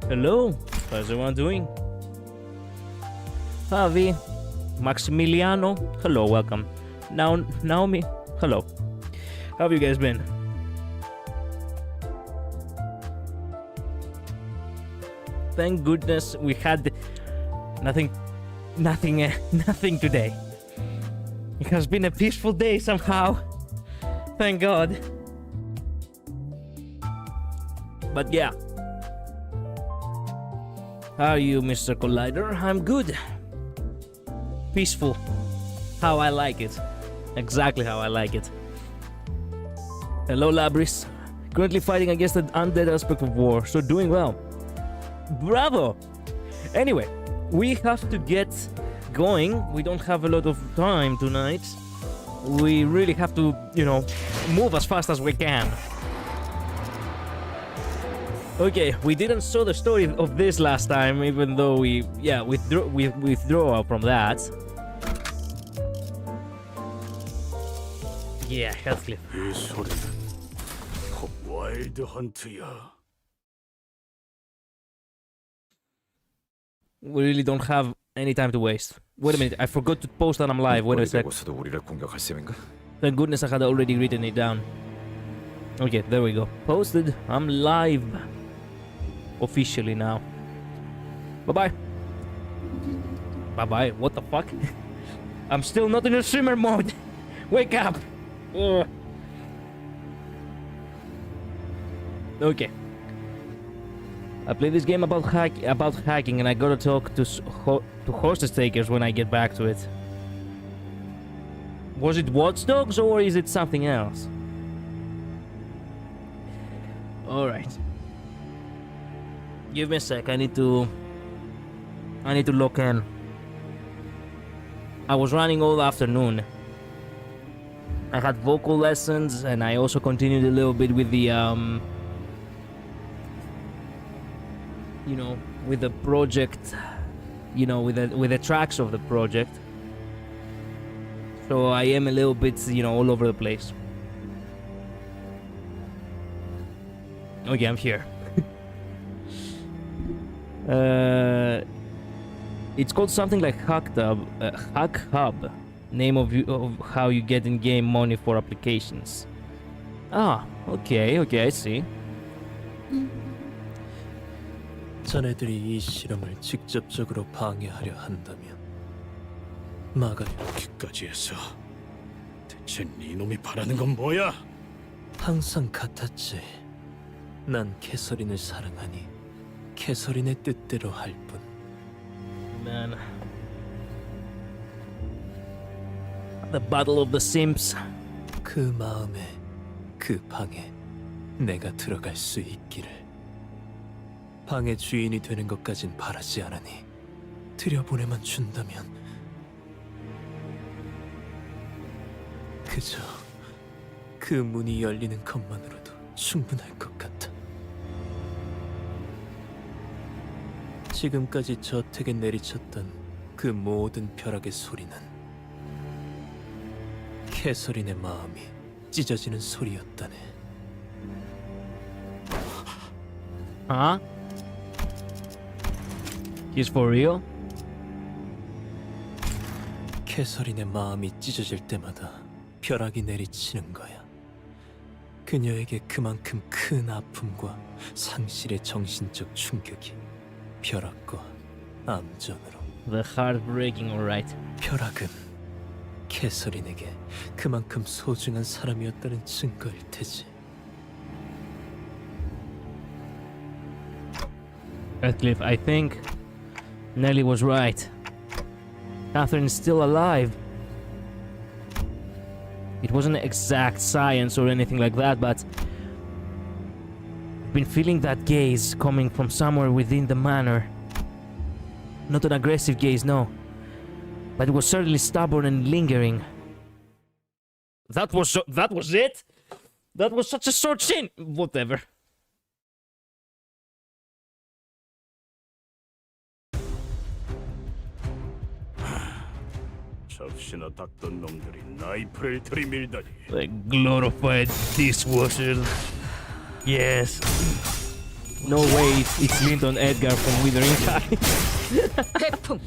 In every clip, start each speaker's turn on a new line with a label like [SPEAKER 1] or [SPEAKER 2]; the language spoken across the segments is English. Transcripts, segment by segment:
[SPEAKER 1] Hello, how's everyone doing? Javi, Maximiliano, hello, welcome. Now, Naomi, hello. How have you guys been? Thank goodness we had nothing today. It has been a peaceful day somehow. Thank God. But yeah. How are you, Mr. Collider? I'm good. Peaceful. How I like it. Exactly how I like it. Hello, Labris. Currently fighting against the undead aspect of war, so doing well. Bravo! Anyway, we have to get going. We don't have a lot of time tonight. We really have to, move as fast as we can. Okay, we didn't saw the story of this last time, even though we withdraw from that. Yeah, Heathcliff. We really don't have any time to waste. Wait a minute, I forgot to post that I'm live. Wait a sec. Thank goodness I had already written it down. Okay, there we go. Posted. I'm live. Officially now. Bye-bye. Bye-bye. What the fuck? I'm still not in a streamer mode. Wake up. Ugh. Okay. I played this game about hacking, and I gotta talk to hostage takers when I get back to it. Was it Watch Dogs or is it something else? All right. Give me a sec. I need to log in. I was running all afternoon. I had vocal lessons, and I also continued a little bit with the you know, with the project, you know, with the tracks of the project. So I am a little bit, you know, all over the place. Okay, I'm here. It's called something like Hack Hub, name of how you get in-game money for applications. Ah, okay, I see.
[SPEAKER 2] 자네들이 이 실험을 직접적으로 방해하려 한다면 막아야
[SPEAKER 3] 여기까지 해서 대체 네 놈이 바라는 건 뭐야?
[SPEAKER 2] 항상 같았지. 난 캐서린을 사랑하니 캐서린의 뜻대로 할 뿐.
[SPEAKER 1] Man. The Battle of the Simps.
[SPEAKER 2] 그 마음에 그 방에 내가 들어갈 수 있기를. 방의 주인이 되는 것까진 바라지 않으니 들여보내만 준다면 그저 그 문이 열리는 것만으로도 충분할 것 같아. 지금까지 저택에 내리쳤던 그 모든 벼락의 소리는 캐서린의 마음이 찢어지는 소리였다네.
[SPEAKER 1] Huh? He's for real?
[SPEAKER 2] 캐서린의 마음이 찢어질 때마다 벼락이 내리치는 거야. 그녀에게 그만큼 큰 아픔과 상실의 정신적 충격이 벼락과 암전으로.
[SPEAKER 1] The heartbreaking, alright.
[SPEAKER 2] 벼락은 캐서린에게 그만큼 소중한 사람이었다는 증거일 테지.
[SPEAKER 1] Heathcliff, I think Nellie was right. Catherine's still alive. It wasn't exact science or anything like that, but I've been feeling that gaze coming from somewhere within the manor. Not an aggressive gaze, no. But it was certainly stubborn and lingering. That was it? That was such a short scene! Whatever.
[SPEAKER 3] 접시나 닦던 놈들이 나이프를 들이밀다니.
[SPEAKER 1] Like glorified dishwasher. Yes. No way it's Linton Edgar from Withering Heights.
[SPEAKER 4] 태풍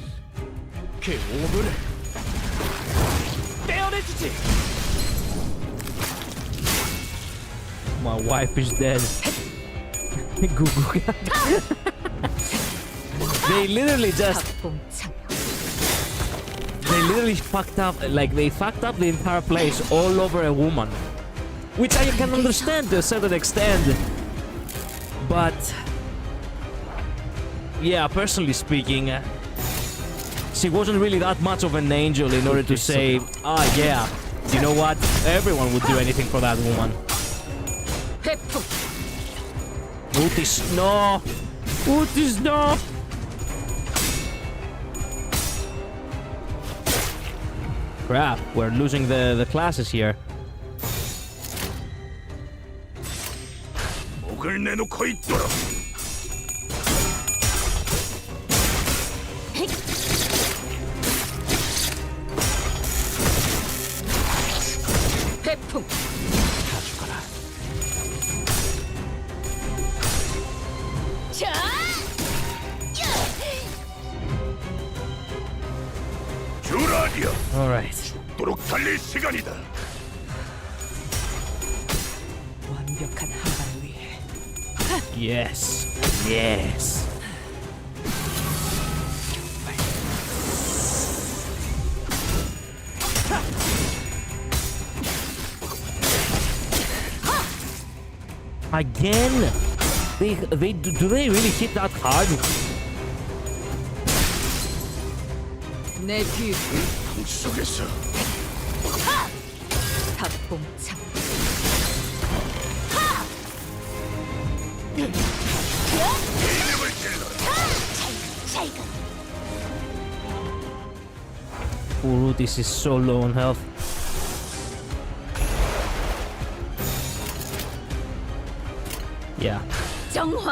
[SPEAKER 3] 그 오븐을
[SPEAKER 4] 떼어내주지.
[SPEAKER 1] My wife is dead. Gugu. They literally just...
[SPEAKER 4] 봉참
[SPEAKER 1] They literally fucked up, like they fucked up the entire place all over a woman. Which I can understand to a certain extent. But... yeah, personally speaking, she wasn't really that much of an angel in order to say, ah, yeah, you know what, everyone would do anything for that woman.
[SPEAKER 4] 태풍
[SPEAKER 1] Otis, no! Otis, no! Crap, we're losing the classes here.
[SPEAKER 3] 목을 내놓고 있도록.
[SPEAKER 4] 태풍 자
[SPEAKER 3] 주라디오.
[SPEAKER 1] Alright.
[SPEAKER 3] 죽도록 달릴 시간이다.
[SPEAKER 4] 완벽한 한 발을 위해
[SPEAKER 1] Yes. Yes. Again? Do they really hit that hard?
[SPEAKER 4] 내 뒤.
[SPEAKER 3] 방 속에서
[SPEAKER 4] 박봉창.
[SPEAKER 1] Ooh, this is so low on health. Yeah.
[SPEAKER 4] 정화.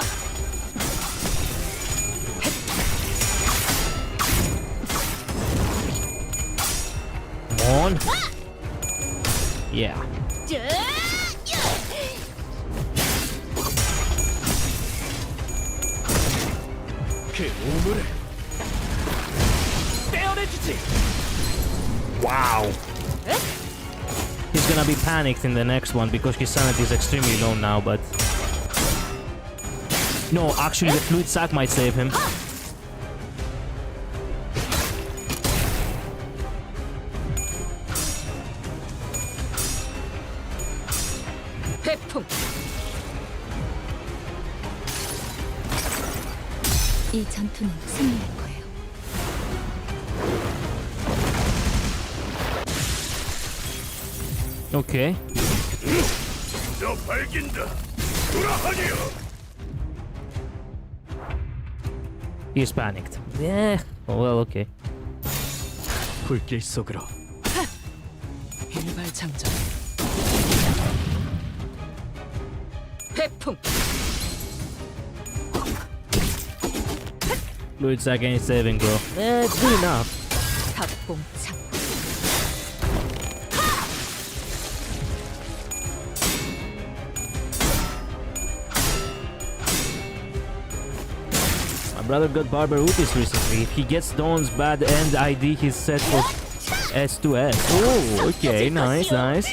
[SPEAKER 1] Come on. Yeah.
[SPEAKER 2] 그 오물을 떼어내주지.
[SPEAKER 1] Wow. He's gonna be panicked in the next one because his sanity is extremely low now, but... No, actually the fluid sac might save him.
[SPEAKER 4] 회풍. 이 전투는 승리할 거예요.
[SPEAKER 1] Okay.
[SPEAKER 3] 저 발긴다. 돌아하니요.
[SPEAKER 1] He's panicked. Yeah. Oh, well, okay.
[SPEAKER 2] 불길 속으로.
[SPEAKER 4] 일발장전. 회풍.
[SPEAKER 1] Fluid sac ain't saving, bro. It's good enough.
[SPEAKER 4] 박봉창.
[SPEAKER 1] My brother got Barber Utis recently. If he gets Dawn's bad end ID, he's set for S to S. Oh, okay, nice, nice.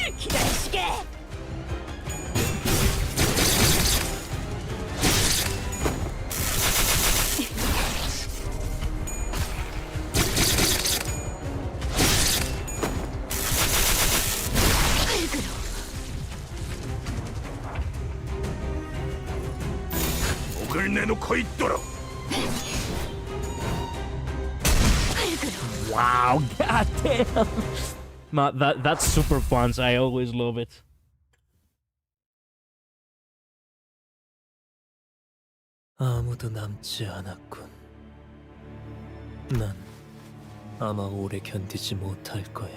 [SPEAKER 3] 목을 내놓고 있도록.
[SPEAKER 1] Wow, goddamn. That's super punch. I always love it.
[SPEAKER 2] 아무도 남지 않았군. 난 아마 오래 견디지 못할 거야.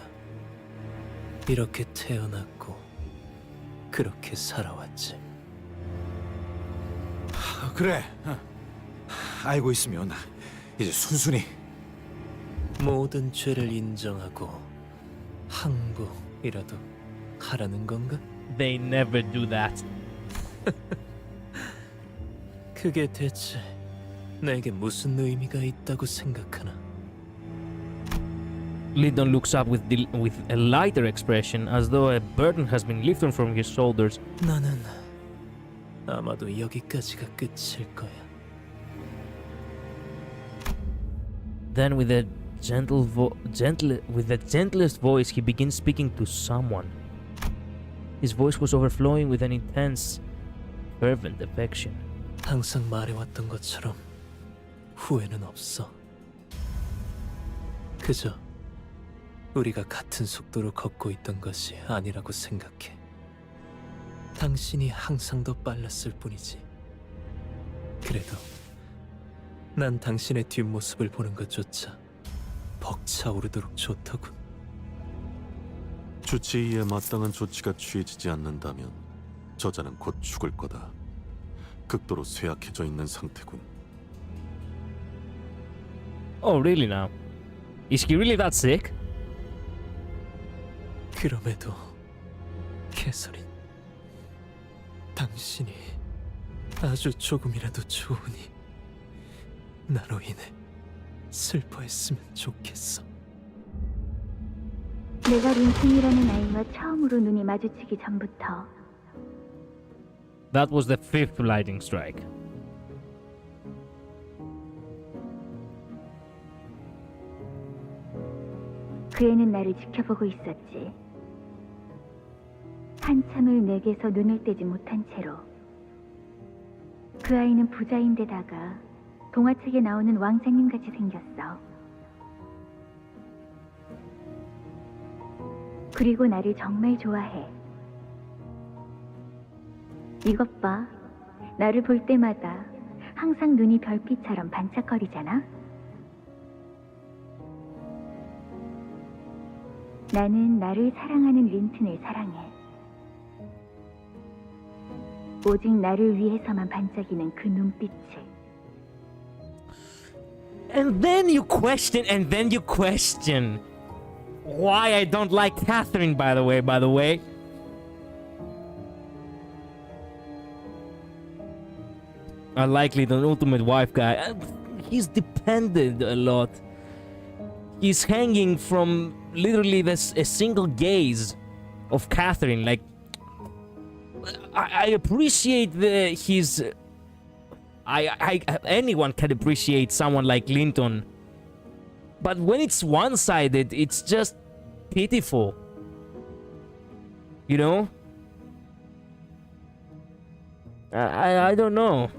[SPEAKER 2] 이렇게 태어났고 그렇게 살아왔지.
[SPEAKER 5] 그래. 알고 있으면 이제 순순히
[SPEAKER 2] 모든 죄를 인정하고 항복이라도 하라는 건가?
[SPEAKER 1] They never do that.
[SPEAKER 2] 그게 대체 내게 무슨 의미가 있다고 생각하나?
[SPEAKER 1] Lyndon looks up with a lighter expression, as though a burden has been lifted from his shoulders.
[SPEAKER 2] 나는 아마도 여기까지가 끝일 거야.
[SPEAKER 1] Then, with the gentlest voice, he begins speaking to someone. His voice was overflowing with an intense, fervent affection.
[SPEAKER 2] 항상 말해왔던 것처럼 후회는 없어. 그저 우리가 같은 속도로 걷고 있던 것이 아니라고 생각해. 당신이 항상 더 빨랐을 뿐이지. 그래도 난 당신의 뒷모습을 보는 것조차 벅차오르도록 좋더군.
[SPEAKER 6] 주치의에 마땅한 조치가 취해지지 않는다면 저자는 곧 죽을 거다. 극도로 쇠약해져 있는 상태군.
[SPEAKER 1] Oh, really now? Is he really that sick?
[SPEAKER 2] 그럼에도 캐서린, 당신이 아주 조금이라도 좋으니 나로 인해 슬퍼했으면 좋겠어.
[SPEAKER 7] 내가 린슨이라는 아이와 처음으로 눈이 마주치기 전부터
[SPEAKER 1] That was the fifth lightning strike.
[SPEAKER 7] 그 애는 나를 지켜보고 있었지. 한참을 내게서 눈을 떼지 못한 채로 그 아이는 부자인데다가 동화책에 나오는 왕자님 같이 생겼어. 그리고 나를 정말 좋아해. 이것 봐. 나를 볼 때마다 항상 눈이 별빛처럼 반짝거리잖아. 나는 나를 사랑하는 린튼을 사랑해. 오직 나를 위해서만 반짝이는 그 눈빛을.
[SPEAKER 1] And then you question why I don't like Catherine, by the way. Unlikely the ultimate wife guy. He's dependent a lot. He's hanging from literally a single gaze of Catherine. Like, I appreciate his. Anyone can appreciate someone like Linton, but when it's one-sided, it's just pitiful. You know? I don't know.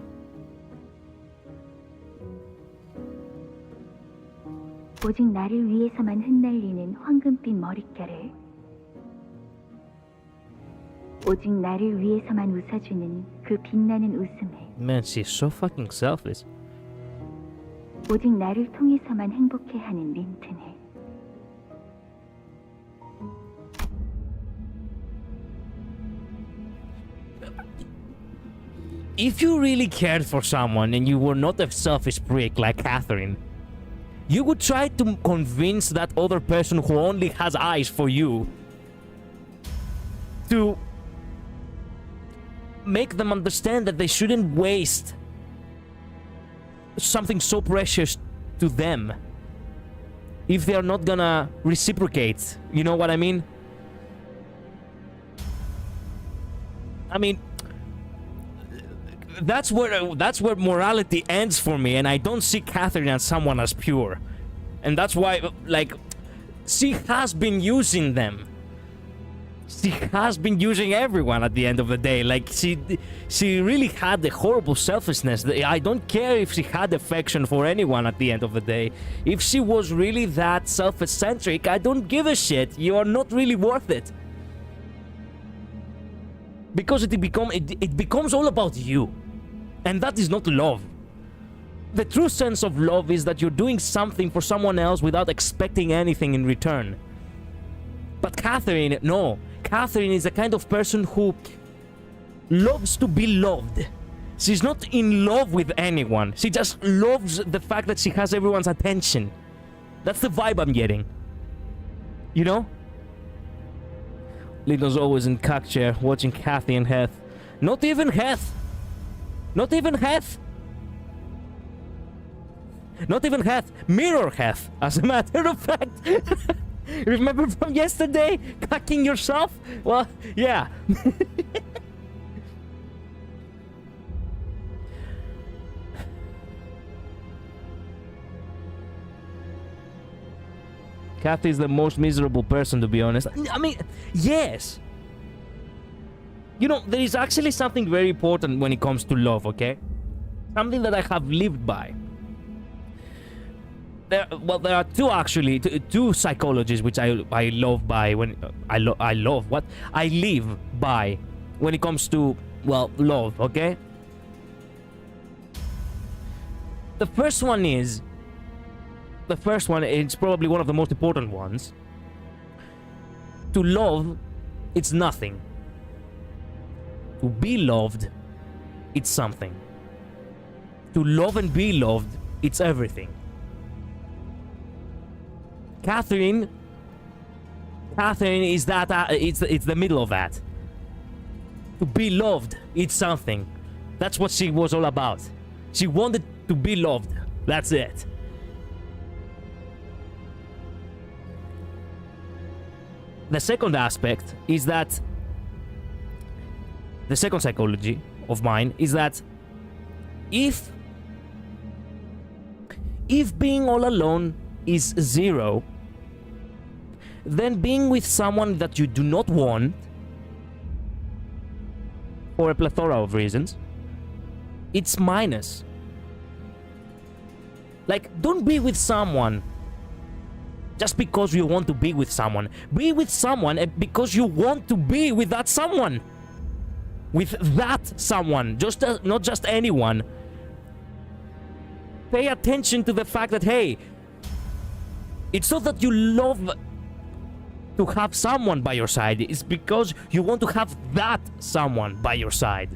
[SPEAKER 7] 오직 나를 위해서만 흩날리는 황금빛 머릿결을, 오직 나를 위해서만 웃어주는 그 빛나는 웃음을,
[SPEAKER 1] Man, she's so fucking selfish.
[SPEAKER 7] 오직 나를 통해서만 행복해하는 린튼을.
[SPEAKER 1] If you really cared for someone and you were not a selfish prick like Catherine, you would try to convince that other person who only has eyes for you to make them understand that they shouldn't waste something so precious to them if they are not gonna reciprocate. You know what I mean? I mean, that's where morality ends for me, and I don't see Catherine as someone as pure. And that's why, like, she has been using them. She has been using everyone at the end of the day. Like, she really had the horrible selfishness. I don't care if she had affection for anyone at the end of the day. If she was really that self-centric, I don't give a shit. You are not really worth it. Because it becomes all about you. And that is not love. The true sense of love is that you're doing something for someone else without expecting anything in return. But Catherine, no. Catherine is the kind of person who loves to be loved. She's not in love with anyone. She just loves the fact that she has everyone's attention. That's the vibe I'm getting. You know? Linton's always in cock chair watching Kathy and Heth. Not even Heth. Not even Heth. Not even Heth. Mirror Heth, as a matter of fact. Remember from yesterday? Cocking yourself? Well, yeah. Kathy is the most miserable person, to be honest. I mean, yes. You know, there is actually something very important when it comes to love, okay? Something that I have lived by. There are two actually, two psychologies which I love by when I live by when it comes to, well, love, okay? The first one is probably one of the most important ones. To love, it's nothing. To be loved, it's something. To love and be loved, it's everything. Catherine is that, it's the middle of that. To be loved, it's something. That's what she was all about. She wanted to be loved. That's it. The second aspect is that the second psychology of mine is that if being all alone is zero, then being with someone that you do not want for a plethora of reasons it's minus. Like, don't be with someone just because you want to be with someone. Be with someone because you want to be with that someone. With that someone, not just anyone. Pay attention to the fact that, hey, it's not that you love to have someone by your side. It's because you want to have that someone by your side.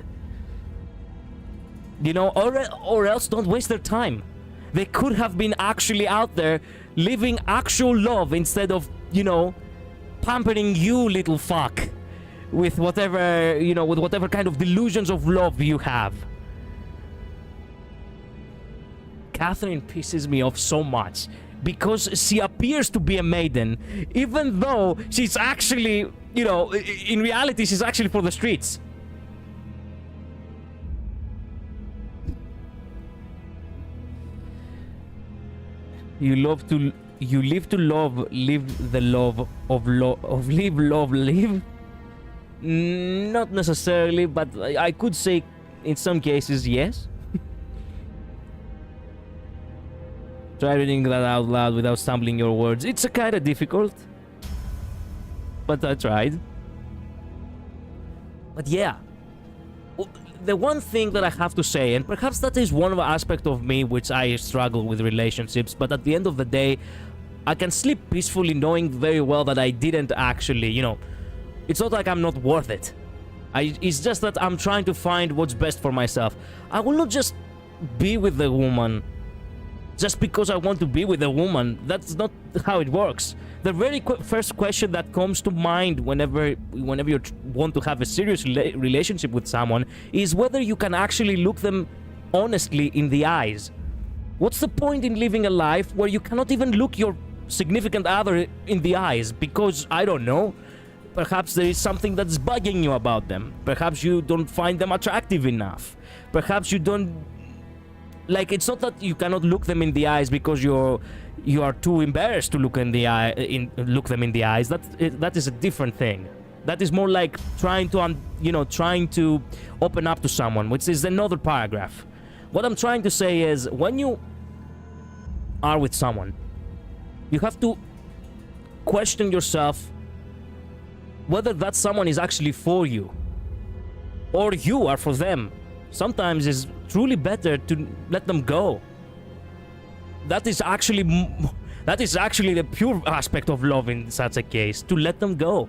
[SPEAKER 1] You know, or else don't waste their time. They could have been actually out there living actual love instead of, you know, pampering you, little fuck, with whatever, you know, with whatever kind of delusions of love you have. Catherine pisses me off so much because she appears to be a maiden, even though she's actually, you know, in reality, she's actually for the streets. You live to love, live the love of live, love, live. Not necessarily, but I could say in some cases yes. Try reading that out loud without stumbling your words. It's kind of difficult, but I tried. But yeah, the one thing that I have to say, and perhaps that is one aspect of me which I struggle with relationships, but at the end of the day, I can sleep peacefully knowing very well that I didn't actually, you know, it's not like I'm not worth it. It's just that I'm trying to find what's best for myself. I will not just be with the woman just because I want to be with a woman. That's not how it works. The very first question that comes to mind whenever you want to have a serious relationship with someone is whether you can actually look them honestly in the eyes. What's the point in living a life where you cannot even look your significant other in the eyes? Because, I don't know, perhaps there is something that's bugging you about them. Perhaps you don't find them attractive enough. Perhaps you don't... Like, it's not that you cannot look them in the eyes because you are too embarrassed to look them in the eyes. That is a different thing. That is more like trying to open up to someone, which is another paragraph. What I'm trying to say is, when you are with someone, you have to question yourself whether that someone is actually for you, or you are for them. Sometimes it's truly better to let them go. That is actually the pure aspect of love in such a case, to let them go.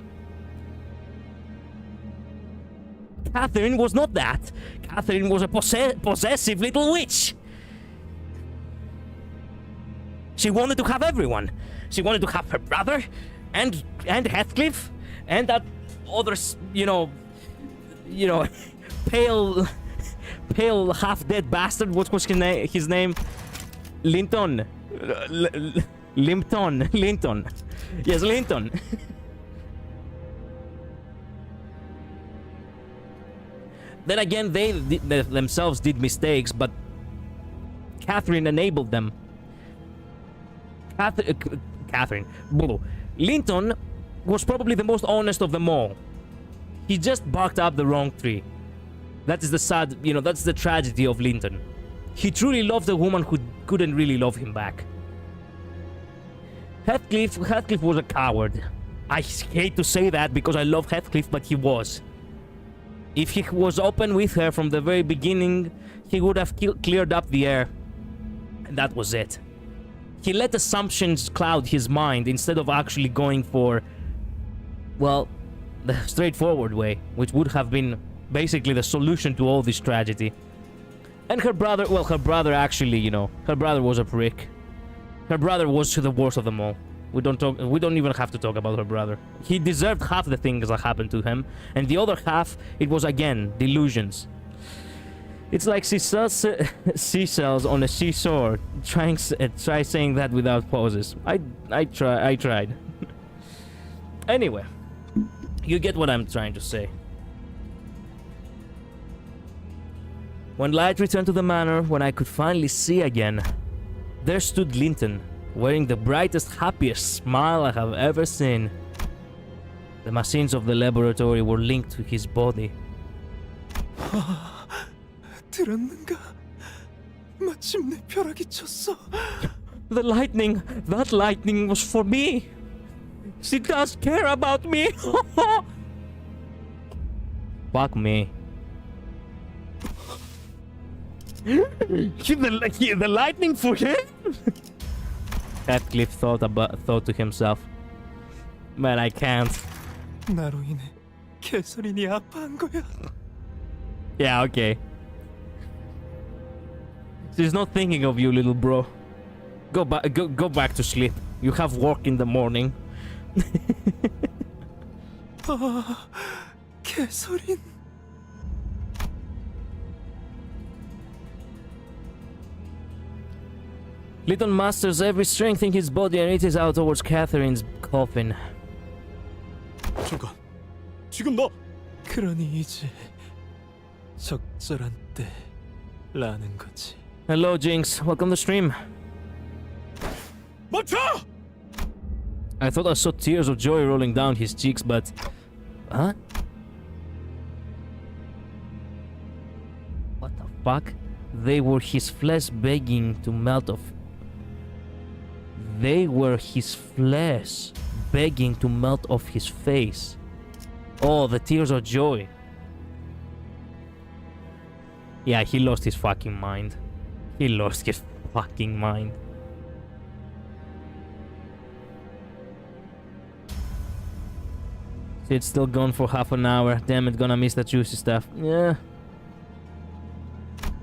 [SPEAKER 1] Catherine was not that. Catherine was a possessive little witch. She wanted to have everyone. She wanted to have her brother, and Heathcliff, and that other, you know, pale half-dead bastard. What was his name? Linton. Linton. Yes, Linton. Then again, they themselves did mistakes, but Catherine enabled them. Catherine. Linton was probably the most honest of them all. He just barked up the wrong tree. That is the sad, you know, that's the tragedy of Linton. He truly loved a woman who couldn't really love him back. Heathcliff was a coward. I hate to say that because I love Heathcliff, but he was. If he was open with her from the very beginning, he would have cleared up the air. And that was it. He let assumptions cloud his mind instead of actually going for, well, the straightforward way, which would have been basically the solution to all this tragedy. And her brother, well, her brother actually, you know, her brother was a prick. Her brother was the worst of them all. We don't even have to talk about her brother. He deserved half the things that happened to him, and the other half, it was again delusions. It's like seashells on a seesaw. Try saying that without pauses. I tried. Anyway, you get what I'm trying to say. When light returned to the manor, when I could finally see again, there stood Linton, wearing the brightest, happiest smile I have ever seen. The machines of the laboratory were linked to his body.
[SPEAKER 2] 들었는가? 마침내 벼락이 쳤어.
[SPEAKER 1] The lightning, that lightning was for me. She does care about me. Fuck me. The lightning for him? Heathcliff thought to himself, man, I can't.
[SPEAKER 2] 나로 인해 개설인이 아파한 거야.
[SPEAKER 1] Yeah, okay. She's not thinking of you, little bro. Go back to sleep. You have work in the morning.
[SPEAKER 2] 아, 개설인.
[SPEAKER 1] Little masters every strength in his body and reaches out towards Catherine's coffin.
[SPEAKER 3] 잠깐, 지금 너
[SPEAKER 2] 그러니 이제 적절한 때라는 거지.
[SPEAKER 1] Hello, Jinx. Welcome to stream.
[SPEAKER 3] 멈춰!
[SPEAKER 1] I thought I saw tears of joy rolling down his cheeks, but... Huh? What the fuck? They were his flesh begging to melt off. They were his flesh begging to melt off his face. Oh, the tears of joy. Yeah, he lost his fucking mind. He lost his fucking mind. It's still gone for half an hour. Damn it, gonna miss the juicy stuff. Yeah,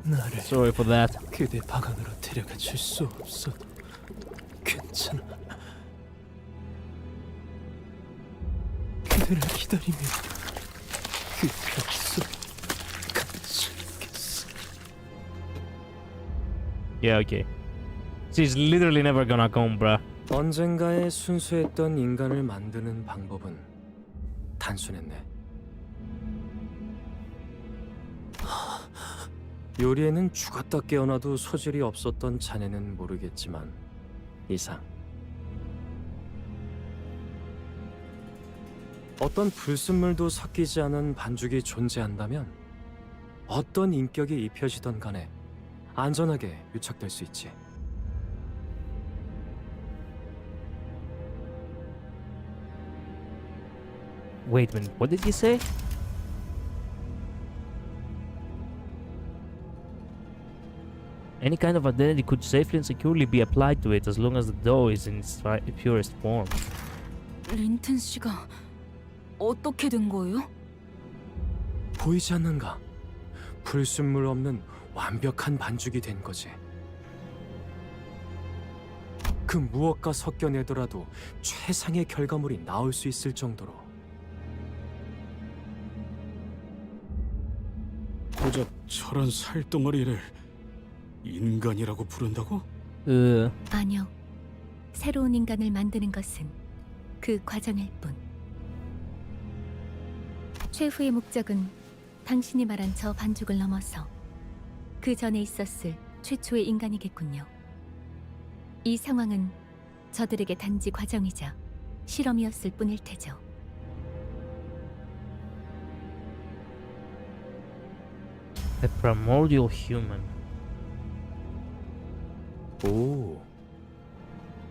[SPEAKER 2] 나를
[SPEAKER 1] sorry for that.
[SPEAKER 2] 그대 방안으로 데려가 줄 수 없어도 괜찮아. 그대를 기다리며 그 벽속 갇혀있겠어.
[SPEAKER 1] Yeah, okay. She's literally never gonna come, bruh.
[SPEAKER 2] 언젠가에 순수했던 인간을 만드는 방법은 단순했네. 요리에는 죽었다 깨어나도 소질이 없었던 자네는 모르겠지만 이상 어떤 불순물도 섞이지 않은 반죽이 존재한다면 어떤 인격이 입혀지던 간에 안전하게 유착될 수 있지.
[SPEAKER 1] Wait a minute, what did he say? Any kind of identity could safely and securely be applied to it as long as the dough is in its purest form.
[SPEAKER 4] 린튼 씨가 어떻게 된 거예요?
[SPEAKER 2] 보이지 않는가? 불순물 없는 완벽한 반죽이 된 거지. 그 무엇과 섞여내더라도 최상의 결과물이 나올 수 있을 정도로.
[SPEAKER 3] 고작 저런 살덩어리를 인간이라고 부른다고?
[SPEAKER 7] 아니요. 새로운 인간을 만드는 것은 그 과정일 뿐. 최후의 목적은 당신이 말한 저 반죽을 넘어서 그 전에 있었을 최초의 인간이겠군요. 이 상황은 저들에게 단지 과정이자 실험이었을 뿐일 테죠.
[SPEAKER 1] The primordial human.
[SPEAKER 2] 오,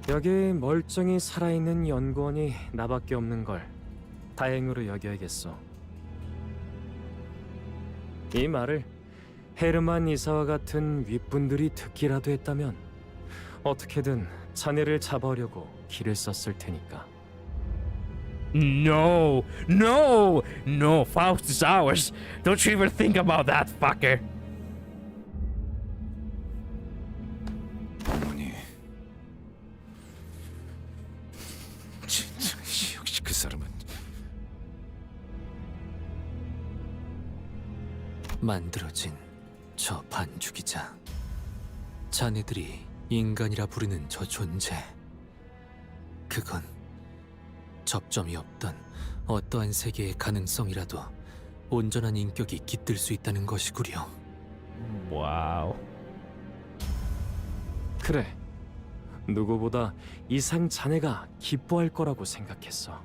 [SPEAKER 2] 여기 멀쩡히 살아있는 연구원이 나밖에 없는 걸 다행으로 여겨야겠어. 이 말을 헤르만 이사와 같은 윗분들이 듣기라도 했다면 어떻게든 자네를 잡아오려고 길을 썼을 테니까.
[SPEAKER 1] No, no, no, Faust is ours. Don't you even think about that, fucker.
[SPEAKER 5] 어머니, 진짜 역시 그 사람은
[SPEAKER 8] 만들어진 저 반죽이자 자네들이 인간이라 부르는 저 존재, 그건 접점이 없던 어떠한 세계의 가능성이라도 온전한 인격이 깃들 수 있다는 것이구려.
[SPEAKER 1] Wow.
[SPEAKER 2] 그래, 누구보다 이상 자네가 기뻐할 거라고 생각했어.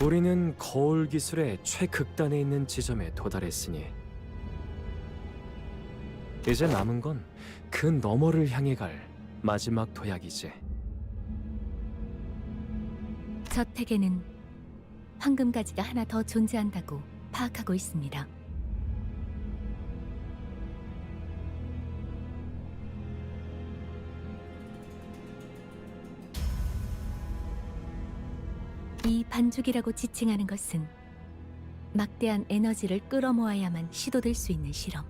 [SPEAKER 2] 우리는 거울 기술의 최극단에 있는 지점에 도달했으니 이제 남은 건 그 너머를 향해 갈 마지막 도약이지.
[SPEAKER 7] 저택에는 황금가지가 하나 더 존재한다고 파악하고 있습니다. 이 반죽이라고 지칭하는 것은 막대한 에너지를 끌어모아야만 시도될 수 있는 실험.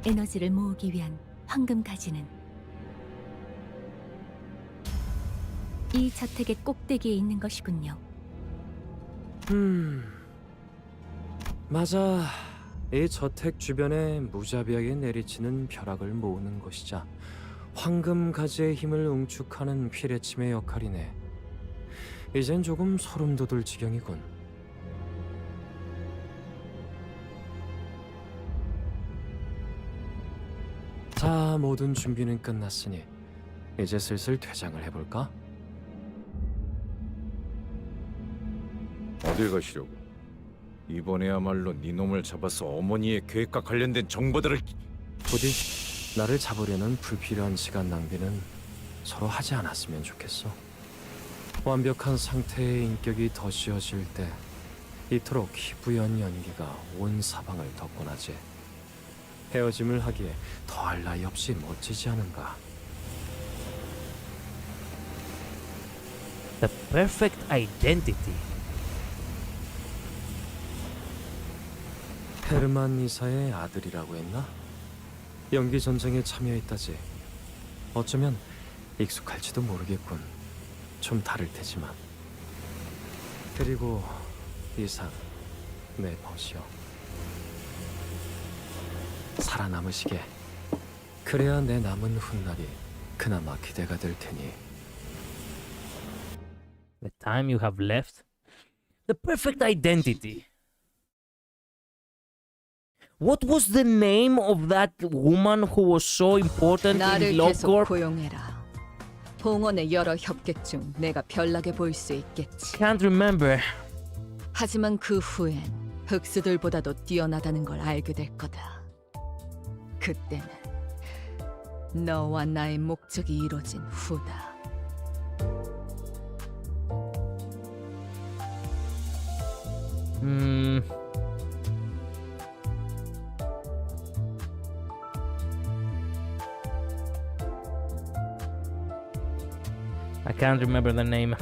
[SPEAKER 7] 에너지를 모으기 위한 황금가지는 이 저택의 꼭대기에 있는 것이군요.
[SPEAKER 2] 맞아. 이 저택 주변에 무자비하게 내리치는 벼락을 모으는 것이자 황금가지의 힘을 응축하는 피레침의 역할이네. 이젠 조금 소름 돋을 지경이군. 자, 모든 준비는 끝났으니 이제 슬슬 퇴장을 해볼까?
[SPEAKER 5] 어딜 가시려고? 이번에야말로 네 놈을 잡아서 어머니의 계획과 관련된 정보들을
[SPEAKER 2] 부디 나를 잡으려는 불필요한 시간 낭비는 서로 하지 않았으면 좋겠어. 완벽한 상태의 인격이 덧씌워질 때 이토록 희부연 연기가 온 사방을 덮곤 하지. 헤어짐을 하기에 더할 나위 없이 멋지지 않은가.
[SPEAKER 1] The perfect identity.
[SPEAKER 2] 헤르만 이사의 아들이라고 했나? 연기 전쟁에 참여했다지. 어쩌면 익숙할지도 모르겠군. 좀 다를 테지만. 그리고 이상 내 벗이여. 살아남으시게. 그래야 내 남은 훗날이 그나마 기대가 될 테니.
[SPEAKER 1] The time you have left. The perfect identity. What was the name of that woman who was so important in
[SPEAKER 9] 나를
[SPEAKER 1] Love
[SPEAKER 9] 계속
[SPEAKER 1] Corp?
[SPEAKER 9] 고용해라. 봉헌의 여러 협객 중 내가 별나게 보일 수 있겠지.
[SPEAKER 1] Can't remember.
[SPEAKER 9] 하지만 그 후엔 흑수들보다도 뛰어나다는 걸 알게 될 거다. 그때는 너와 나의 목적이 이루어진 후다.
[SPEAKER 1] I can't remember the name.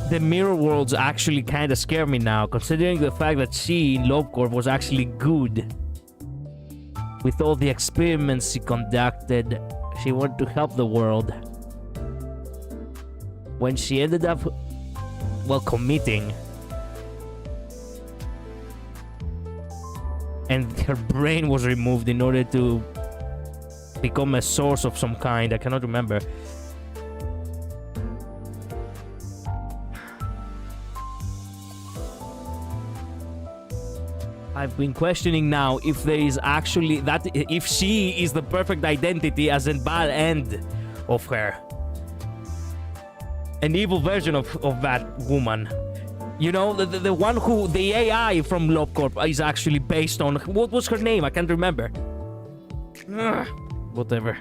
[SPEAKER 1] The mirror worlds actually kind of scare me now, considering the fact that she in LoveCorp was actually good. With all the experiments she conducted, she wanted to help the world. When she ended up, well, committing, and her brain was removed in order to become a source of some kind. I cannot remember. I've been questioning now if there is actually that, if she is the perfect identity as in bad end of her. An evil version of that woman. You know, the one who the AI from LoveCorp is actually based on. What was her name? I can't remember. Ugh. Whatever.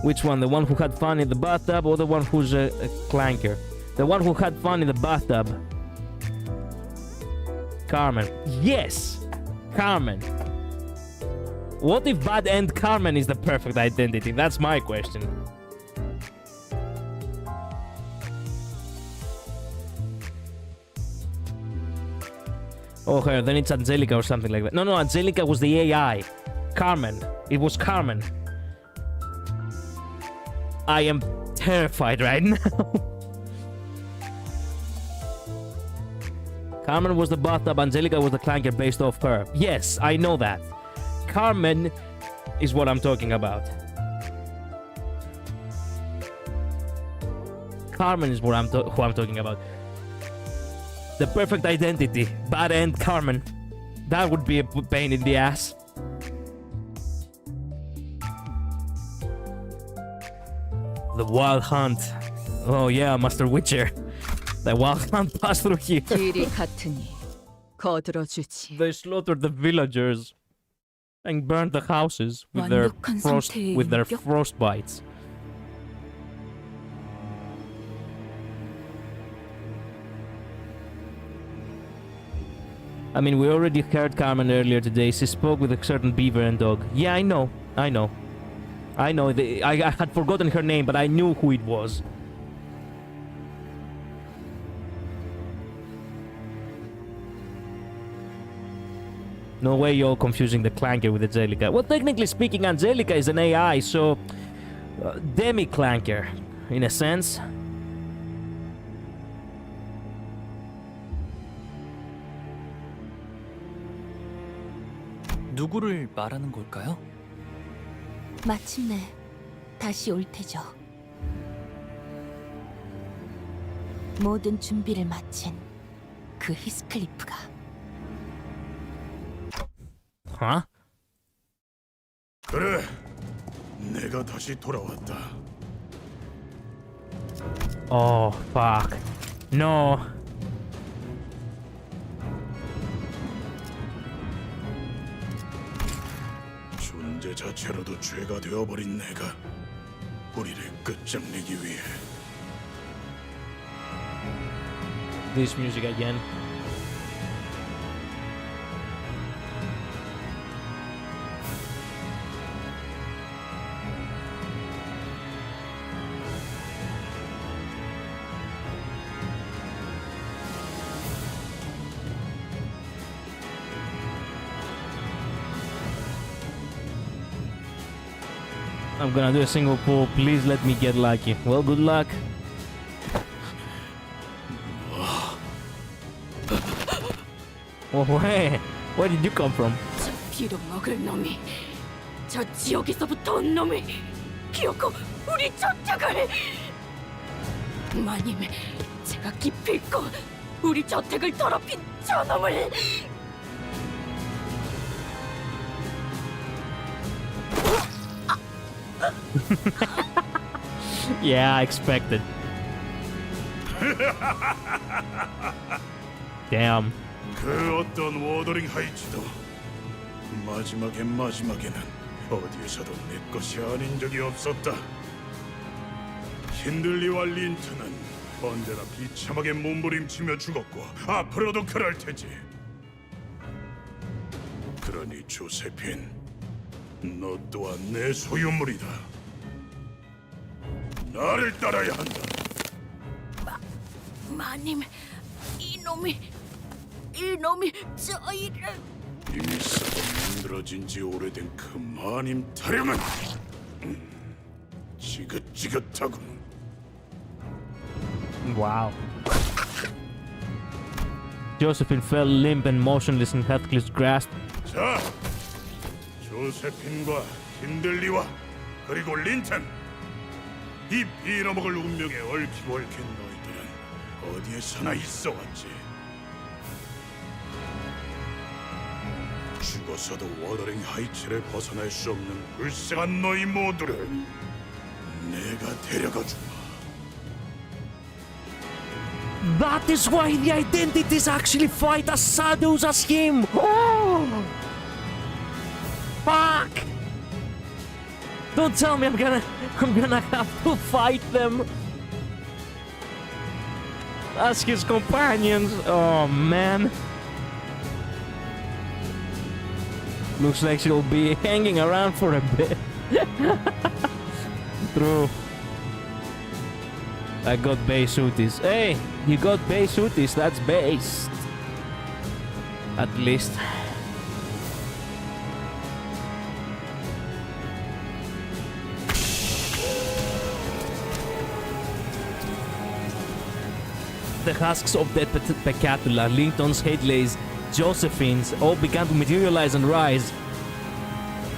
[SPEAKER 1] Which one? The one who had fun in the bathtub or the one who's a clanker? The one who had fun in the bathtub. Carmen. Yes! Carmen. What if bad end Carmen is the perfect identity? That's my question. Oh, her, then it's Angelica or something like that. No, Angelica was the AI. Carmen. It was Carmen. I am terrified right now. Carmen was the bathtub, Angelica was the clanker based off her. Yes, I know that. Carmen is what I'm talking about. Carmen is what who I'm talking about. The perfect identity. Bad end Carmen. That would be a pain in the ass. The Wild Hunt. Oh yeah, Master Witcher. The Wild Hunt passed through here.
[SPEAKER 9] 길이 같으니 거들어주지.
[SPEAKER 1] They slaughtered the villagers and burned the houses with
[SPEAKER 4] 완벽한
[SPEAKER 1] their
[SPEAKER 4] 상태의
[SPEAKER 1] frostbites. I mean, we already heard Carmen earlier today. She spoke with a certain beaver and dog. Yeah, I know. I had forgotten her name, but I knew who it was. No way you're confusing the Clanker with Angelica. Well, technically speaking, Angelica is an AI, so... Demi-Clanker, in a sense.
[SPEAKER 8] 누구를 말하는 걸까요?
[SPEAKER 7] 마침내 다시 올 테죠. 모든 준비를 마친 그 히스클리프가.
[SPEAKER 1] Huh?
[SPEAKER 3] 그래, 내가 다시 돌아왔다.
[SPEAKER 1] Oh, fuck. No.
[SPEAKER 3] 존재 자체로도 죄가 되어버린 내가 우리를 끝장내기 위해.
[SPEAKER 1] This music again. I'm gonna do a single pull. Please let me get lucky. Well, good luck. Oh, hey, where did you come from?
[SPEAKER 4] 저 피도 먹을 놈이, 저 지옥에서부터 온 놈이 기어코 우리 저택을. 마님, 제가 기필코 우리 저택을 더럽힌 저 놈을.
[SPEAKER 1] Yeah, I expected. Damn.
[SPEAKER 3] 그 어떤 워더링 하이츠도 마지막에는 어디에서도 내 것이 아닌 적이 없었다. 힌들리와 린트는 언제나 비참하게 몸부림치며 죽었고 앞으로도 그럴 테지. 그러니 조세핀, 너 또한 내 소유물이다. 나를 따라야 한다.
[SPEAKER 4] 마님, 이놈이 저희를.
[SPEAKER 3] 이미 썩어 만들어진 지 오래된 그 마님 타령은 지긋지긋하군.
[SPEAKER 1] Wow. Josephine fell limp and motionless in Heathcliff's grasp.
[SPEAKER 3] 자, 조세핀과 힌들리와 그리고 린튼, 이 빌어먹을 운명에 얽히고 얽힌 너희들은 어디에서나 있어왔지. 죽어서도 워더링 하이츠를 벗어날 수 없는 불쌍한 너희 모두를 내가 데려가 주마.
[SPEAKER 1] That is why the identities actually fight as shadows as him. Oh! Fuck! Don't tell me I'm gonna have to fight them as his companions. Oh man. Looks like she'll be hanging around for a bit. True. I got base suities. Hey, you got base suities, that's based. At least. The husks of the Pecatula, Linton's headlays, Josephine's all began to materialize and rise.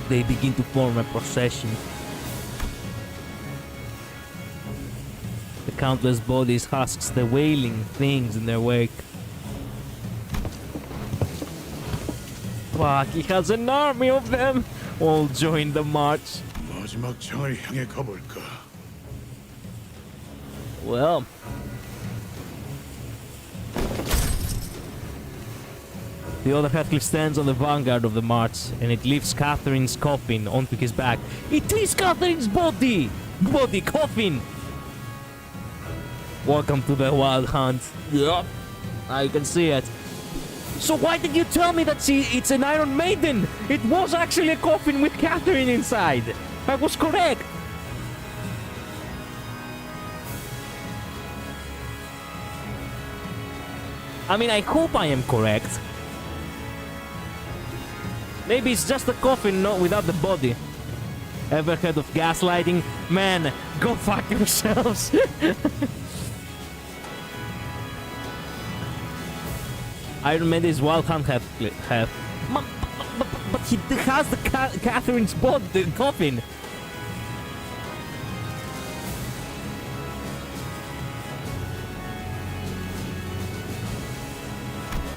[SPEAKER 1] They begin to form a procession. The countless bodies, husks, the wailing things in their wake. Fuck, he has an army of them! All join the march.
[SPEAKER 3] 마지막 장을 향해 가볼까?
[SPEAKER 1] Well. The other Heathcliff stands on the vanguard of the march, and it lifts Catherine's coffin onto his back. It is Catherine's body! Coffin! Welcome to the wild hunt. Yup, I can see it. So why did you tell me that it's an Iron Maiden? It was actually a coffin with Catherine inside. I was correct. I mean, I hope I am correct. Maybe it's just a coffin, not without the body. Ever heard of gaslighting? Man, go fuck yourselves. Iron Man is Wild Hunt but he has the Catherine's body, the coffin.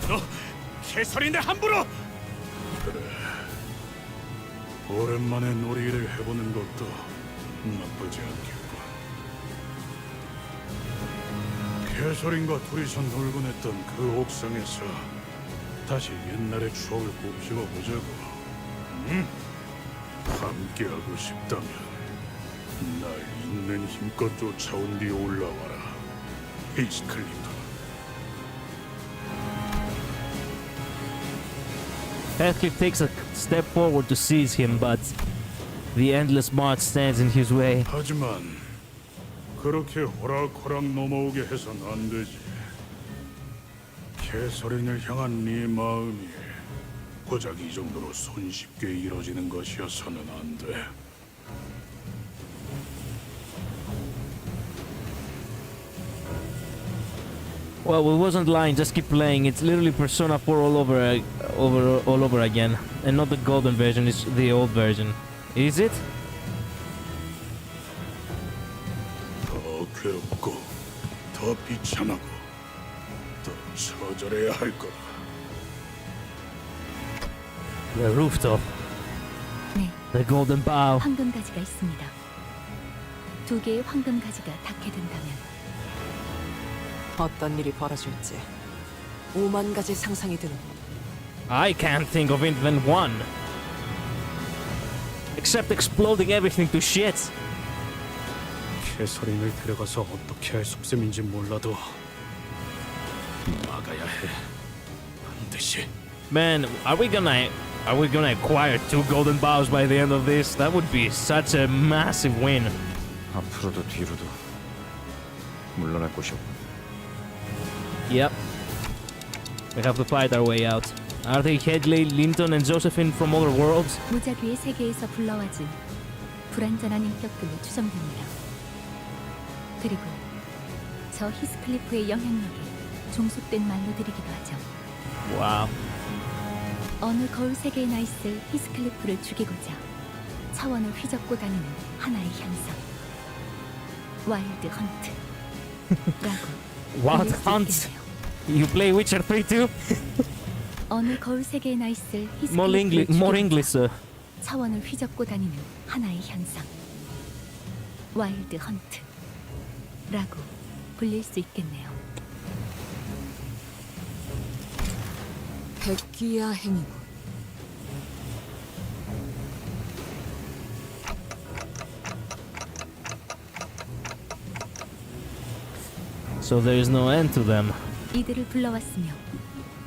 [SPEAKER 3] 너 개소리인데 함부로! 그래. 오랜만에 놀이를 해보는 것도 나쁘지 않겠군. 개소린과 둘이서 놀곤 했던 그 옥상에서 다시 옛날의 추억을 곱씹어 보자고. 응? 함께하고 싶다면 날 있는 힘껏 쫓아온 뒤 올라와라, 히스클리프.
[SPEAKER 1] Heathcliff takes a step forward to seize him, but the endless march stands in his way.
[SPEAKER 3] 하지만 그렇게 호락호락 넘어오게 해선 안 되지. 캐서린을 향한 네 마음이 고작 이 정도로 손쉽게 이뤄지는 것이어서는 안 돼.
[SPEAKER 1] Well, we wasn't lying. Just keep playing. It's literally Persona 4 all over again, and not the golden version. It's the old version. Is it?
[SPEAKER 3] 더 괴롭고, 더 비참하고, 더 처절해야 할 거다.
[SPEAKER 1] The rooftop.
[SPEAKER 7] 네,
[SPEAKER 1] The golden bough.
[SPEAKER 7] 황금 가지가 있습니다. 2개의 황금 가지가 닿게 된다면
[SPEAKER 9] 어떤 일이 벌어질지 오만 가지 상상이 드는.
[SPEAKER 1] I can't think of even one. Except exploding everything to shit.
[SPEAKER 3] 캐서린을 데려가서 어떻게 할 속셈인지 몰라도 막아야 해. 반드시.
[SPEAKER 1] Man, are we gonna acquire 2 golden bows by the end of this? That would be such a massive win.
[SPEAKER 5] 앞으로도 뒤로도 물러날 곳이 없고.
[SPEAKER 1] Yep. We have to fight our way out. Are they Hedley, Linton, and Josephine from other worlds?
[SPEAKER 7] 무작위의 세계에서 불러와진 불완전한 인격들로 추정됩니다. 그리고 저 히스클리프의 영향력에 종속된 말로들이기도 하죠.
[SPEAKER 1] Wow.
[SPEAKER 7] 어느 거울 세계에 나 있을 히스클리프를 죽이고자 차원을 휘젓고 다니는 하나의 현상. 와일드 헌트라고
[SPEAKER 1] Wild Hunt. You play Witcher 3 too?
[SPEAKER 7] 어느 거울 세계에 나 있을
[SPEAKER 1] More English, sir.
[SPEAKER 7] 차원을 휘젓고 다니는 하나의 현상. 와일드 헌트라고 불릴 수 있겠네요.
[SPEAKER 9] 백귀야 행위군.
[SPEAKER 1] So there is no end to them.
[SPEAKER 7] 이들을 불러왔으며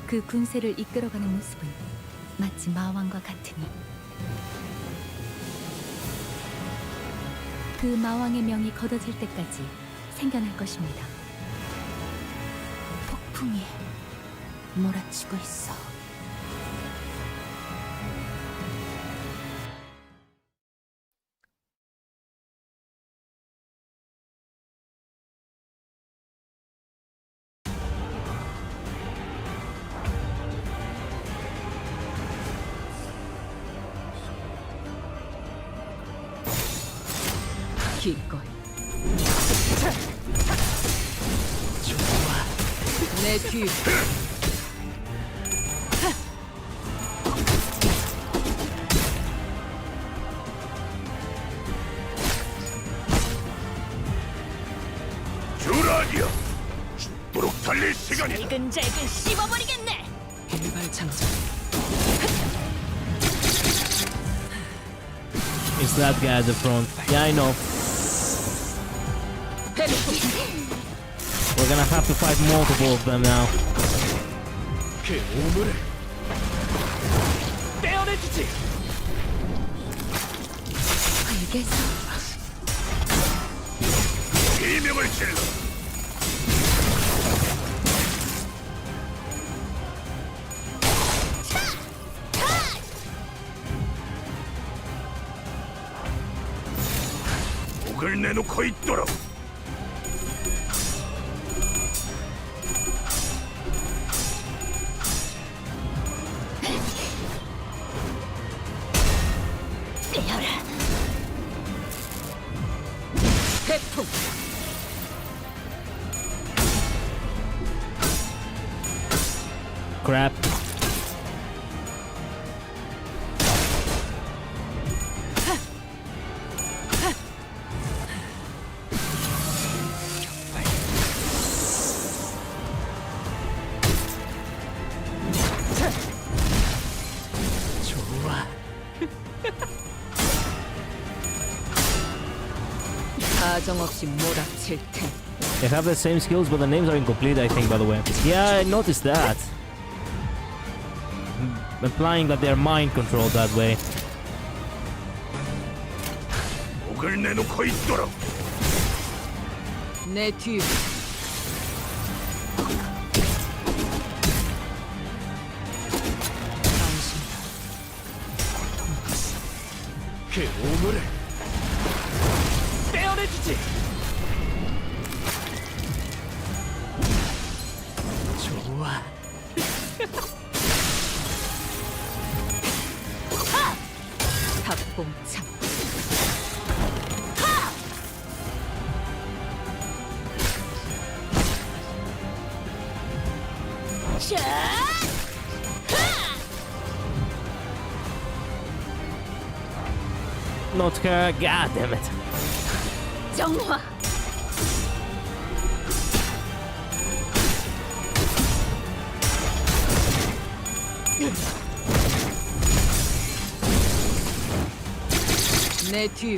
[SPEAKER 7] 그 군세를 이끌어가는 모습은 마치 마왕과 같으니 그 마왕의 명이 걷어질 때까지 생겨날 것입니다. 폭풍이 몰아치고 있어.
[SPEAKER 9] 기꺼이. 내 뒤.
[SPEAKER 3] 주라니야. 죽도록 달릴 시간이다.
[SPEAKER 4] 잘근잘근 씹어버리겠네.
[SPEAKER 9] 일발장전.
[SPEAKER 1] It's that guy at the front. Yeah, I know. We're gonna have to fight multiple of them now.
[SPEAKER 3] 그 오물을 떼어내주지.
[SPEAKER 7] 알겠어.
[SPEAKER 3] 비명을 질러. 목을 내놓고 있도록.
[SPEAKER 4] 떼어라.
[SPEAKER 9] 태풍.
[SPEAKER 1] Crap.
[SPEAKER 9] 사정없이 몰아칠 텐.
[SPEAKER 1] They have the same skills, but the names are incomplete, I think, by the way. Yeah, I noticed that. Implying that they're mind controlled that way.
[SPEAKER 3] 목을 내놓고 있도록.
[SPEAKER 9] 내 뒤. 당신이다.
[SPEAKER 3] 그 오물을 떼어내주지. 좋아.
[SPEAKER 9] 탑봉참.
[SPEAKER 1] Not her. God damn it.
[SPEAKER 4] 정화.
[SPEAKER 9] 내 뒤.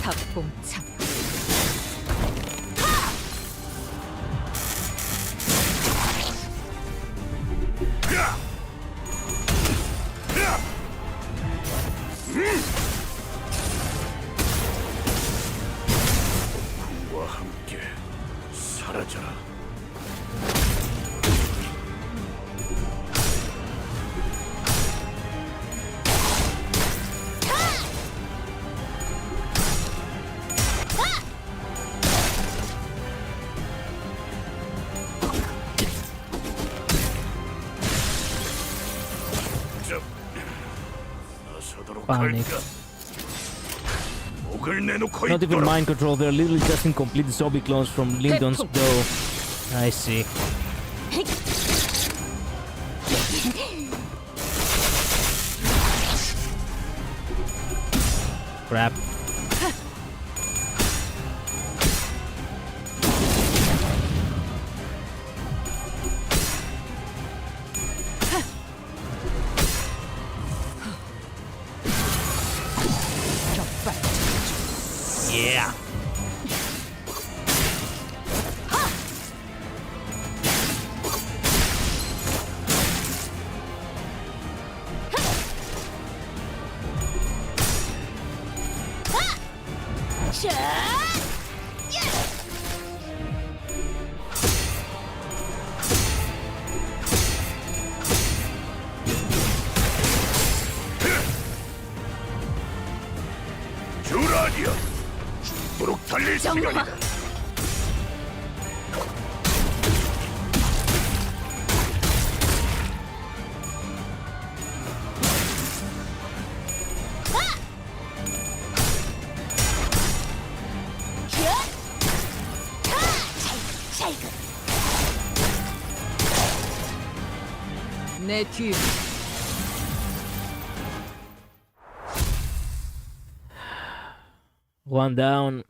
[SPEAKER 9] 탑봉참.
[SPEAKER 3] 와 함께 사라져라. 나서도록
[SPEAKER 1] Panic.
[SPEAKER 3] 할까? 목을 내놓고
[SPEAKER 1] Not even
[SPEAKER 3] 있도록.
[SPEAKER 1] mind control, they're literally just incomplete zombie clones from Lyndon's dough. I see. Crap. Yeah.
[SPEAKER 3] 주라니야. 죽도록 달릴 시간이다.
[SPEAKER 9] 내 뒤.
[SPEAKER 1] One down.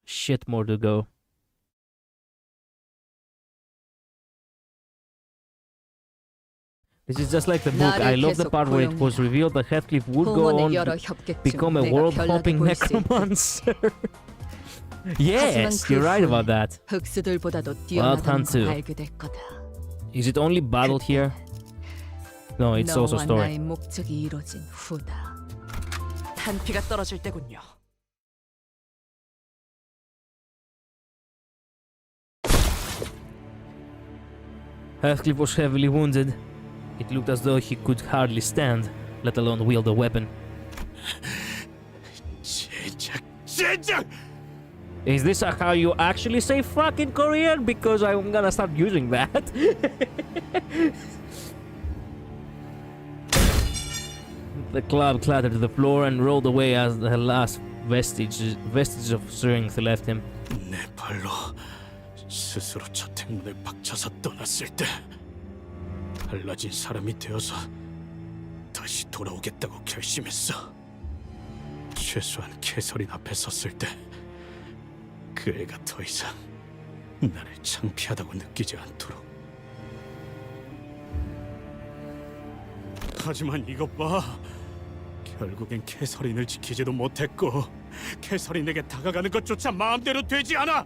[SPEAKER 1] Shit, more to go. This is just like the book. I love the part where it was revealed that Heathcliff would go on to become a world-hopping necromancer. Yes, you're right about that.
[SPEAKER 9] 흑수들보다도
[SPEAKER 1] Well
[SPEAKER 9] 뛰어나다는
[SPEAKER 1] done
[SPEAKER 9] 걸
[SPEAKER 1] too.
[SPEAKER 9] 알게 될 거다.
[SPEAKER 1] Is it only battle here? No, it's also
[SPEAKER 9] 너와
[SPEAKER 1] story.
[SPEAKER 9] 나의 목적이 이루어진 후다.
[SPEAKER 10] 탄피가 떨어질 때군요.
[SPEAKER 1] Heathcliff was heavily wounded. It looked as though he could hardly stand, let alone wield a weapon.
[SPEAKER 3] 젠장!
[SPEAKER 1] Is this how you actually say fuck in Korean? Because I'm gonna start using that. The club clattered to the floor and rolled away as the last vestige of strength left him.
[SPEAKER 3] 내 발로 스스로 저택문을 박쳐서 떠났을 때 달라진 사람이 되어서 다시 돌아오겠다고 결심했어. 최소한 캐서린 앞에 섰을 때 그 애가 더 이상 나를 창피하다고 느끼지 않도록. 하지만 이것 봐. 결국엔 캐서린을 지키지도 못했고 캐서린에게 다가가는 것조차 마음대로 되지 않아.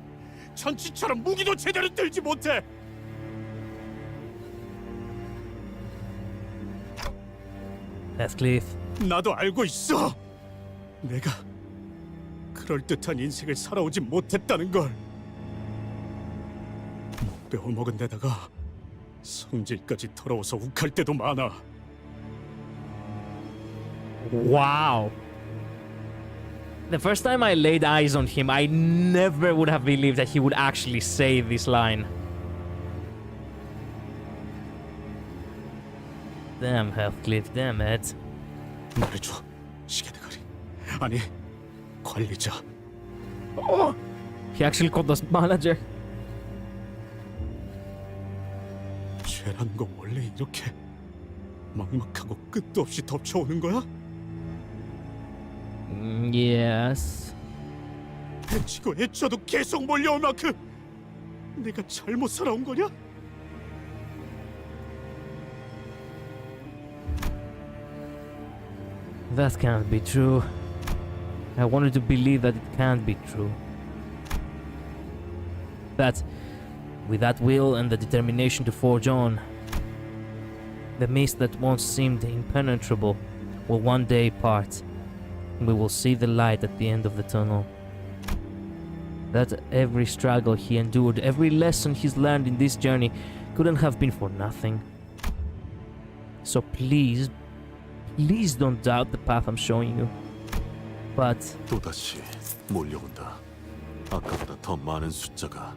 [SPEAKER 3] 전치처럼 무기도 제대로 들지 못해.
[SPEAKER 1] Heathcliff.
[SPEAKER 3] 나도 알고 있어. 내가 그럴듯한 인생을 살아오지 못했다는 걸. 못 배워먹은 데다가 성질까지 더러워서 욱할 때도 많아.
[SPEAKER 1] Wow. The first time I laid eyes on him, I never would have believed that he would actually say this line. Damn, Heathcliff, damn it.
[SPEAKER 3] 말해줘, 시계대가리. 아니, 관리자.
[SPEAKER 1] He actually called us manager.
[SPEAKER 3] 죄라는 거 원래 이렇게 막막하고 끝도 없이 덮쳐오는 거야?
[SPEAKER 1] Yes.
[SPEAKER 3] 해치고 해쳐도 계속 몰려올 만큼 내가 잘못 살아온 거냐?
[SPEAKER 1] That can't be true. I wanted to believe that it can't be true. That, with that will and the determination to forge on, the mist that once seemed impenetrable will one day part, and we will see the light at the end of the tunnel. That every struggle he endured, every lesson he's learned in this journey couldn't have been for nothing. So please, please don't doubt the path I'm showing you. But
[SPEAKER 6] 또다시 몰려온다. 아까보다 더 많은 숫자가.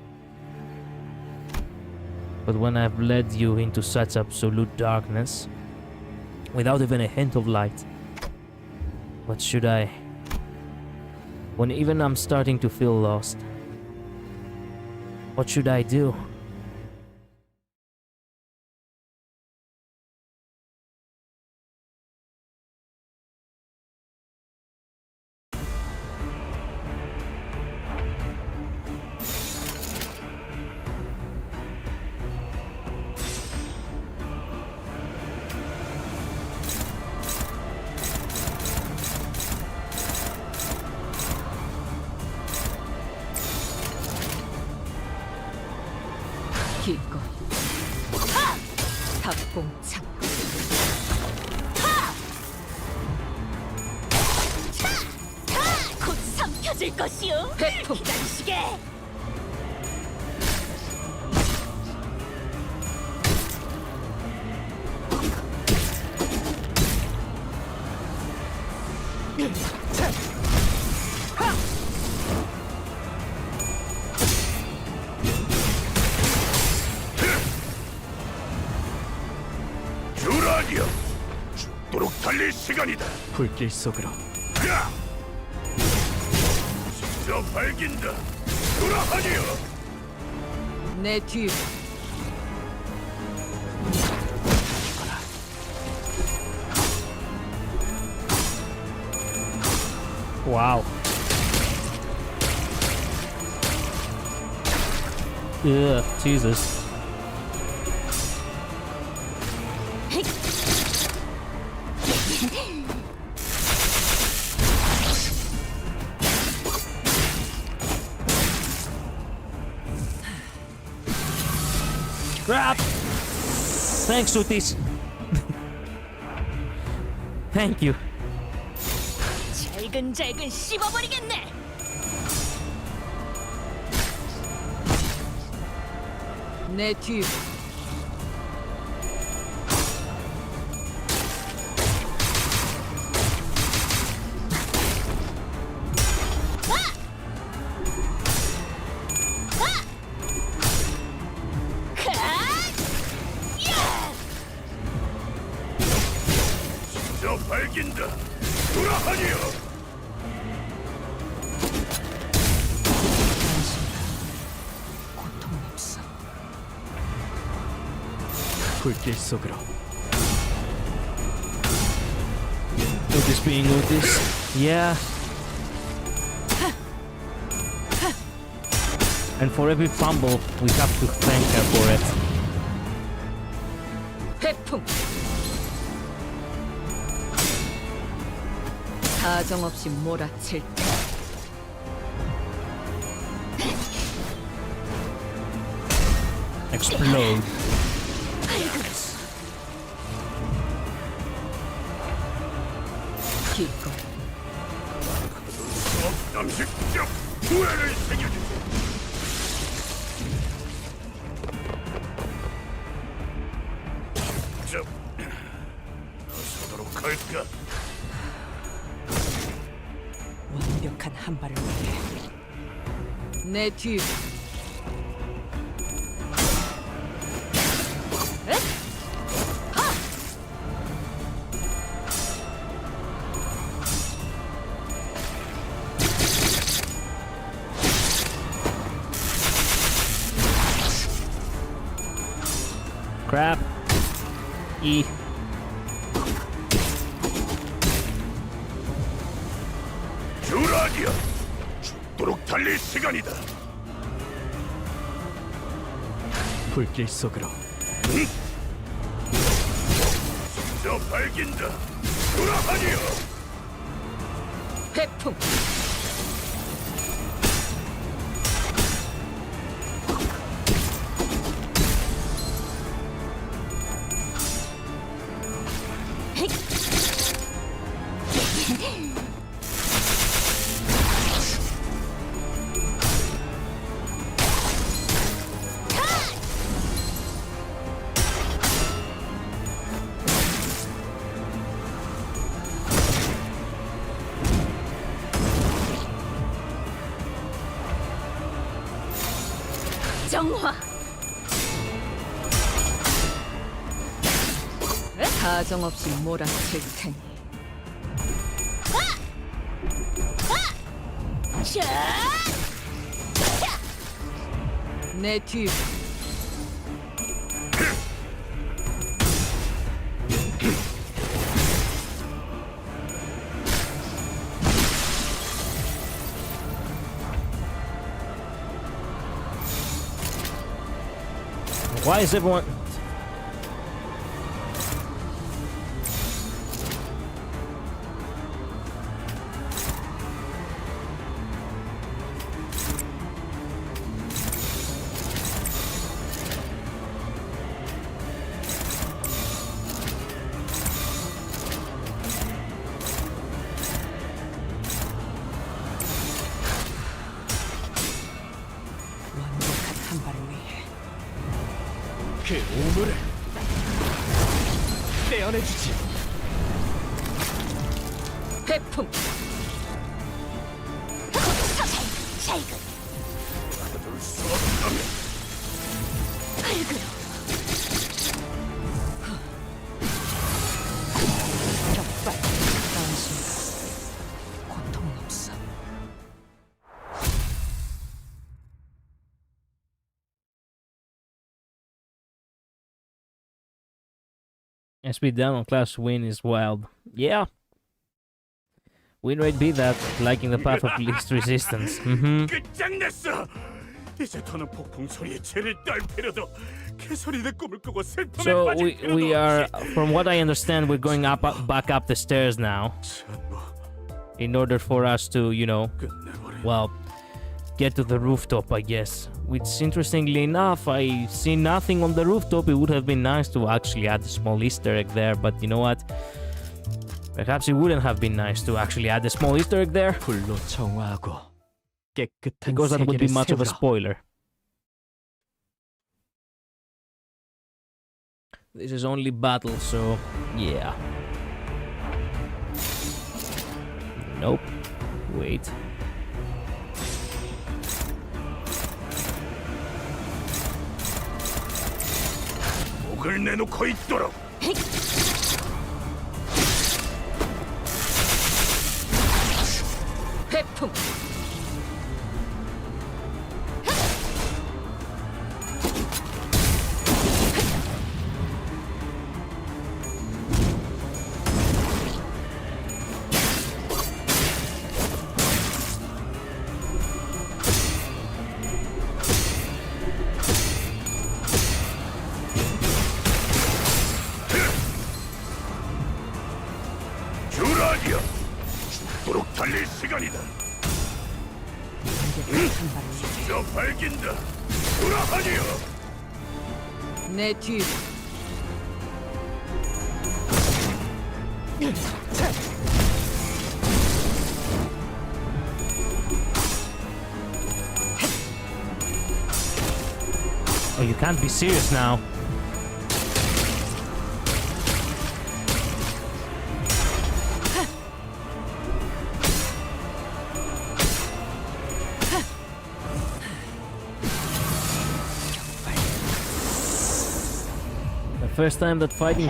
[SPEAKER 1] But when I've led you into such absolute darkness, without even a hint of light, what should I? When even I'm starting to feel lost, what should I do?
[SPEAKER 9] 기꺼이 합공창
[SPEAKER 4] 곧 삼켜질 것이오. 기다리시게.
[SPEAKER 3] 듀라니여, 죽도록 달릴 시간이다.
[SPEAKER 2] 불길 속으로.
[SPEAKER 3] 야! 진짜 밝긴다. 듀라니여.
[SPEAKER 9] 내 뒤.
[SPEAKER 1] Wow. Ugh, Jesus. Crap! Thanks, Sutis. Thank you.
[SPEAKER 4] 잘근잘근 씹어버리겠네.
[SPEAKER 9] 내 뒤.
[SPEAKER 3] 저 발긴다. 돌아하니요.
[SPEAKER 10] 고통 없어.
[SPEAKER 2] 불길 속으로.
[SPEAKER 1] Otis being Otis. Yeah. And for every fumble, we have to thank her for it.
[SPEAKER 9] 회풍. 사정없이 몰아칠 테.
[SPEAKER 1] Explode.
[SPEAKER 9] 기꺼이.
[SPEAKER 3] 남식적 후회를 새겨주세요. 저 나서도록 할까?
[SPEAKER 10] 완벽한 한 발을 위해
[SPEAKER 9] 내 뒤.
[SPEAKER 1] Crap. E.
[SPEAKER 3] 듀라디아, 죽도록 달릴 시간이다.
[SPEAKER 2] 불길 속으로.
[SPEAKER 3] 저 발긴다. 돌아하니요.
[SPEAKER 9] 회풍.
[SPEAKER 4] 정화.
[SPEAKER 9] 사정없이 몰아칠 테니. 내 뒤.
[SPEAKER 1] Why is everyone...
[SPEAKER 10] 완벽한 한 발을 위해
[SPEAKER 3] 그 오물을 떼어내주지.
[SPEAKER 9] 회풍.
[SPEAKER 3] 받아둘 수 없다면
[SPEAKER 10] 격발 안심. 고통 없어.
[SPEAKER 1] SP down on class win is wild. Yeah. We might be that, liking the path of least resistance. Mm-hmm.
[SPEAKER 3] 끝장냈어. 이제 더는 폭풍 소리에 죄를 떨 필요도, 개소리내 꿈을 꾸고 슬픔에
[SPEAKER 1] So
[SPEAKER 3] 빠질 필요도
[SPEAKER 1] we are,
[SPEAKER 3] 없이.
[SPEAKER 1] from what I understand, we're going back up the stairs now,
[SPEAKER 3] 전부
[SPEAKER 1] in order for us to, you know,
[SPEAKER 3] 끝내버려.
[SPEAKER 1] well, get to the rooftop, I guess. Which, interestingly enough, I see nothing on the rooftop. It would have been nice to actually add a small Easter egg there, but you know what? Perhaps it wouldn't have been nice to actually add a small Easter egg there,
[SPEAKER 2] 불로 정화하고 깨끗한
[SPEAKER 1] because that would be
[SPEAKER 2] 세계를
[SPEAKER 1] much of a
[SPEAKER 2] 세우라.
[SPEAKER 1] spoiler. This is only battle, so yeah. Nope. Wait.
[SPEAKER 3] 목을 내놓고 있도록.
[SPEAKER 9] 회풍.
[SPEAKER 3] 주라니야. 죽도록 달릴 시간이다. 진짜 밝긴다. 주라하니요.
[SPEAKER 9] 내 뒤.
[SPEAKER 1] Oh, you can't be serious now. The first time that fighting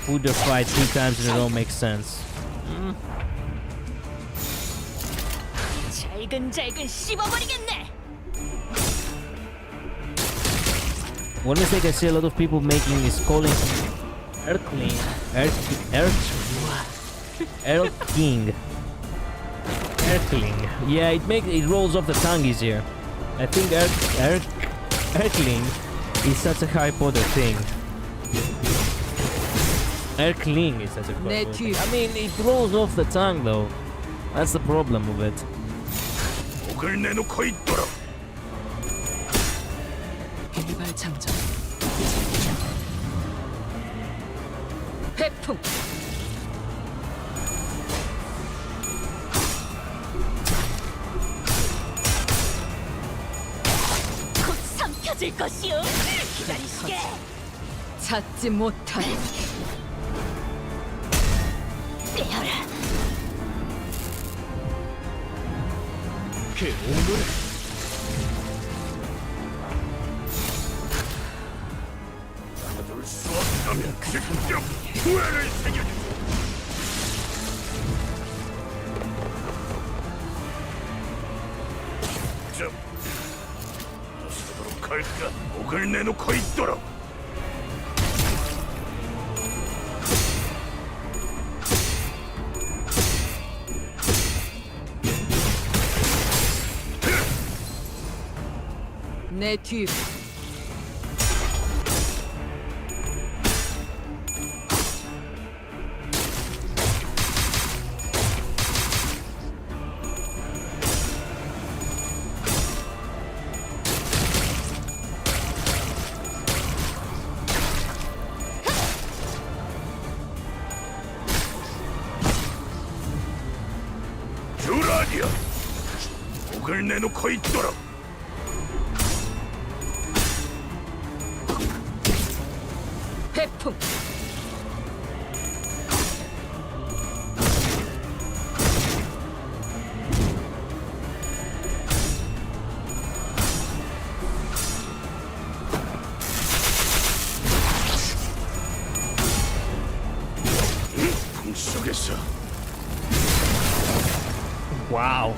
[SPEAKER 1] Vtuber fight 3 times in a row makes sense.
[SPEAKER 4] 잘근잘근 씹어버리겠네.
[SPEAKER 1] One mistake I see a lot of people making is calling Earthling Earthling. Yeah, it rolls off the tongue easier. I think Earthling is such a Harry Potter thing. Earthling is such a Harry Potter thing. I mean, it rolls off the tongue though. That's the problem with it.
[SPEAKER 3] 목을 내놓고 있도록.
[SPEAKER 10] 일발 장전.
[SPEAKER 9] 회풍.
[SPEAKER 4] 곧 삼켜질 것이오. 기다리시게.
[SPEAKER 9] 찾지 못할.
[SPEAKER 4] 빼어라.
[SPEAKER 2] 그 오물을
[SPEAKER 3] 받을 수 없다면 직접 후회를 새겨주지. 좀 서도록 할까? 목을 내놓고 있도록.
[SPEAKER 9] 내 뒤.
[SPEAKER 3] 주라니야. 목을 내놓고 있도록.
[SPEAKER 9] 회풍.
[SPEAKER 3] 풍속에서
[SPEAKER 1] Wow.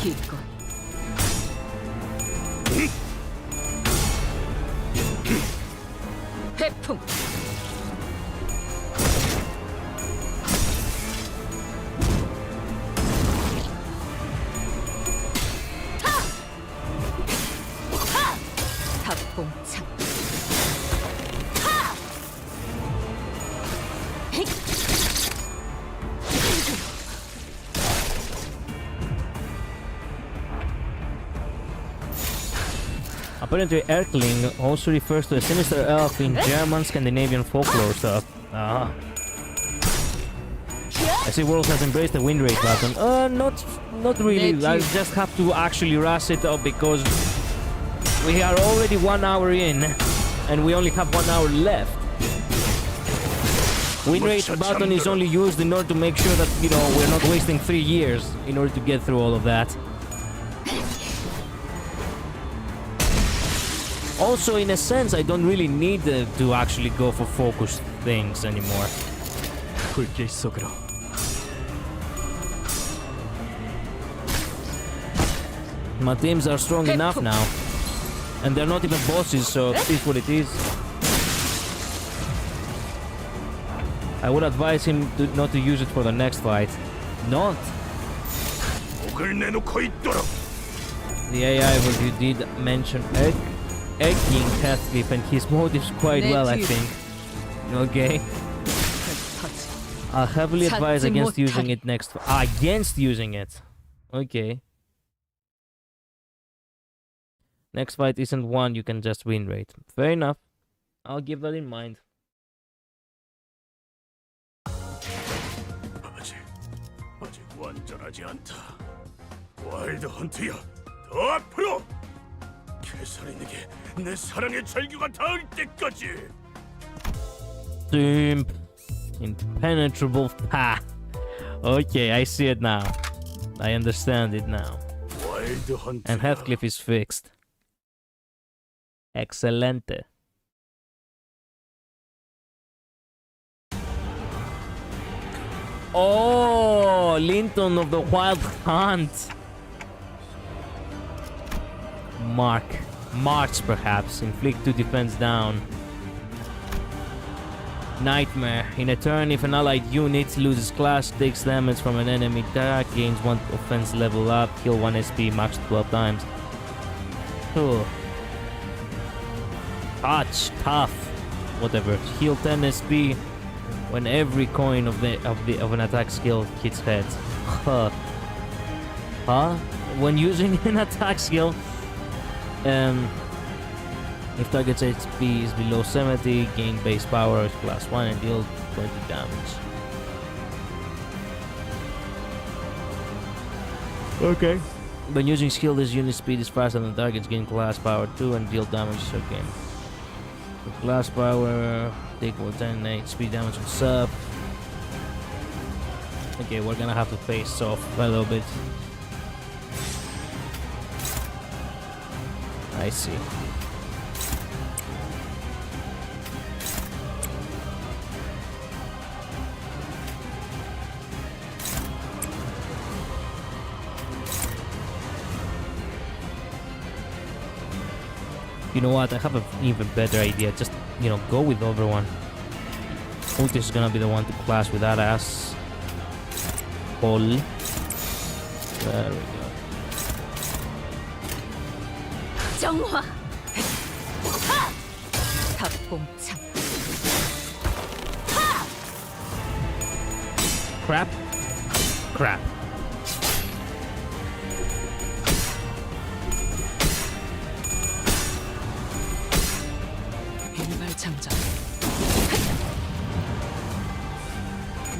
[SPEAKER 9] 기꺼이. 태풍. 탑봉창.
[SPEAKER 1] Apparently, Erkling also refers to a sinister elf in German Scandinavian folklore stuff. Ah. I see World has embraced the win rate button. Not really. I just have to actually rush it up because we are already 1 hour in and we only have 1 hour left. Win rate button is only used in order to make sure that, you know, we're not wasting 3 years in order to get through all of that. Also, in a sense, I don't really need to actually go for focused things anymore.
[SPEAKER 8] 불길 속으로.
[SPEAKER 1] My teams are strong enough now. And they're not even bosses, so it is what it is. I would advise him not to use it for the next fight. Not! The AI review did mention egging Heathcliff and his motives quite well, I think. Okay. I'll heavily advise against using it next. Against using it. Okay. Next fight isn't one you can just win rate. Fair enough. I'll keep that in mind.
[SPEAKER 3] 아직 완전하지 않다. 와일드 헌트야, 더 앞으로! 캐서린에게 내 사랑의 절규가 닿을 때까지.
[SPEAKER 1] Simp. Impenetrable path. Okay, I see it now. I understand it now.
[SPEAKER 3] 와일드 헌트.
[SPEAKER 1] And Heathcliff is fixed. Excelente. Oh, Linton of the Wild Hunt. March perhaps. Inflict 2 defense down. Nightmare. In a turn, if an allied unit loses class, takes damage from an enemy attack, gains 1 offense level up, heal 1 SP, max 12 times. Oh. Touch, tough, whatever. Heal 10 SP when every coin of an attack skill hits heads. Huh? When using an attack skill, if target's HP is below 70, gain base power is +1 and deal 20 damage. Okay. When using skill, this unit speed is faster than targets, gain class power 2 and deal damage. Okay. With class power, take 10 HP damage on sub. Okay, we're gonna have to face off a little bit. I see. You know what? I have an even better idea. Just, you know, go with everyone. Ultis is gonna be the one to clash with that ass. Hole. There we go.
[SPEAKER 9] 정화. 탑봉창.
[SPEAKER 1] Crap. Crap.
[SPEAKER 10] 일발 장전.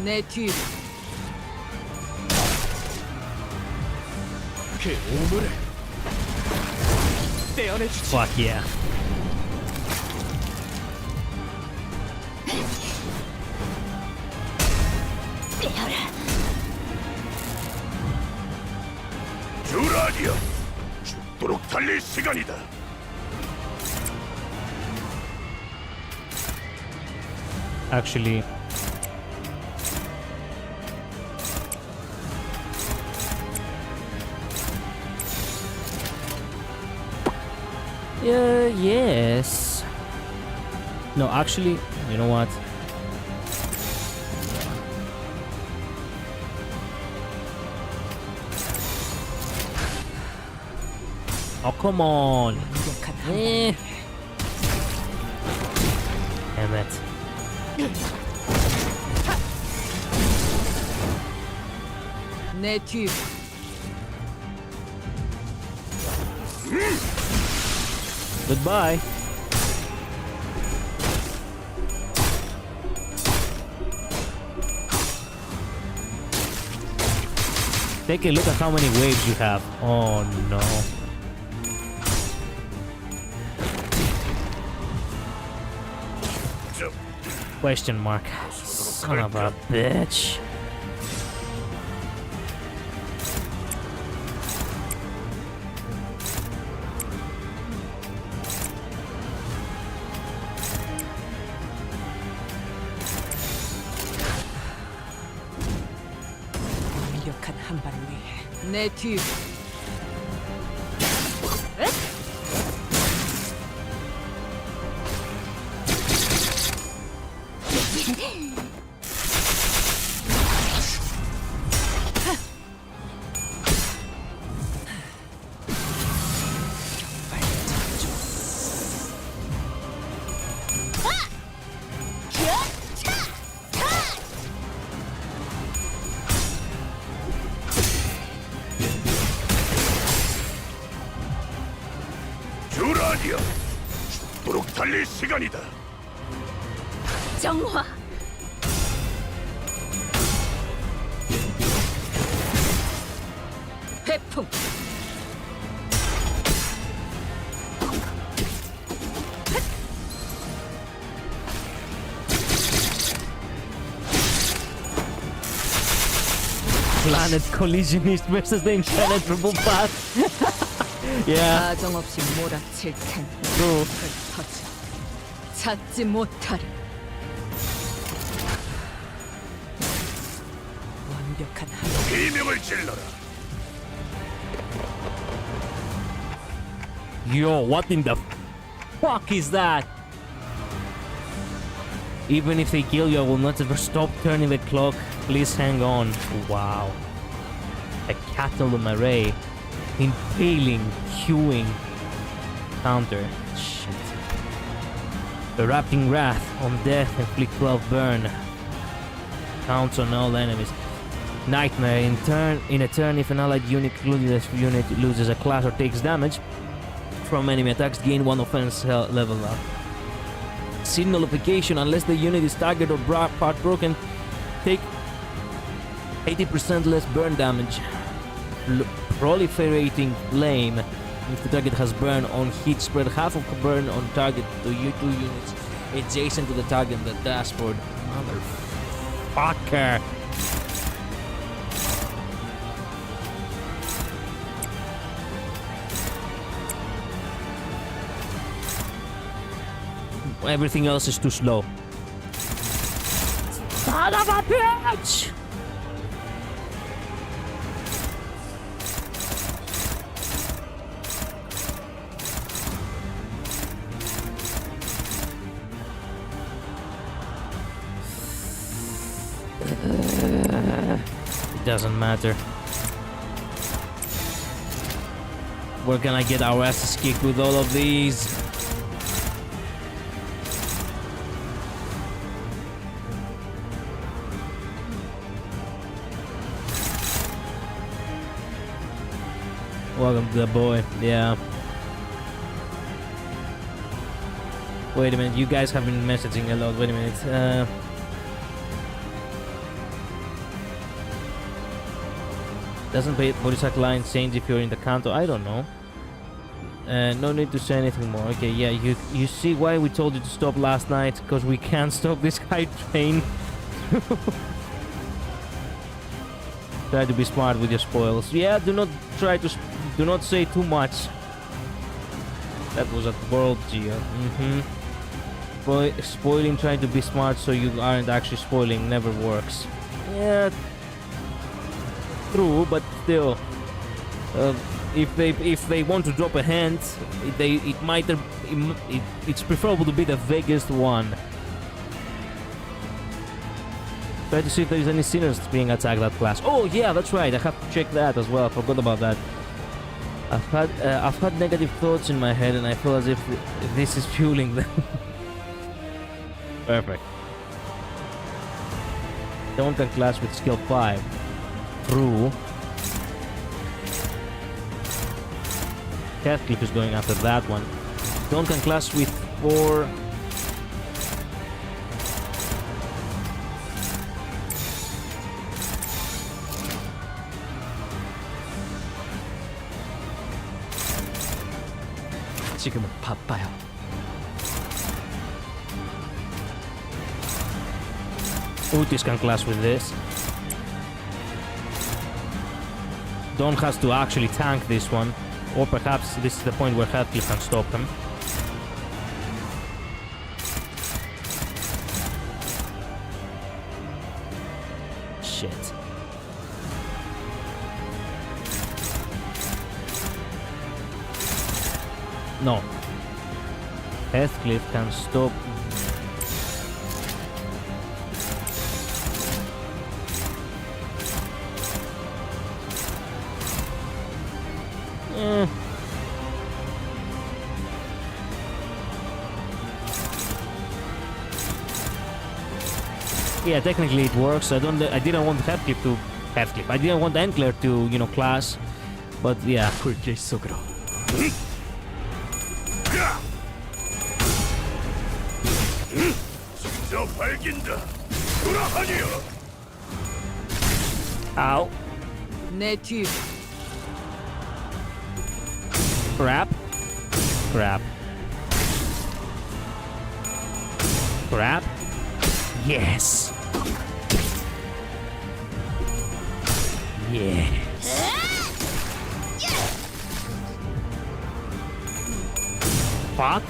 [SPEAKER 9] 내 뒤로.
[SPEAKER 3] 그 오물을 떼어내주지.
[SPEAKER 1] Fuck yeah.
[SPEAKER 3] 주라니야, 죽도록 달릴 시간이다.
[SPEAKER 1] Actually, yes. No, actually, you know what? Oh, come on. Eh. Damn it.
[SPEAKER 9] 내 뒤.
[SPEAKER 1] Goodbye. Take a look at how many waves you have. Oh no. Question mark. Son of a bitch.
[SPEAKER 10] 완벽한 한 발을 위해
[SPEAKER 9] 내 뒤.
[SPEAKER 3] 듀라니아, 죽도록 달릴 시간이다.
[SPEAKER 4] 정화.
[SPEAKER 9] 회풍.
[SPEAKER 1] Planet collisionist versus the impenetrable path. Yeah,
[SPEAKER 9] 가정없이 몰아칠 텐.
[SPEAKER 1] true.
[SPEAKER 9] 흩어져. 찾지 못하리.
[SPEAKER 10] 완벽한 한
[SPEAKER 3] 비명을 질러라.
[SPEAKER 1] Yo, what in the fuck is that? Even if they kill you, I will not ever stop turning the clock. Please hang on. Wow. A cattle on my ray. Impaling, queuing. Counter. Shit. Erupting wrath on death, inflict 12 burn. Counts on all enemies. Nightmare in a turn if an allied unit, including this unit, loses a class or takes damage from enemy attacks, gain 1 offense level up. Sin nullification unless the unit is targeted or part broken, take 80% less burn damage. Proliferating flame. If the target has burn on hit, spread half of the burn on target to you 2 units adjacent to the target. The dashboard. Motherfucker. Everything else is too slow. Son of a bitch! It doesn't matter. We're gonna get our asses kicked with all of these. Welcome to the boy. Yeah. Wait a minute, you guys have been messaging a lot. Wait a minute. Doesn't police line change if you're in the canto? I don't know. No need to say anything more. Okay, yeah, you see why we told you to stop last night? Because we can't stop this high train. Try to be smart with your spoils. Yeah, do not say too much. That was at World Geo. Spoiling, trying to be smart so you aren't actually spoiling, never works. Yeah, true, but still, if they want to drop a hint, it might it's preferable to be the vaguest one. Try to see if there's any sinners being attacked that class. Oh yeah, that's right. I have to check that as well. I forgot about that. I've had negative thoughts in my head, and I feel as if this is fueling them. Perfect. Don't can clash with skill 5. True. Heathcliff is going after that one. Don't can clash with 4.
[SPEAKER 8] 지금은 바빠요.
[SPEAKER 1] Utis can clash with this. Don has to actually tank this one. Or perhaps this is the point where Heathcliff can stop him. Shit. No. Heathcliff can stop. Yeah, technically it works. I didn't want Heathcliff to I didn't want Entler to, you know, clash. But yeah.
[SPEAKER 8] 불길 속으로.
[SPEAKER 1] Ow.
[SPEAKER 9] 내 뒤.
[SPEAKER 1] Crap. Crap. Crap. Yes. Yes. Fuck.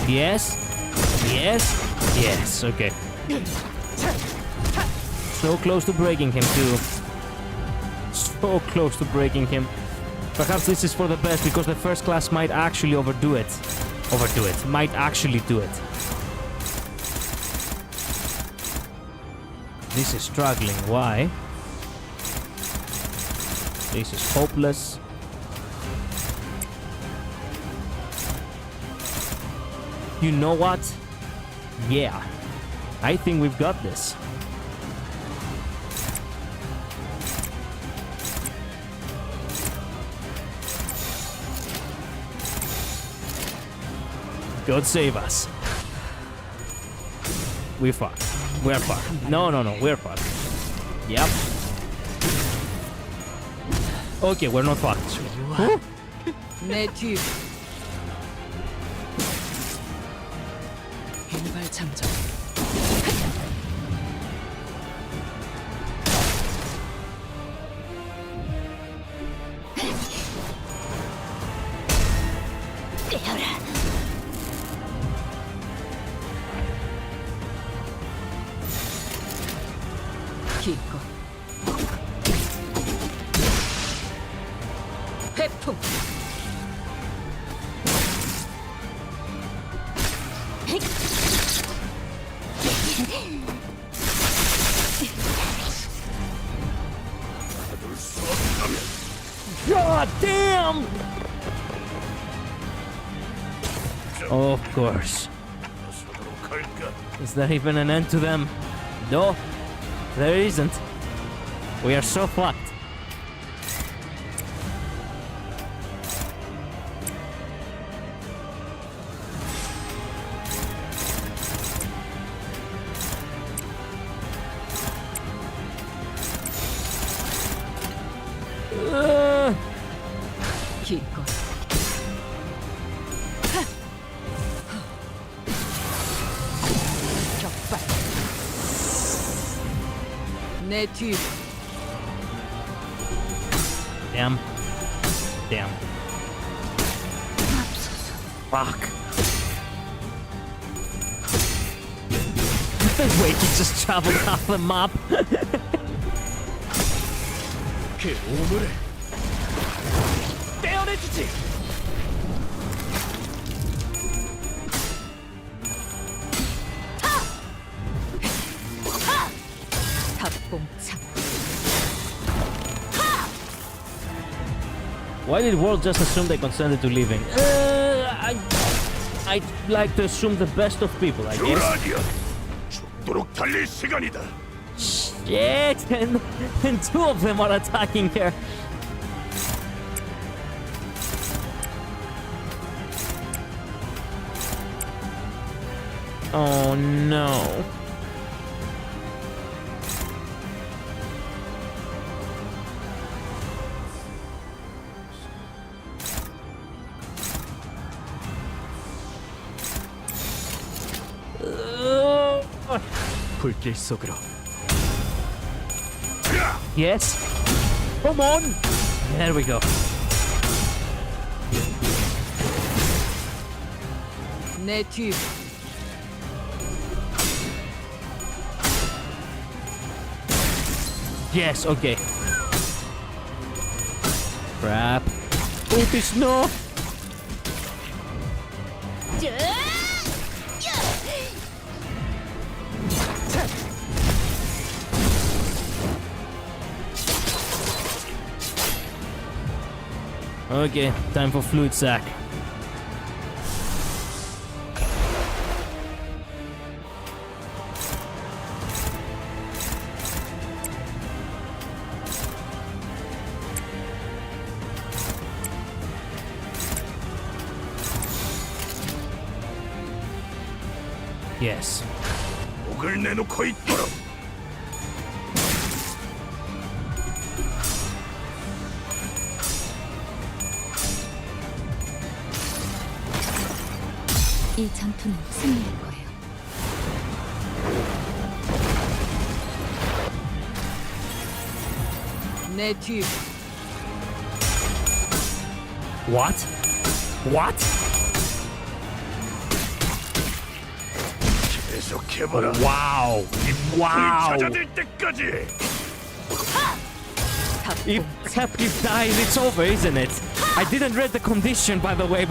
[SPEAKER 1] Yes. Yes. Yes. Okay. So close to breaking him too. So close to breaking him. Perhaps this is for the best because the first class might actually overdo it. Might actually do it. This is struggling. Why? This is hopeless. You know what? Yeah. I think we've got this. God save us. We're fucked. We're fucked. No, we're fucked. Yep. Okay, we're not fucked.
[SPEAKER 9] 내 뒤.
[SPEAKER 10] 일발 참전.
[SPEAKER 9] 기껏. 회풍.
[SPEAKER 1] God damn! Of course. Is there even an end to them? No, there isn't. We are so fucked.
[SPEAKER 9] 기껏. 격발. 내 뒤.
[SPEAKER 1] Damn. Damn. Fuck. Wait, he just traveled half the map. Why did world just assume they consented to living? I'd like to assume the best of people, I guess.
[SPEAKER 3] 아니야. 죽도록 달릴 시간이다.
[SPEAKER 1] Shit! And two of them are attacking her. Oh no.
[SPEAKER 8] 불길 속으로.
[SPEAKER 1] Yes. Come on. There we go.
[SPEAKER 9] 내 뒤.
[SPEAKER 1] Yes, okay. Crap. Otis, no! Okay, time for fluid sack. Yes.
[SPEAKER 3] 목을 내놓고 있도록.
[SPEAKER 7] 이 전투는 승리할 거예요.
[SPEAKER 9] 내 뒤.
[SPEAKER 1] What? What?
[SPEAKER 3] 계속해봐라.
[SPEAKER 1] Wow. Wow.
[SPEAKER 3] 찾아낼 때까지.
[SPEAKER 1] If he dies, it's over, isn't it? I didn't read the condition, by the way.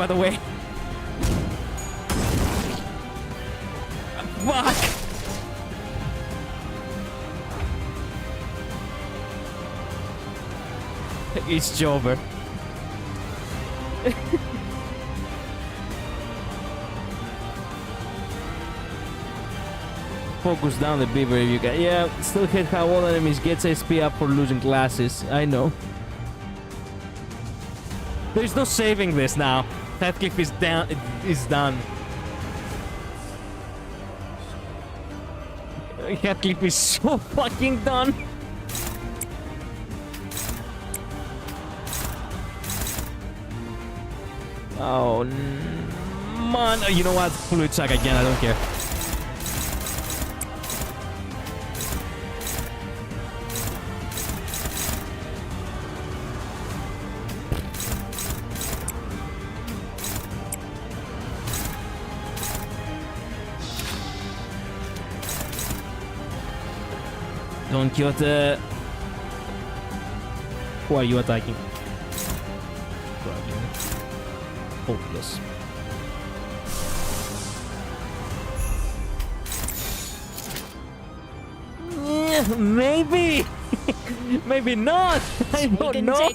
[SPEAKER 1] Fuck! It's over. Focus down the beaver if you can. Yeah, still hit how all enemies gets SP up for losing classes. I know. There's no saving this now. Heathcliff is down. Is done. Heathcliff is so fucking done. Oh man! You know what? Fluid sack again. I don't care. Don Quixote. Who are you attacking? Hopeless. Maybe. Maybe not. I don't know.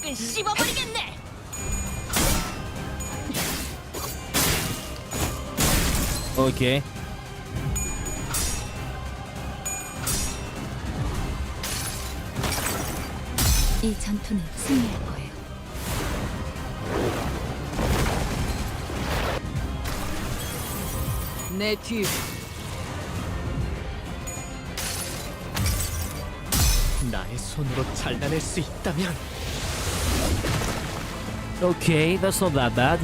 [SPEAKER 1] Okay.
[SPEAKER 7] 이 전투는 승리할 거예요.
[SPEAKER 9] 내 뒤.
[SPEAKER 8] 나의 손으로 잘라낼 수 있다면.
[SPEAKER 1] Okay, that's not that bad.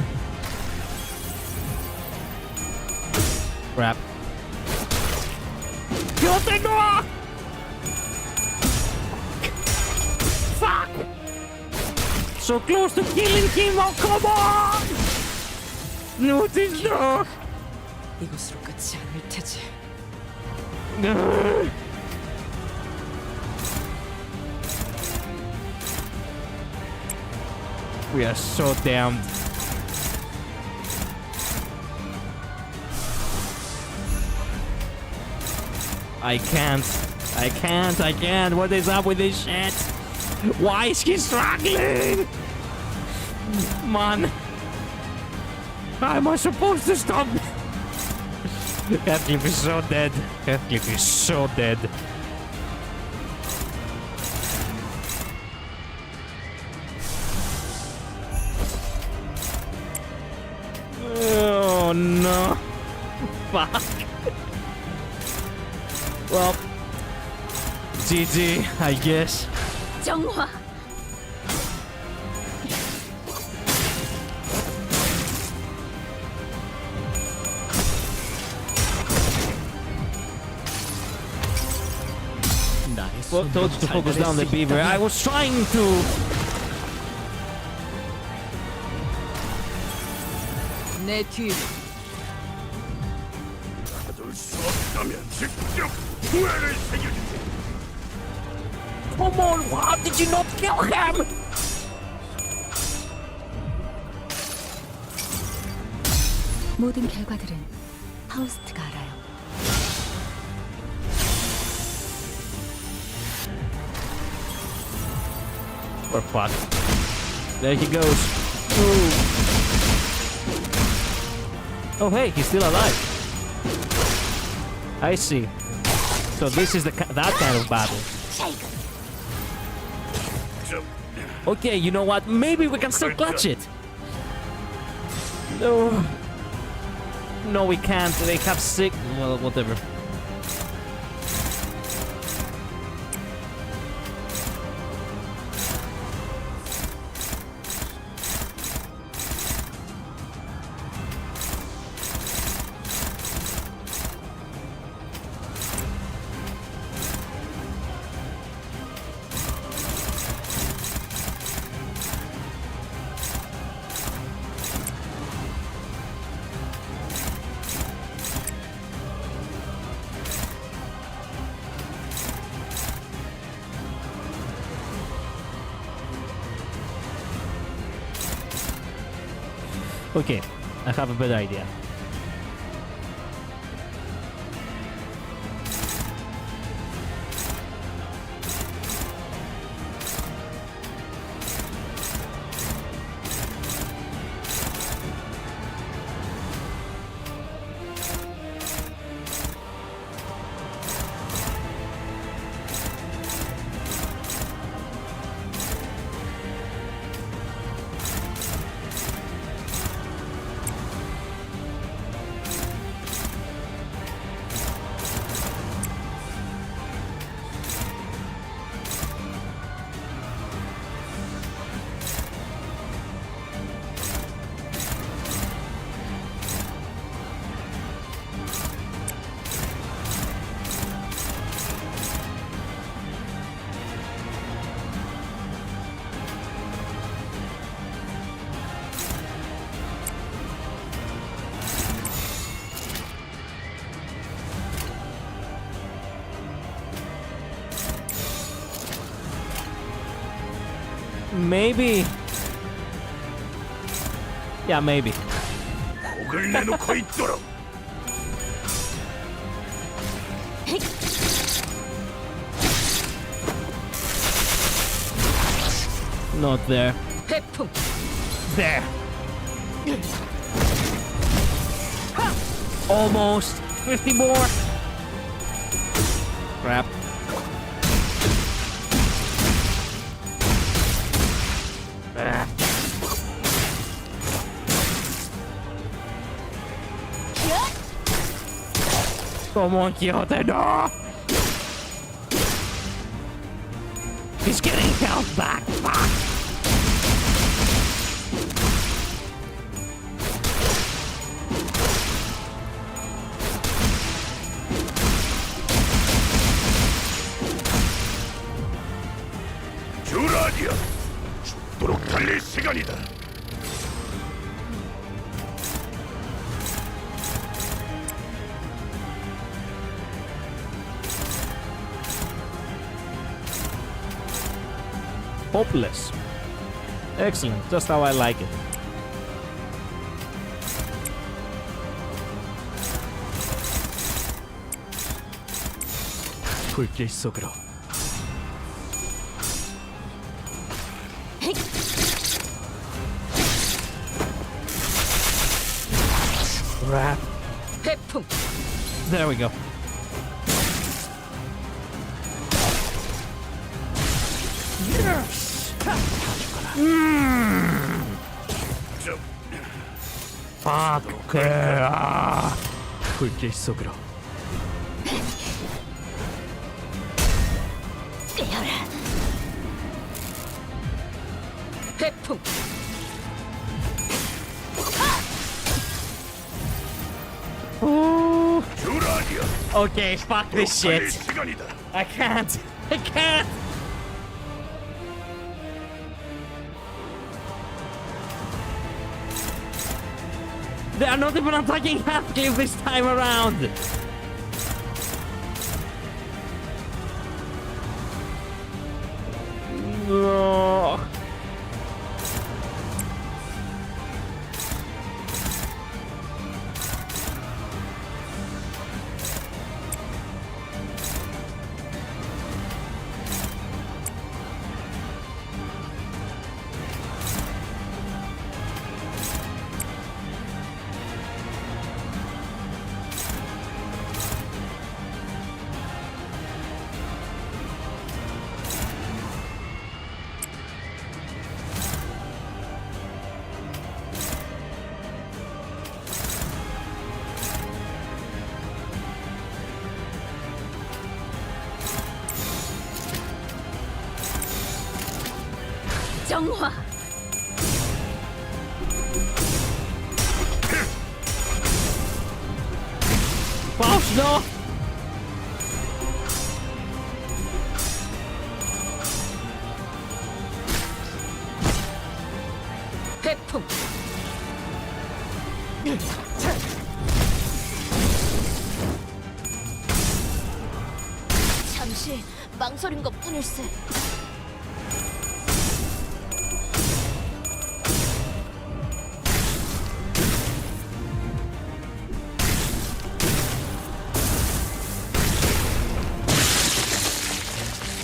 [SPEAKER 1] Crap. ¡Yo tengo! Fuck! So close to killing him! Oh, come on! No, this no!
[SPEAKER 10] 이곳으로 끝이 아닐 테지.
[SPEAKER 1] We are so damned. I can't. What is up with this shit? Why is he struggling? Man. How am I supposed to stop? Heathcliff is so dead. Heathcliff is so dead. Oh no. Fuck. Well, GG, I guess.
[SPEAKER 4] 정화.
[SPEAKER 8] 나의
[SPEAKER 1] Well,
[SPEAKER 8] 손으로
[SPEAKER 1] told you to focus
[SPEAKER 8] 잘라낼
[SPEAKER 1] down the
[SPEAKER 8] 수
[SPEAKER 1] beaver.
[SPEAKER 8] 있다면
[SPEAKER 1] I was trying to.
[SPEAKER 9] 내 뒤로.
[SPEAKER 3] 받을 수 없다면 직접 후회를 새겨주지.
[SPEAKER 1] Come on, why did you not kill him?
[SPEAKER 7] 모든 결과들은 파우스트가 알아요.
[SPEAKER 1] Or fuck. There he goes. Ooh. Oh hey, he's still alive. I see. So this is that kind of battle. Okay, you know what? Maybe we can still clutch it. No. No, we can't. They have sick. Well, whatever. Okay, I have a better idea. Maybe. Yeah, maybe.
[SPEAKER 3] 목을 내놓고 있도록.
[SPEAKER 1] Not there.
[SPEAKER 9] 회풍.
[SPEAKER 1] There. Almost. 50 more. Crap. Ah. Come on, Quixote, no! He's getting held back. Fuck.
[SPEAKER 3] 주라디야, 죽도록 달릴 시간이다.
[SPEAKER 1] Hopeless. Excellent, just how I like it.
[SPEAKER 8] 불길 속으로.
[SPEAKER 1] crap.
[SPEAKER 9] 회풍.
[SPEAKER 1] There we go. Yes! Fuck.
[SPEAKER 8] 불길 속으로.
[SPEAKER 9] 회풍.
[SPEAKER 1] Ooh. Okay, fuck this shit. I can't. I can't. They are not even attacking Heathcliff this time around. No.
[SPEAKER 4] 정화.
[SPEAKER 1] False, no.
[SPEAKER 9] 회풍.
[SPEAKER 4] 잠시 망설인 것 뿐일세.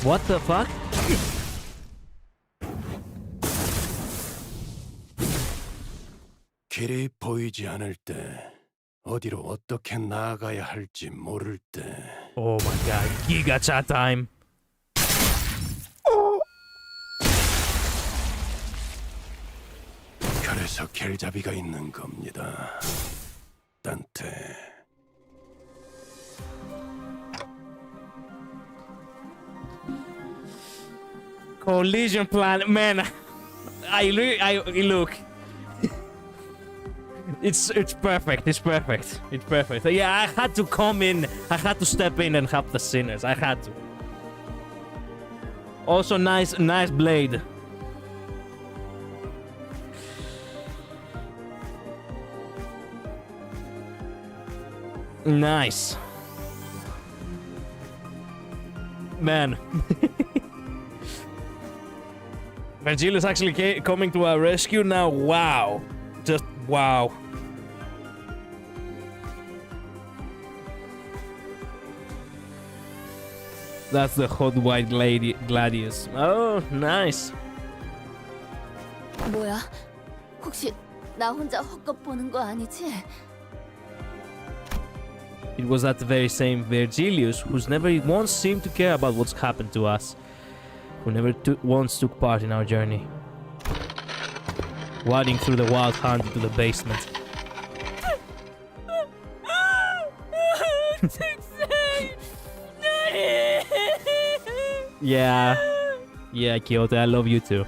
[SPEAKER 1] What the fuck?
[SPEAKER 3] 길이 보이지 않을 때, 어디로 어떻게 나아가야 할지 모를 때.
[SPEAKER 1] Oh my god, Giga chat time.
[SPEAKER 3] 그래서 길잡이가 있는 겁니다. 딴테.
[SPEAKER 1] Collision plan, man. I look. It's perfect. It's perfect. It's perfect. Yeah, I had to come in. I had to step in and help the sinners. I had to. Also, nice blade. Nice. Man. Virgilius actually coming to our rescue now. Wow. Just wow. That's the hot white lady Gladius. Oh, nice.
[SPEAKER 4] 뭐야? 혹시 나 혼자 헛것 보는 거 아니지?
[SPEAKER 1] It was that very same Virgilius who's never once seemed to care about what's happened to us, who never once took part in our journey. Wading through the wild hunt into the basement. Yeah, Kyoto, I love you too.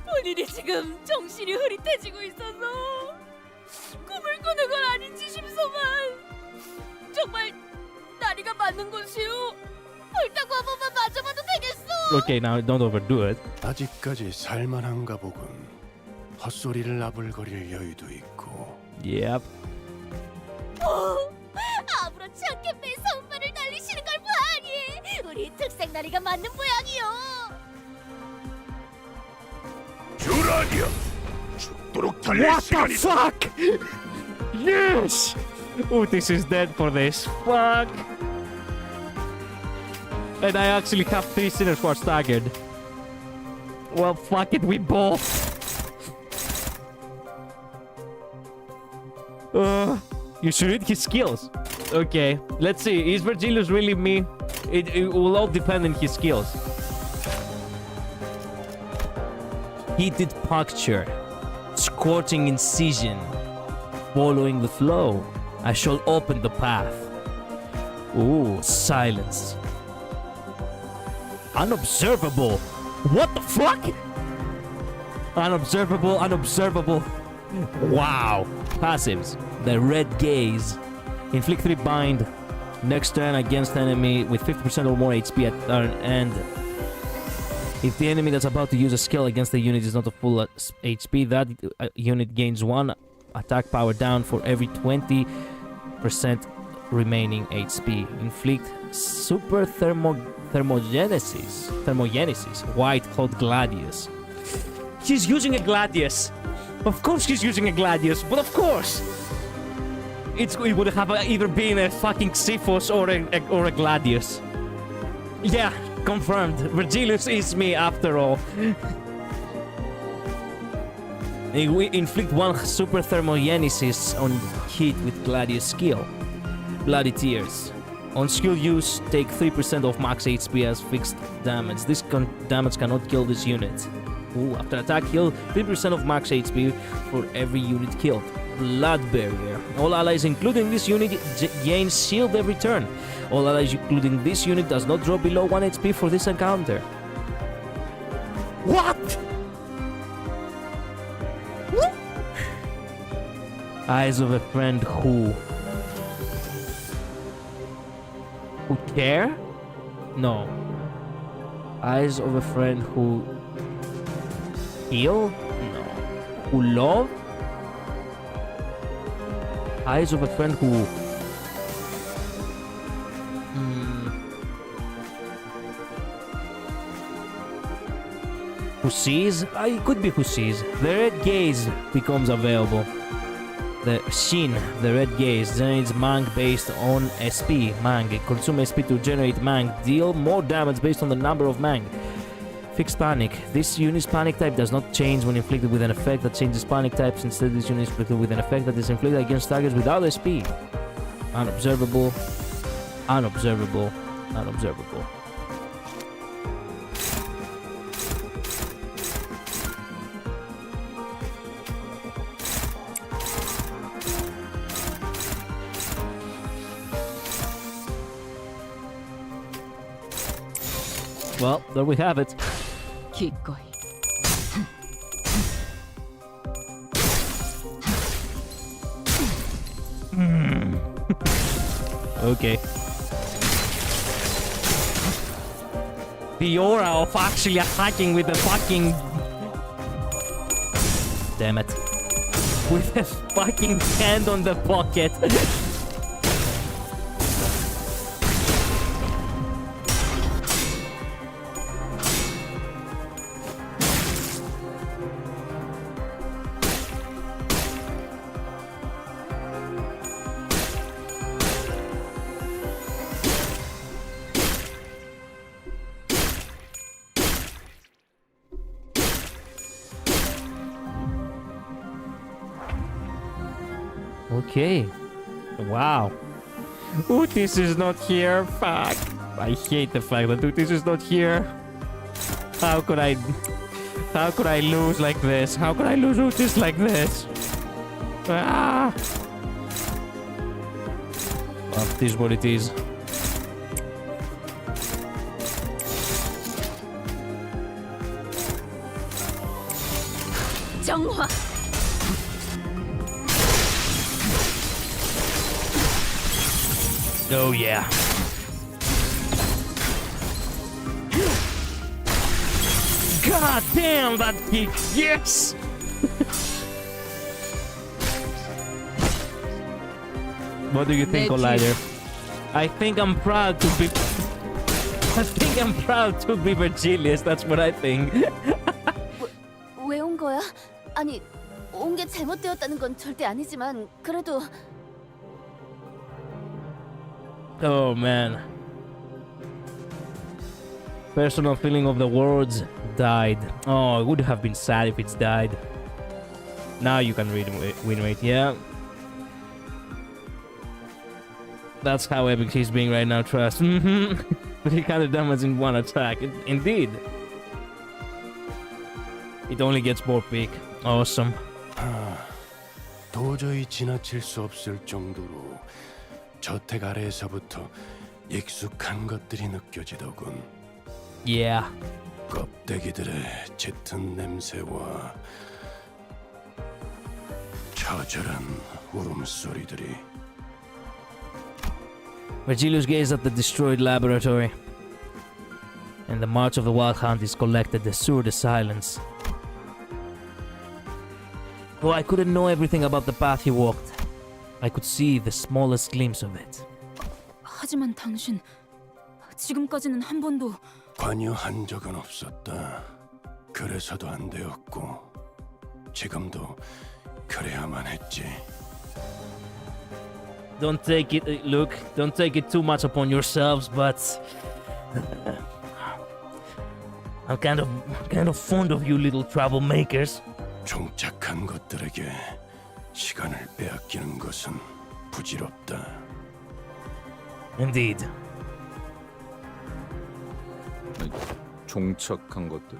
[SPEAKER 4] 본인이 지금 정신이 흐릿해지고 있어서 꿈을 꾸는 건 아닌지 싶소만. 정말 다리가 맞는 곳이요. 옳다고 한 번만 맞아봐도 되겠어.
[SPEAKER 1] Okay, now don't overdo it.
[SPEAKER 3] 아직까지 살만한가 보군. 헛소리를 나불거릴 여유도 있고.
[SPEAKER 1] Yep.
[SPEAKER 4] 아무렇지 않게 매사 운반을 달리시는 걸 보아하니 우리 특색나리가 맞는 모양이요.
[SPEAKER 3] 듀라니아, 죽도록 달릴
[SPEAKER 1] What the
[SPEAKER 3] 시간이다.
[SPEAKER 1] fuck? Yes! Oh, this is dead for this. Fuck. And I actually have 3 sinners who are staggered. Well, fuck it, we both. You should read his skills. Okay, let's see. Is Virgilius really me? It will all depend on his skills. Heated puncture. Scorching incision. Following the flow. I shall open the path. Ooh, silence. Unobservable. What the fuck? Unobservable, unobservable. Wow. Passives. The red gaze. Inflict 3 bind. Next turn against enemy with 50% or more HP at turn end. If the enemy that's about to use a skill against the unit is not a full HP, that unit gains 1 attack power down for every 20% remaining HP. Inflict super thermogenesis. White hot gladius. He's using a gladius. Of course he's using a gladius, but of course. It would have either been a fucking Siphos or a gladius. Yeah, confirmed. Virgilius is me after all. We inflict 1 super thermogenesis on hit with gladius skill. Bloody tears. On skill use, take 3% of max HP as fixed damage. This damage cannot kill this unit. Ooh, after attack, heal 3% of max HP for every unit killed. Blood barrier. All allies including this unit gain shield every turn. All allies including this unit does not drop below 1 HP for this encounter. What? Eyes of a friend who care? No. Eyes of a friend who heal? No. Who love? Eyes of a friend who sees? It could be who sees. The red gaze becomes available. The Shin, the red gaze, generates Mang based on SP. Mang. Consume SP to generate Mang. Deal more damage based on the number of Mang. Fixed panic. This unit's panic type does not change when inflicted with an effect that changes panic types. Instead, this unit is inflicted with an effect that is inflicted against targets without SP. Unobservable. Unobservable. Unobservable. Well, there we have it.
[SPEAKER 9] 기꺼이.
[SPEAKER 1] Okay. The aura of actually attacking with the fucking... Damn it. With a fucking hand on the pocket. Okay. Wow. Utis is not here. Fuck. I hate the fact that Utis is not here. How could I lose like this? How could I lose Utis like this? Ah. Well, it is what it is.
[SPEAKER 4] 정화.
[SPEAKER 1] Oh yeah. God damn that kick! Yes! What do you think, Collider? I think I'm proud to be... I think I'm proud to be Virgilius, that's what I think.
[SPEAKER 4] 왜 온 거야? 아니, 온 게 잘못되었다는 건 절대 아니지만 그래도
[SPEAKER 1] Oh man. Personal feeling of the words died. Oh, it would have been sad if it's died. Now you can read win rate, yeah. That's how epic he's being right now, trust. 300 damage in one attack. Indeed. It only gets more big. Awesome.
[SPEAKER 11] 도저히 지나칠 수 없을 정도로 저택 아래에서부터 익숙한 것들이 느껴지더군.
[SPEAKER 1] Yeah.
[SPEAKER 11] 껍데기들의 짙은 냄새와 처절한 울음소리들이.
[SPEAKER 1] Virgilius gazed at the destroyed laboratory. And the march of the wild hunt is collected, the sour silence. Though I couldn't know everything about the path he walked, I could see the smallest glimpse of it.
[SPEAKER 4] 하지만 당신 지금까지는 한 번도
[SPEAKER 11] 관여한 적은 없었다. 그래서도 안 되었고 지금도 그래야만 했지.
[SPEAKER 1] Don't take it, look, don't take it too much upon yourselves, but I'm kind of fond of you little troublemakers.
[SPEAKER 11] 종착한 것들에게 시간을 빼앗기는 것은 부질없다.
[SPEAKER 1] Indeed.
[SPEAKER 5] 종착한 것들.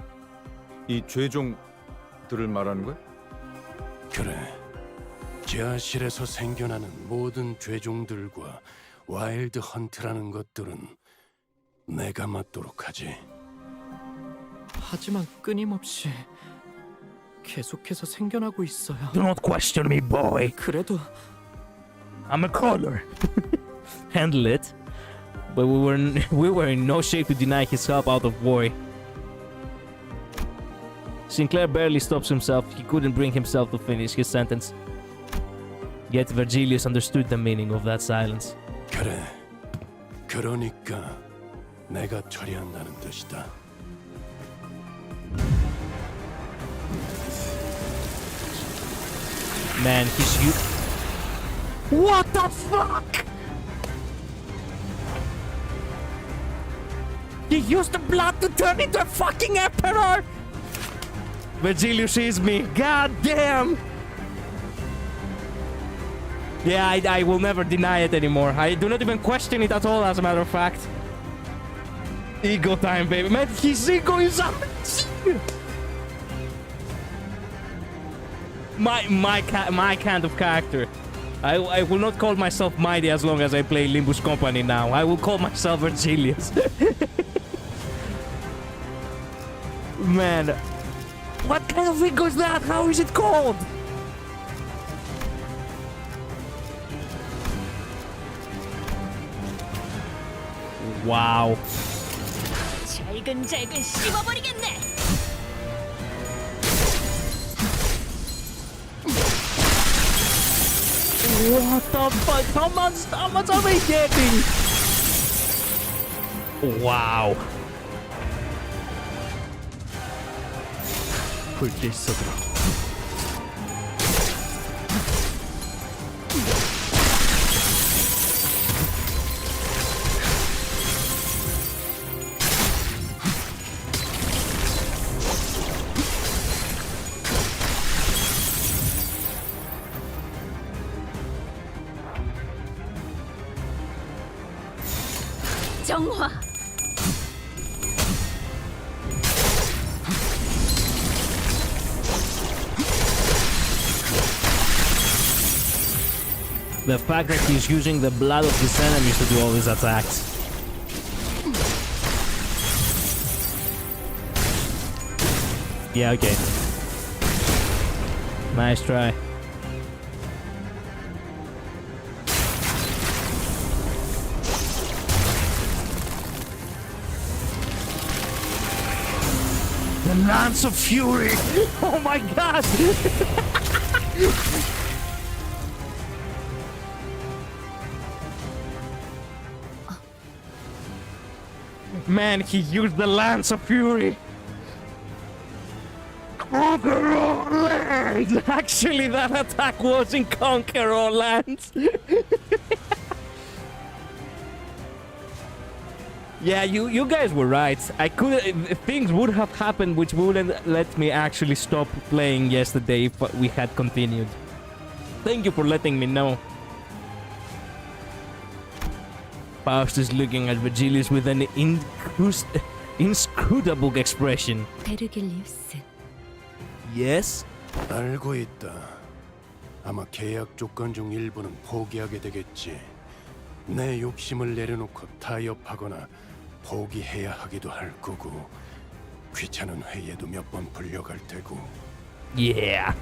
[SPEAKER 5] 이 죄종들을 말하는 거야?
[SPEAKER 11] 그래. 지하실에서 생겨나는 모든 죄종들과 와일드 헌트라는 것들은 내가 맡도록 하지.
[SPEAKER 8] 하지만 끊임없이 계속해서 생겨나고 있어요.
[SPEAKER 1] Do not question me, boy.
[SPEAKER 8] 그래도
[SPEAKER 1] I'm a caller. Handle it. But we were in no shape to deny his help out of worry. Sinclair barely stops himself. He couldn't bring himself to finish his sentence. Yet Virgilius understood the meaning of that silence.
[SPEAKER 11] 그래. 그러니까 내가 처리한다는 뜻이다.
[SPEAKER 1] Man, he's you. What the fuck? He used the blood to turn into a fucking emperor! Virgilius is me. God damn! Yeah, I will never deny it anymore. I do not even question it at all, as a matter of fact. Ego time, baby. Man, his ego is amazing! My kind of character. I will not call myself mighty as long as I play Limbuscompany now. I will call myself Virgilius. Man, what kind of ego is that? How is it called? Wow.
[SPEAKER 4] 잘근잘근 씹어버리겠네.
[SPEAKER 1] What the fuck? How much are they getting? Wow.
[SPEAKER 8] 불길 속으로
[SPEAKER 4] 정화.
[SPEAKER 1] The fact that he's using the blood of his enemies to do all his attacks. Yeah, okay. Nice try. The Lance of Fury! Oh my god! Man, he used the Lance of Fury! Conquer all lands! Actually, that attack was in Conquer all lands! Yeah, you guys were right. I could things would have happened which wouldn't let me actually stop playing yesterday if we had continued. Thank you for letting me know. Faust is looking at Virgilius with an inscrutable expression.
[SPEAKER 7] 베르길리우스,
[SPEAKER 1] Yes?
[SPEAKER 11] 알고 있다. 아마 계약 조건 중 일부는 포기하게 되겠지. 내 욕심을 내려놓고 타협하거나 포기해야 하기도 할 거고 귀찮은 회의에도 몇 번 불려갈 테고.
[SPEAKER 1] Yeah.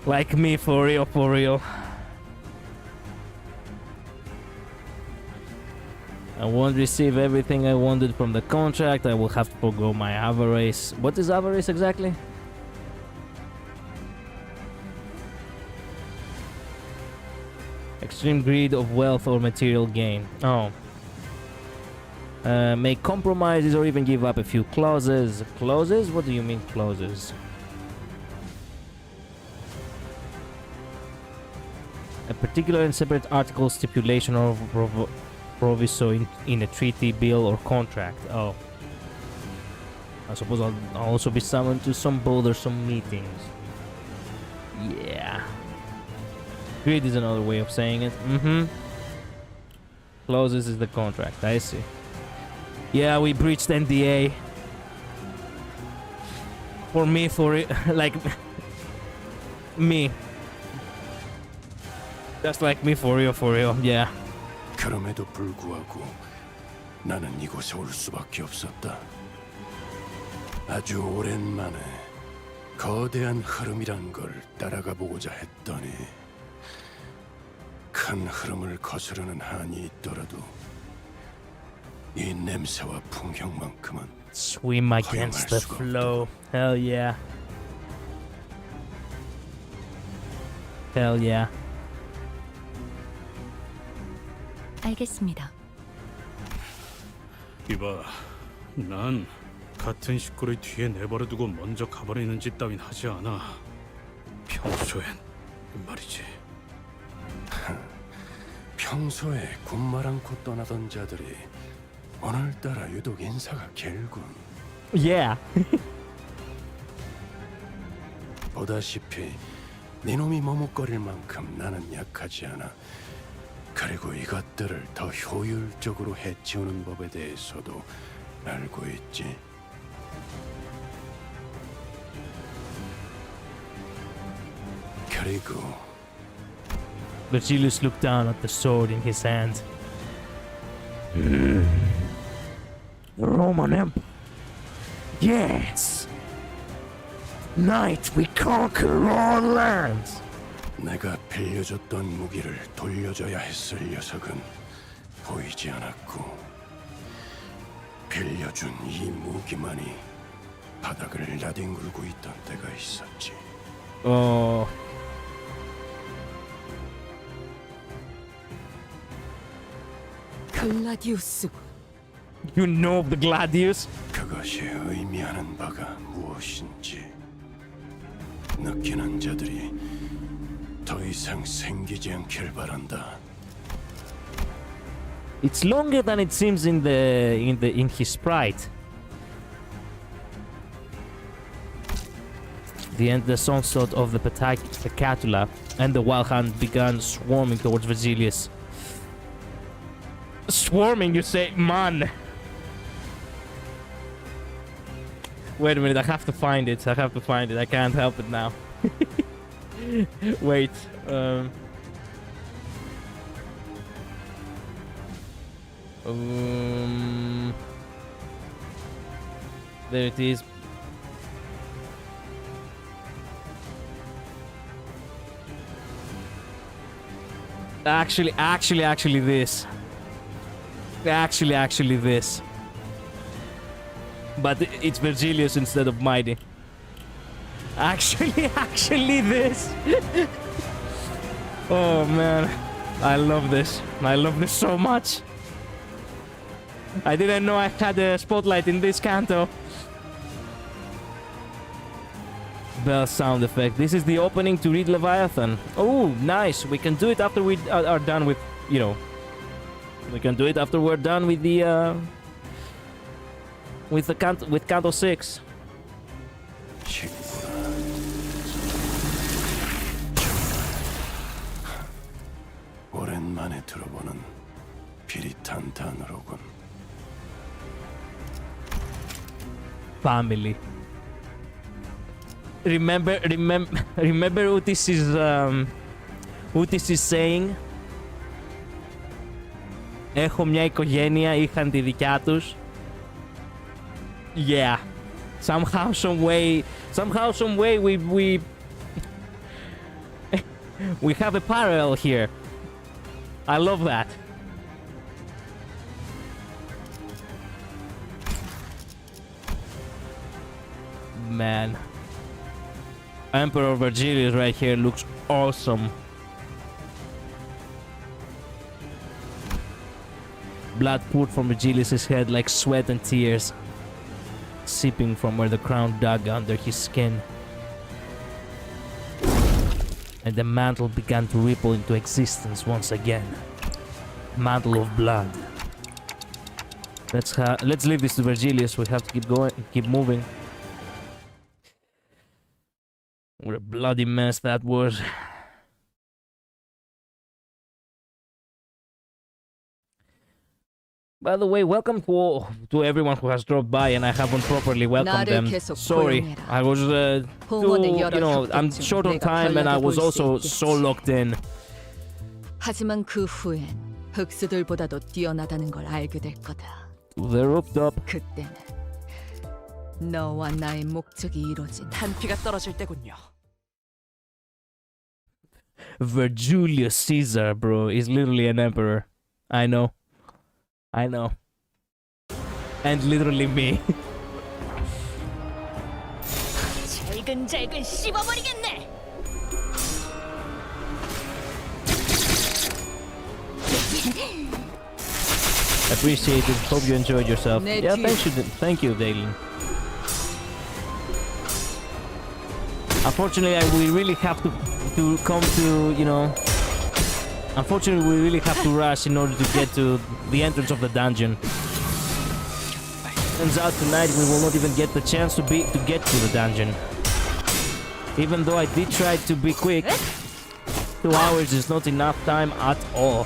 [SPEAKER 1] Like me, for real, for real. I won't receive everything I wanted from the contract. I will have to forgo my avarice. What is avarice exactly? Extreme greed of wealth or material gain. Oh. Make compromises or even give up a few clauses. Clauses? What do you mean clauses? A particular and separate article, stipulation or proviso in a treaty, bill or contract. Oh. I suppose I'll also be summoned to some bothersome meetings. Yeah. Greed is another way of saying it. Clauses is the contract, I see. Yeah, we breached NDA. For me, for it, like me. Just like me, for real, yeah.
[SPEAKER 11] 그럼에도 불구하고 나는 이곳에 올 수밖에 없었다. 아주 오랜만에 거대한 흐름이란 걸 따라가 보고자 했더니 큰 흐름을 거스르는 한이 있더라도 이 냄새와 풍경만큼은
[SPEAKER 1] Swim against the flow. Hell yeah. Hell yeah.
[SPEAKER 7] 알겠습니다.
[SPEAKER 3] 이봐, 난 같은 식구를 뒤에 내버려두고 먼저 가버리는 짓 따윈 하지 않아. 평소엔 말이지.
[SPEAKER 11] 평소에 군말 않고 떠나던 자들이 오늘따라 유독 인사가 길군.
[SPEAKER 1] Yeah.
[SPEAKER 11] 보다시피 네놈이 머뭇거릴 만큼 나는 약하지 않아. 그리고 이것들을 더 효율적으로 해치우는 법에 대해서도 알고 있지. 그리고
[SPEAKER 1] Virgilius looked down at the sword in his hand. The Roman Empire. Yes. Tonight we conquer all lands.
[SPEAKER 11] 내가 빌려줬던 무기를 돌려줘야 했을 녀석은 보이지 않았고 빌려준 이 무기만이 바닥을 나뒹굴고 있던 때가 있었지.
[SPEAKER 10] 글라디우스.
[SPEAKER 1] You know of the Gladius?
[SPEAKER 11] 그것이 의미하는 바가 무엇인지 느끼는 자들이 더 이상 생기지 않길 바란다.
[SPEAKER 1] It's longer than it seems in his sprite. The onslaught of the Pecatula and the Wild Hunt began swarming towards Virgilius. Swarming, you say? Man! Wait a minute, I have to find it. I can't help it now. Wait. There it is. Actually this. Actually this. But it's Virgilius instead of Mighty. Actually this. Oh man, I love this. I love this so much. I didn't know I had a spotlight in this canto. Bell sound effect. This is the opening to read Leviathan. Oh, nice. We can do it after we are done with, you know. We can do it after we're done with the with Canto 6.
[SPEAKER 11] 오랜만에 들어보는 비릿한 단어로군.
[SPEAKER 1] Family. Remember who this is saying? Έχω μια οικογένεια, είχαν τη δικιά τους. Yeah. Somehow, some way, we have a parallel here. I love that. Man. Emperor Vergilius right here looks awesome. Blood poured from Vergilius' head like sweat and tears, seeping from where the crown dug under his skin. And the mantle began to ripple into existence once again. Mantle of blood. Let's leave this to Vergilius. We have to keep going, keep moving. What a bloody mess that was. By the way, welcome to everyone who has dropped by, and I haven't properly welcomed them. Sorry, I was I'm short on time, and I was also so locked in.
[SPEAKER 9] 하지만 그 후엔 흑수들보다도 뛰어나다는 걸 알게 될 거다.
[SPEAKER 1] The rooftop.
[SPEAKER 9] 그때는 너와 나의 목적이 이루어진
[SPEAKER 10] 한 피가 떨어질 때군요.
[SPEAKER 1] Vergilius Caesar, bro, is literally an emperor. I know. And literally me.
[SPEAKER 4] 잘근잘근 씹어버리겠네.
[SPEAKER 1] Appreciate it. Hope you enjoyed yourself. Yeah, thank you, Dalen. Unfortunately, we really have to come to, Unfortunately, we really have to rush in order to get to the entrance of the dungeon. Turns out tonight we will not even get the chance to get to the dungeon. Even though I did try to be quick, 2 hours is not enough time at all.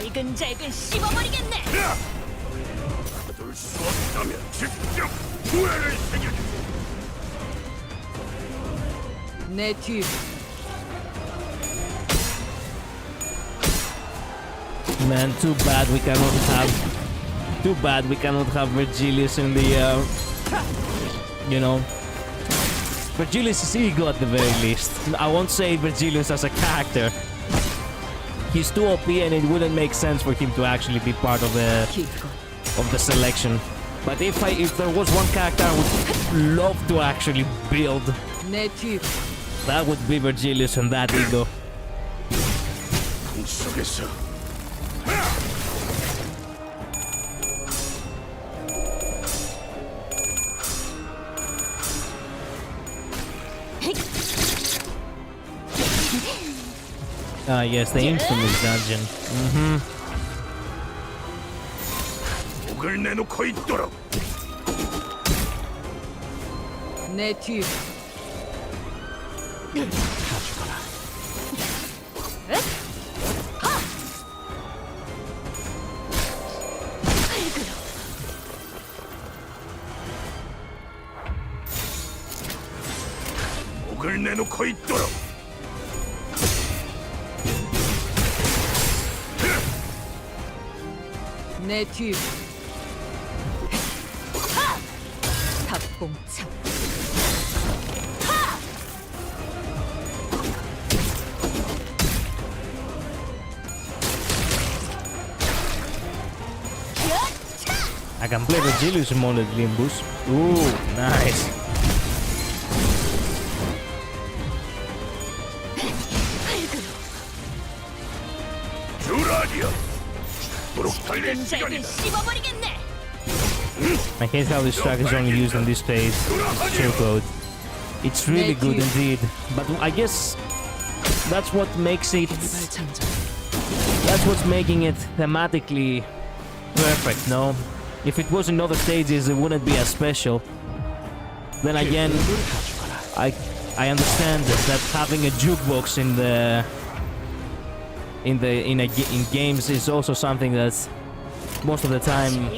[SPEAKER 4] 잘근잘근 씹어버리겠네.
[SPEAKER 3] 받을 수 없다면 직접 후회를 새겨주지.
[SPEAKER 9] 내 뒤.
[SPEAKER 1] Man, too bad we cannot have Vergilius in the Vergilius is ego at the very least. I won't say Vergilius as a character. He's too OP, and it wouldn't make sense for him to actually be part of the selection. But if there was one character I would love to actually build, that would be Vergilius and that ego. Yes, the infamous dungeon.
[SPEAKER 3] 목을 내놓고 있도록.
[SPEAKER 9] 내 뒤.
[SPEAKER 3] 가져가라. 목을 내놓고 있도록.
[SPEAKER 9] 내 뒤. 탑봉창.
[SPEAKER 1] I can play Vergilius modded Limbus. Ooh, nice. I hate how this track is only used on this phase. Chill code. It's really good indeed, but I guess that's what makes it. That's what's making it thematically perfect. No, if it was in other stages, it wouldn't be as special. Then again, I understand that having a jukebox in games is also something that's most of the time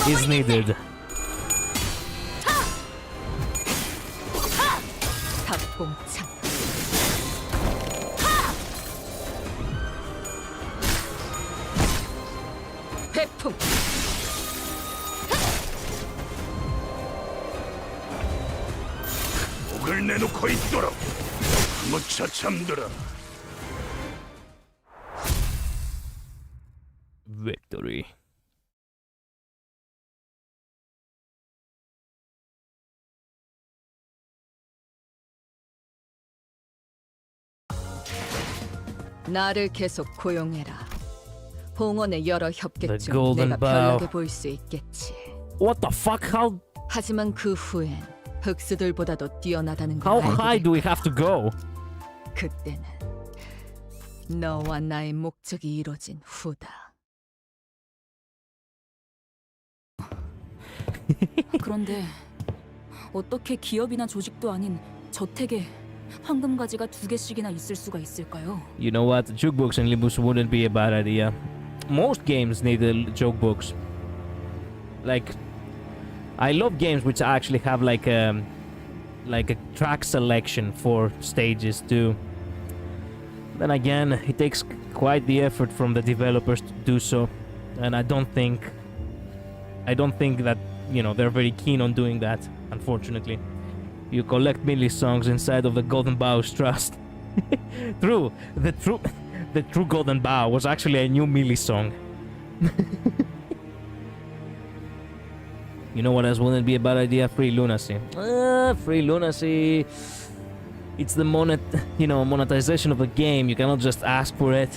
[SPEAKER 1] is needed.
[SPEAKER 9] 닭봉창. 회풍.
[SPEAKER 3] 목을 내놓고 있도록 무쳐 잠들어.
[SPEAKER 1] Victory.
[SPEAKER 9] 나를 계속 고용해라. 봉헌의 여러 협객
[SPEAKER 1] The
[SPEAKER 9] 중
[SPEAKER 1] golden
[SPEAKER 9] 내가
[SPEAKER 1] bow.
[SPEAKER 9] 별나게 보일 수 있겠지.
[SPEAKER 1] What the fuck?
[SPEAKER 9] 하지만 그 후엔 흑수들보다도 뛰어나다는 걸
[SPEAKER 1] How
[SPEAKER 9] 알게
[SPEAKER 1] high
[SPEAKER 9] 될
[SPEAKER 1] do we
[SPEAKER 9] 거야.
[SPEAKER 1] have to go?
[SPEAKER 9] 그때는 너와 나의 목적이 이루어진 후다.
[SPEAKER 4] 그런데 어떻게 기업이나 조직도 아닌 저택에 황금가지가 2개씩이나 있을 수가 있을까요?
[SPEAKER 1] You know what? Jukebox and Limbus wouldn't be a bad idea. Most games need a jukebox. Like, I love games which actually have like a track selection for stages too. Then again, it takes quite the effort from the developers to do so, and I don't think that, you know, they're very keen on doing that, unfortunately. You collect Millie songs inside of the Golden Bow's trust. True, the true Golden Bow was actually a new Millie song. You know what else wouldn't be a bad idea? Free lunacy. Free lunacy. It's the monetization of the game. You cannot just ask for it.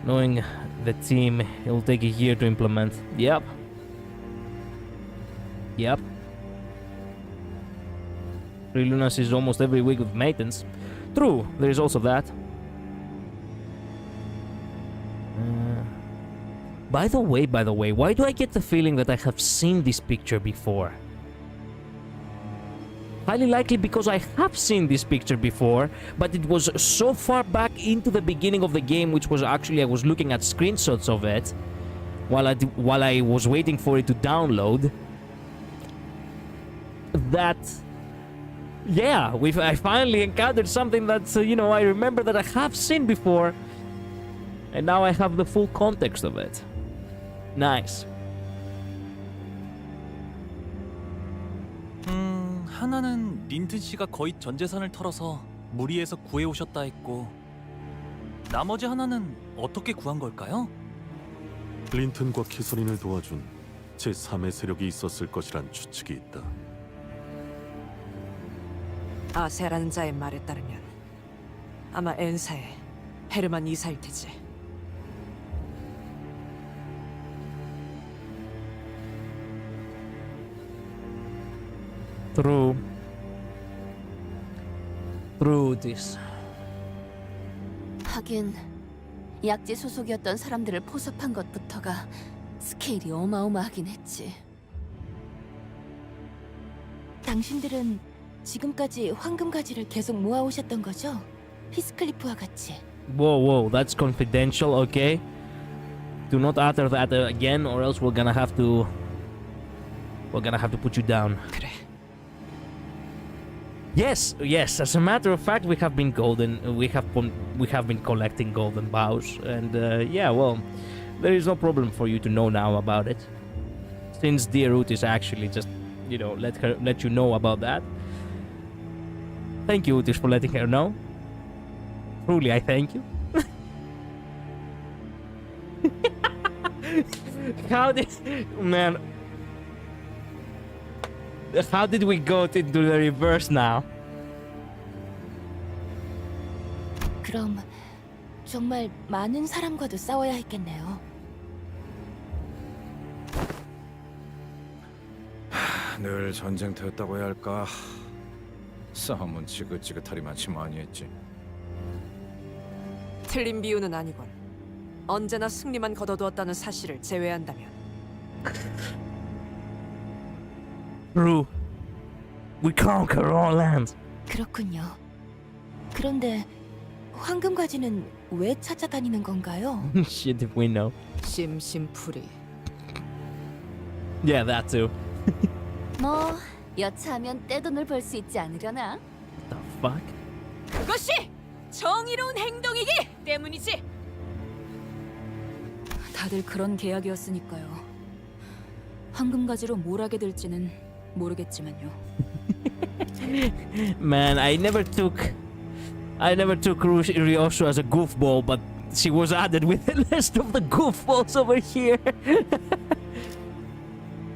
[SPEAKER 1] Knowing the team, it will take a year to implement. Yep. Free lunacy is almost every week with maintenance. True, there is also that. By the way, why do I get the feeling that I have seen this picture before? Highly likely because I have seen this picture before, but it was so far back into the beginning of the game, which was actually, I was looking at screenshots of it while I was waiting for it to download. That, yeah, I finally encountered something that, I remember that I have seen before, and now I have the full context of it. Nice.
[SPEAKER 8] 하나는 린튼 씨가 거의 전 재산을 털어서 무리해서 구해 오셨다 했고, 나머지 하나는 어떻게 구한 걸까요?
[SPEAKER 6] 린튼과 캐서린을 도와준 제3의 세력이 있었을 것이란 추측이 있다.
[SPEAKER 10] 아세라는 자의 말에 따르면 아마 엔사의 헤르만 이사일 테지.
[SPEAKER 1] Through this.
[SPEAKER 4] 하긴 약지 소속이었던 사람들을 포섭한 것부터가 스케일이 어마어마하긴 했지. 당신들은 지금까지 황금가지를 계속 모아오셨던 거죠? 히스클리프와 같이.
[SPEAKER 1] Whoa, that's confidential, okay? Do not utter that again, or else we're gonna have to put you down.
[SPEAKER 10] 그래.
[SPEAKER 1] Yes. As a matter of fact, we have been collecting golden bows, and yeah, well, there is no problem for you to know now about it, since dear Ruth is actually just, let you know about that. Thank you, Utis, for letting her know. Truly, I thank you. How did we go into the reverse now?
[SPEAKER 4] 그럼 정말 많은 사람과도 싸워야 했겠네요.
[SPEAKER 5] 늘 전쟁터였다고 해야 할까? 싸움은 지긋지긋하리만치 많이 했지.
[SPEAKER 10] 틀린 비유는 아니군. 언제나 승리만 거둬두었다는 사실을 제외한다면.
[SPEAKER 1] True. We conquer all lands.
[SPEAKER 7] 그렇군요. 그런데 황금 가지는 왜 찾아다니는 건가요?
[SPEAKER 1] Shit if we know.
[SPEAKER 9] 심심풀이.
[SPEAKER 1] Yeah, that too.
[SPEAKER 7] 뭐 여차하면 떼돈을 벌 수 있지 않으려나?
[SPEAKER 1] The fuck?
[SPEAKER 4] 그것이 정의로운 행동이기 때문이지.
[SPEAKER 7] 다들 그런 계약이었으니까요. 황금 가지로 뭘 하게 될지는 모르겠지만요.
[SPEAKER 1] Man, I never took Ryoshu as a goofball, but she was added with the list of the goofballs over here.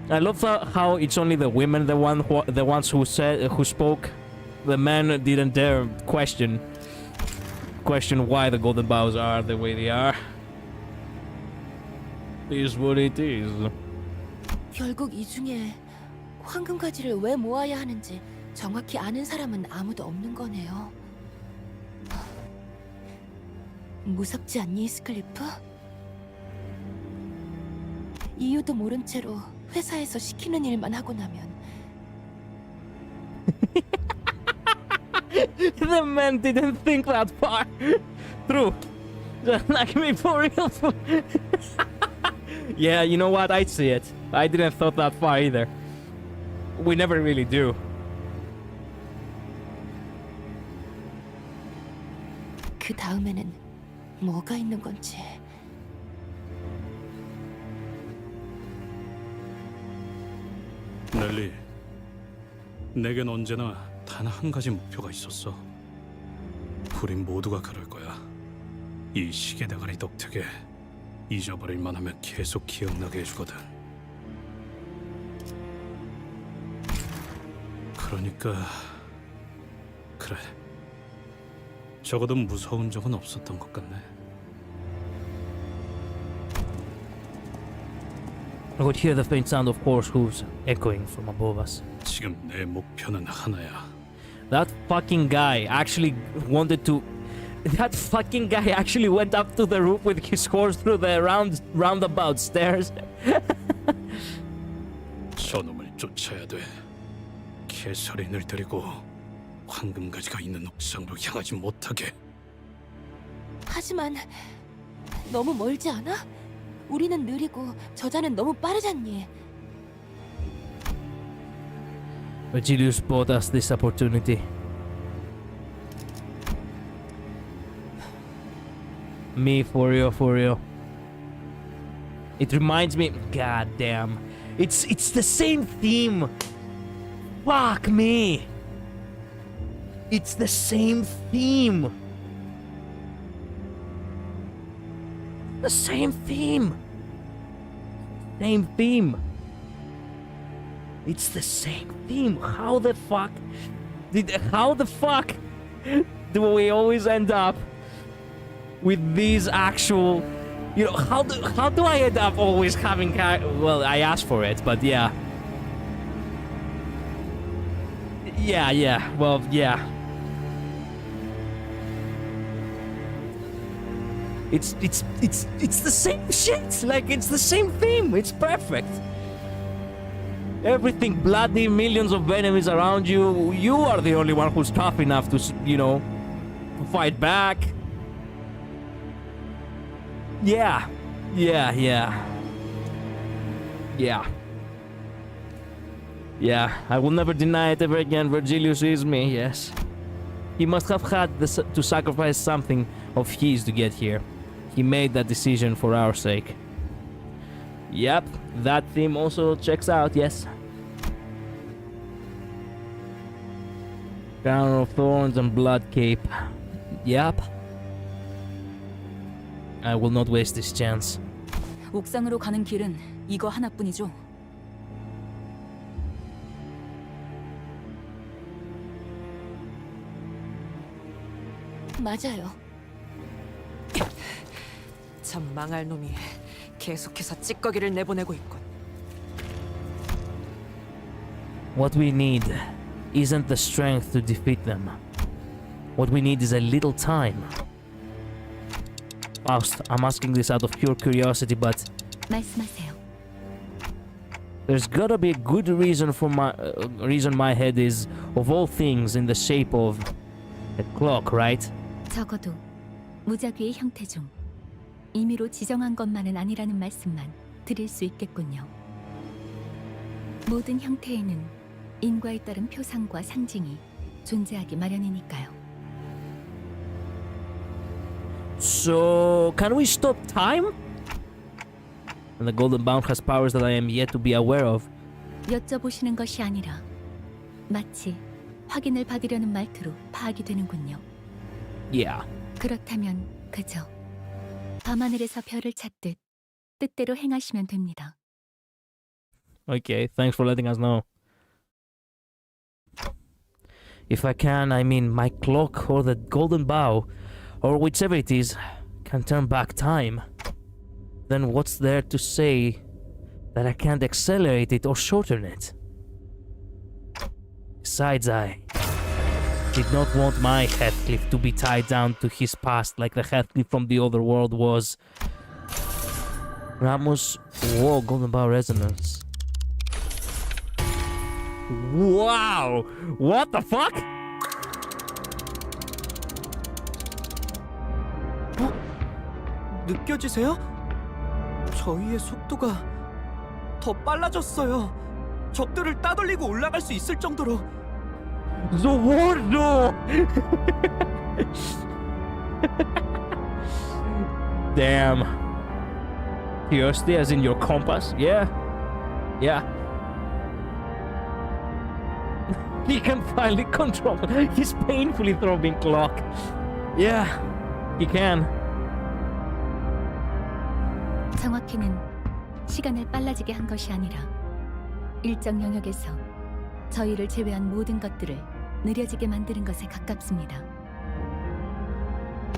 [SPEAKER 1] I love how it's only the women the ones who spoke. The men didn't dare question why the golden bows are the way they are. Is what it is.
[SPEAKER 7] 결국 이 중에 황금 가지를 왜 모아야 하는지 정확히 아는 사람은 아무도 없는 거네요. 무섭지 않니, 히스클리프? 이유도 모른 채로 회사에서 시키는 일만 하고 나면
[SPEAKER 1] The man didn't think that far. True. Like me for real. Yeah, you know what? I'd see it. I didn't thought that far either. We never really do.
[SPEAKER 7] 그 다음에는 뭐가 있는 건지.
[SPEAKER 3] 넬리, 내겐 언제나 단 한 가지 목표가 있었어. 우린 모두가 그럴 거야. 이 시계대가리 덕택에 잊어버릴만 하면 계속 기억나게 해주거든. 그러니까 그래, 적어도 무서운 적은 없었던 것 같네.
[SPEAKER 1] I could hear the faint sound of horse hooves echoing from above us.
[SPEAKER 3] 지금 내 목표는 하나야.
[SPEAKER 1] That fucking guy actually wanted to... That fucking guy actually went up to the roof with his horse through the roundabout stairs.
[SPEAKER 3] 저놈을 쫓아야 돼. 캐서린을 데리고 황금가지가 있는 옥상으로 향하지 못하게.
[SPEAKER 7] 하지만 너무 멀지 않아? 우리는 느리고 저자는 너무 빠르잖니.
[SPEAKER 1] Virgilius bought us this opportunity. Me, for real. It reminds me... God damn. It's the same theme. Fuck me. It's the same theme. The same theme. Same theme. It's the same theme. How the fuck do we always end up with these actual, you know, how do I end up always having well, I asked for it, but yeah. Well, yeah. It's the same shit. Like, it's the same theme. It's perfect. Everything bloody, millions of enemies around you. You are the only one who's tough enough to, you know, fight back. Yeah. I will never deny it ever again. Virgilius is me, yes. He must have had to sacrifice something of his to get here. He made that decision for our sake. Yep, that theme also checks out, yes. Crown of Thorns and Blood Cape. Yep. I will not waste this chance.
[SPEAKER 7] 옥상으로 가는 길은 이거 하나뿐이죠. 맞아요.
[SPEAKER 10] 참 망할 놈이 계속해서 찌꺼기를 내보내고 있군.
[SPEAKER 1] What we need isn't the strength to defeat them. What we need is a little time. Faust, I'm asking this out of pure curiosity, but...
[SPEAKER 7] 말씀하세요.
[SPEAKER 1] There's gotta be a good reason for my head is, of all things, in the shape of a clock, right?
[SPEAKER 7] 적어도 무작위의 형태 중 임의로 지정한 것만은 아니라는 말씀만 드릴 수 있겠군요. 모든 형태에는 인과에 따른 표상과 상징이 존재하기 마련이니까요.
[SPEAKER 1] So, can we stop time? And the Golden Bound has powers that I am yet to be aware of.
[SPEAKER 7] 여쭤보시는 것이 아니라 마치 확인을 받으려는 말투로 파악이 되는군요.
[SPEAKER 1] Yeah.
[SPEAKER 7] 그렇다면 그저 밤하늘에서 별을 찾듯 뜻대로 행하시면 됩니다.
[SPEAKER 1] Okay, thanks for letting us know. If I can, I mean my clock or the golden bow, or whichever it is, can turn back time, then what's there to say that I can't accelerate it or shorten it? Besides, I did not want my Heathcliff to be tied down to his past like the Heathcliff from the other world was. Ramos, whoa, golden bow resonance. Wow! What the fuck?
[SPEAKER 8] 느껴지세요? 저희의 속도가 더 빨라졌어요. 적들을 따돌리고 올라갈 수 있을 정도로.
[SPEAKER 1] The word no! Damn. Curiosity as in your compass? Yeah. Yeah. He can finally control his painfully throbbing clock. Yeah, he can.
[SPEAKER 7] 정확히는 시간을 빨라지게 한 것이 아니라 일정 영역에서 저희를 제외한 모든 것들을 느려지게 만드는 것에 가깝습니다.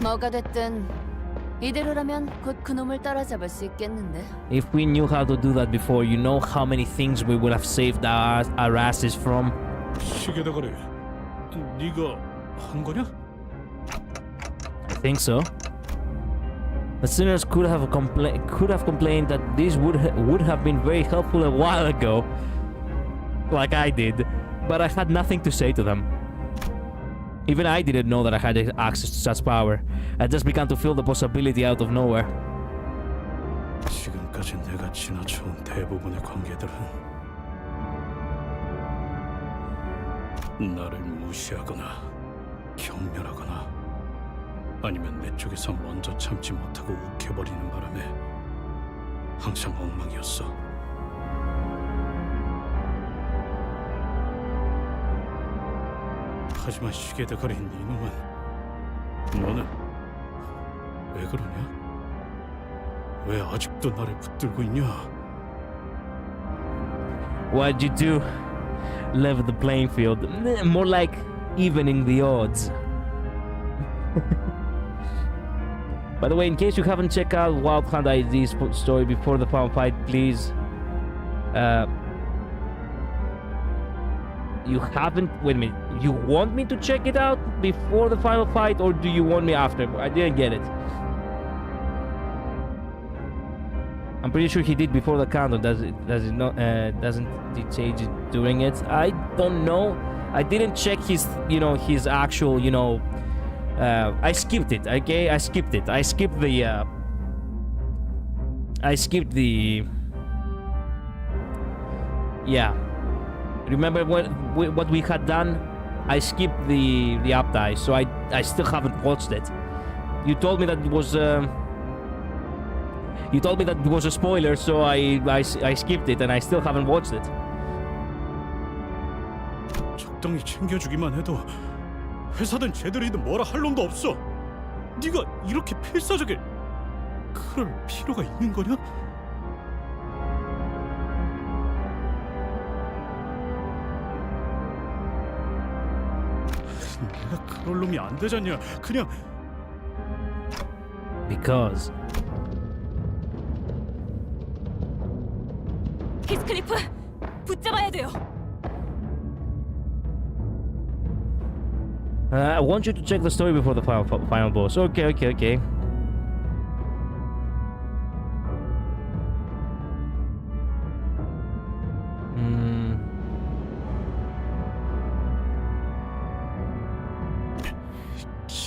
[SPEAKER 4] 뭐가 됐든 이대로라면 곧 그놈을 따라잡을 수 있겠는데.
[SPEAKER 1] If we knew how to do that before, you know how many things we would have saved our asses from.
[SPEAKER 3] 시계 대가리, 네가 한 거냐?
[SPEAKER 1] I think so. The sinners could have complained that this would have been very helpful a while ago, like I did, but I had nothing to say to them. Even I didn't know that I had access to such power. I just began to feel the possibility out of nowhere.
[SPEAKER 3] 지금까지 내가 지나쳐온 대부분의 관계들은 나를 무시하거나 경멸하거나 아니면 내 쪽에서 먼저 참지 못하고 욱해버리는 바람에 항상 엉망이었어. 하지만 시계 대가리인 이놈은 너는 왜 그러냐? 왜 아직도 나를 붙들고 있냐?
[SPEAKER 1] What'd you do? Level the playing field. More like evening the odds. By the way, in case you haven't checked out Wild Hunt ID's story before the final fight, please. You haven't. Wait a minute. You want me to check it out before the final fight, or do you want me after? I didn't get it. I'm pretty sure he did before the countdown. Does it not? Doesn't it change it during it? I don't know. I didn't check his, his actual, I skipped it. Okay, I skipped it. I skipped the. Yeah. Remember what we had done? I skipped the update, so I still haven't watched it. You told me that it was. You told me that it was a spoiler, so I skipped it, and I still haven't watched it.
[SPEAKER 3] 적당히 챙겨주기만 해도 회사든 쟤들이든 뭐라 할 놈도 없어. 네가 이렇게 필사적에 그럴 필요가 있는 거냐? 내가 그럴 놈이 안 되잖냐? 그냥
[SPEAKER 1] Because.
[SPEAKER 4] 히스클리프, 붙잡아야 돼요.
[SPEAKER 1] I want you to check the story before the final boss. Okay.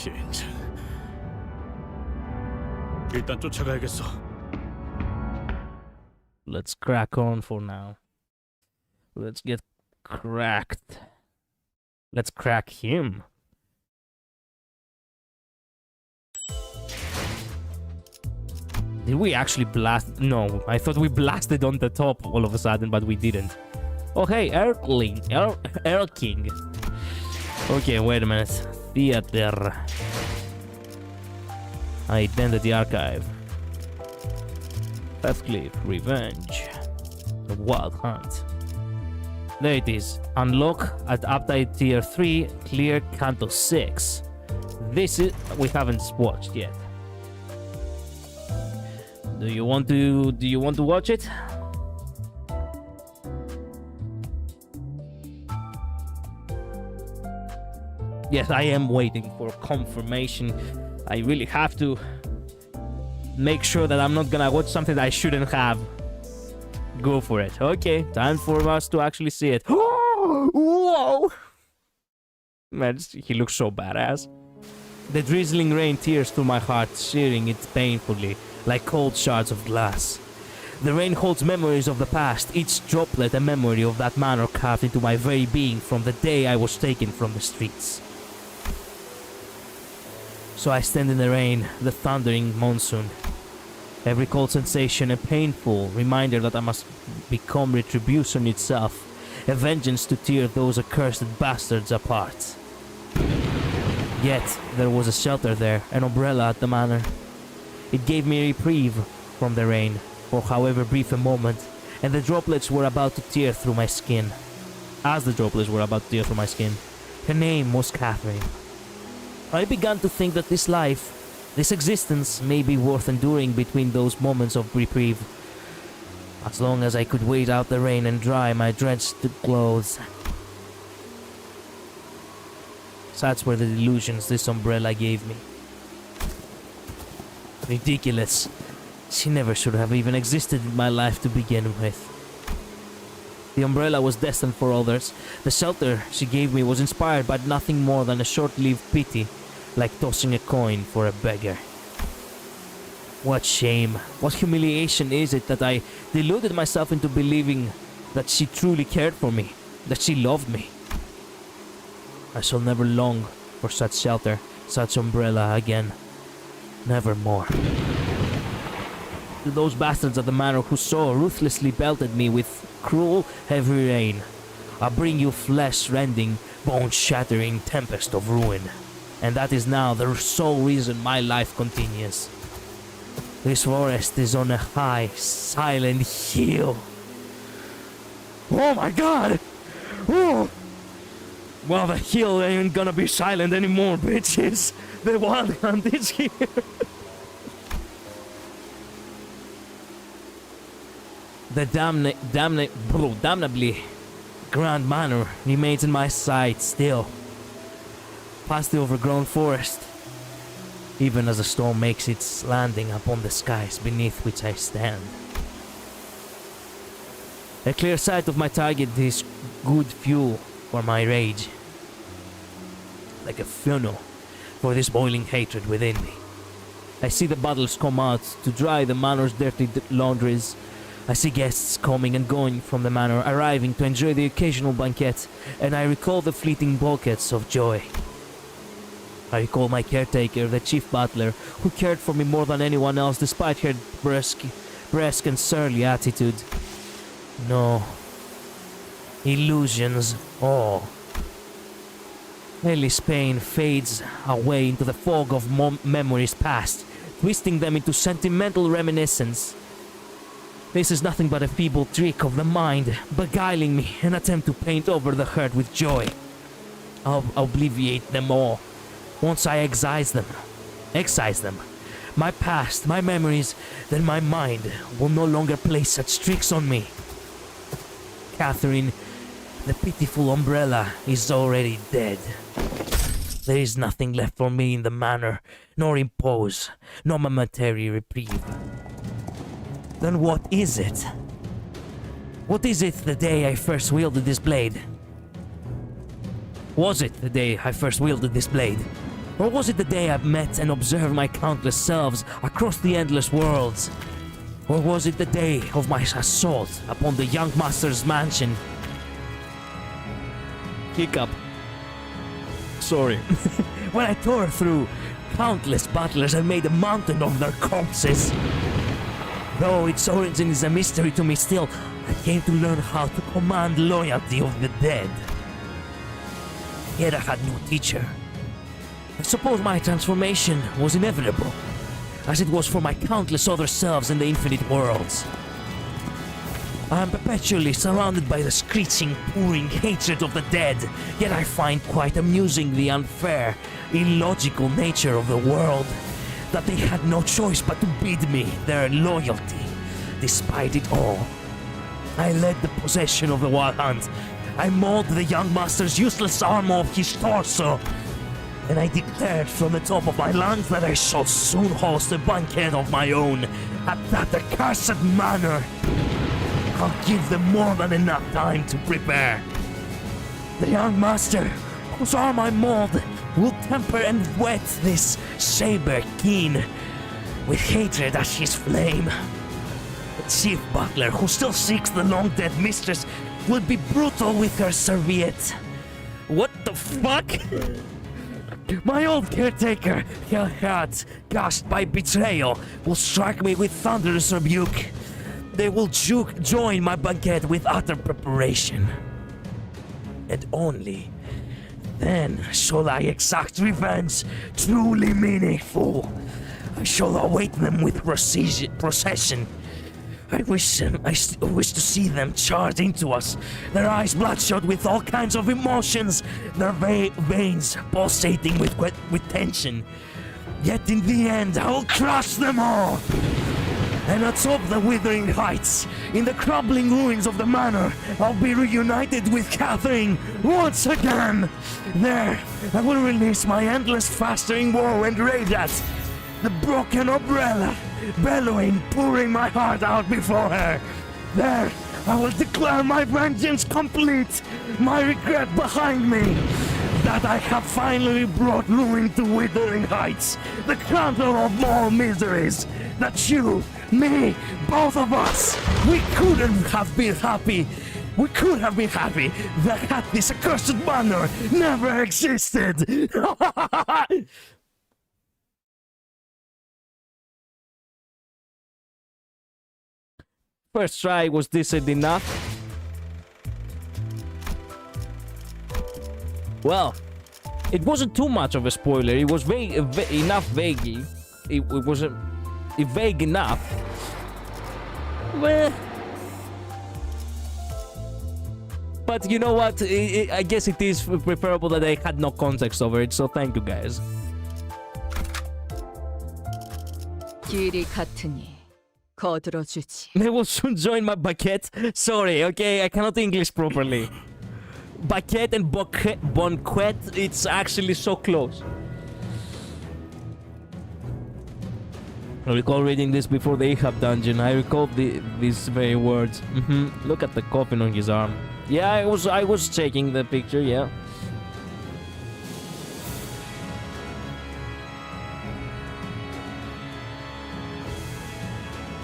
[SPEAKER 3] 진짜. 일단 쫓아가야겠어.
[SPEAKER 1] Let's crack on for now. Let's get cracked. Let's crack him. Did we actually blast? No, I thought we blasted on the top all of a sudden, but we didn't. Oh, hey, Erking. Okay, wait a minute. Theater. Identity archive. Heathcliff, revenge. The wild hunt. There it is. Unlock at update tier 3, clear Canto 6. This is we haven't watched yet. Do you want to watch it? Yes, I am waiting for confirmation. I really have to make sure that I'm not gonna watch something that I shouldn't have. Go for it. Okay, time for us to actually see it. Whoa! Man, he looks so badass. The drizzling rain tears through my heart, searing it painfully, like cold shards of glass. The rain holds memories of the past, each droplet a memory of that manor carved into my very being from the day I was taken from the streets. So I stand in the rain, the thundering monsoon. Every cold sensation a painful reminder that I must become retribution itself, a vengeance to tear those accursed bastards apart. Yet there was a shelter there, an umbrella at the manor. It gave me a reprieve from the rain, for however brief a moment, and the droplets were about to tear through my skin. As the droplets were about to tear through my skin, her name was Catherine. I began to think that this life, this existence, may be worth enduring between those moments of reprieve, as long as I could wait out the rain and dry my drenched clothes. Such were the delusions this umbrella gave me. Ridiculous. She never should have even existed in my life to begin with. The umbrella was destined for others. The shelter she gave me was inspired by nothing more than a short-lived pity, like tossing a coin for a beggar. What shame, what humiliation is it that I deluded myself into believing that she truly cared for me, that she loved me. I shall never long for such shelter, such umbrella again. Never more. To those bastards at the manor who so ruthlessly belted me with cruel, heavy rain, I bring you flesh-rending, bone-shattering tempest of ruin. And that is now the sole reason my life continues. This forest is on a high, silent hill. Oh my god! Oh! Well, the hill ain't gonna be silent anymore, bitches. The wild hunt is here. The damnably grand manor remains in my sight still. Past the overgrown forest, even as the storm makes its landing upon the skies beneath which I stand. A clear sight of my target is good fuel for my rage, like a funnel for this boiling hatred within me. I see the bottles come out to dry the manor's dirty laundries. I see guests coming and going from the manor, arriving to enjoy the occasional banquet, and I recall the fleeting bouquets of joy. I recall my caretaker, the chief butler, who cared for me more than anyone else despite her brusque and surly attitude. No. Illusions, all. Ellie's pain fades away into the fog of memories past, twisting them into sentimental reminiscence. This is nothing but a feeble trick of the mind, beguiling me, an attempt to paint over the hurt with joy. I'll obliviate them all. Once I excise them, my past, my memories, then my mind will no longer play such tricks on me. Catherine, the pitiful umbrella, is already dead. There is nothing left for me in the manor, nor impose, nor momentary reprieve. Then what is it? What is it the day I first wielded this blade? Was it the day I first wielded this blade? Or was it the day I met and observed my countless selves across the endless worlds? Or was it the day of my assault upon the young master's mansion? Hiccup. Sorry. When I tore through countless butlers and made a mountain of their corpses. Though its origin is a mystery to me still, I came to learn how to command loyalty of the dead. Yet I had no teacher. I suppose my transformation was inevitable, as it was for my countless other selves in the infinite worlds. I am perpetually surrounded by the screeching, pouring hatred of the dead, yet I find quite amusing the unfair, illogical nature of the world, that they had no choice but to bid me their loyalty, despite it all. I led the possession of the Wild Hunt. I mauled the young master's useless arm off his torso, and I declared from the top of my lungs that I shall soon host a banquet of my own at that accursed manor. I'll give them more than enough time to prepare. The young master, whose arm I mauled, will temper and whet this saber keen with hatred as his flame. The chief butler, who still seeks the long-dead mistress, will be brutal with her serviette. What the fuck? My old caretaker, Hellcat, gashed by betrayal, will strike me with thunderous rebuke. They will join my banquet with utter preparation. And only then shall I exact revenge truly meaningful. I shall await them with procession. I wish to see them charge into us, their eyes bloodshot with all kinds of emotions, their veins pulsating with tension. Yet in the end, I will crush them all. And atop the withering heights, in the crumbling ruins of the manor, I'll be reunited with Catherine once again. There, I will release my endless festering woe and rage at the broken umbrella, bellowing, pouring my heart out before her. There, I will declare my vengeance complete, my regret behind me, that I have finally brought ruin to withering heights, the crown of all miseries, that you, me, both of us, we couldn't have been happy. We could have been happy that this accursed manor never existed. First try, was this enough? Well, it wasn't too much of a spoiler. It was vaguely. It wasn't vague enough. Well, but you know what? I guess it is preferable that I had no context over it. So thank you guys.
[SPEAKER 9] 길이 같으니 거들어주지.
[SPEAKER 1] They will soon join my banquet. Sorry, okay, I cannot English properly. Banquet and banquet, it's actually so close. I recall reading this before the Ahab dungeon. I recall these very words. Look at the coffin on his arm. Yeah, I was checking the picture, yeah.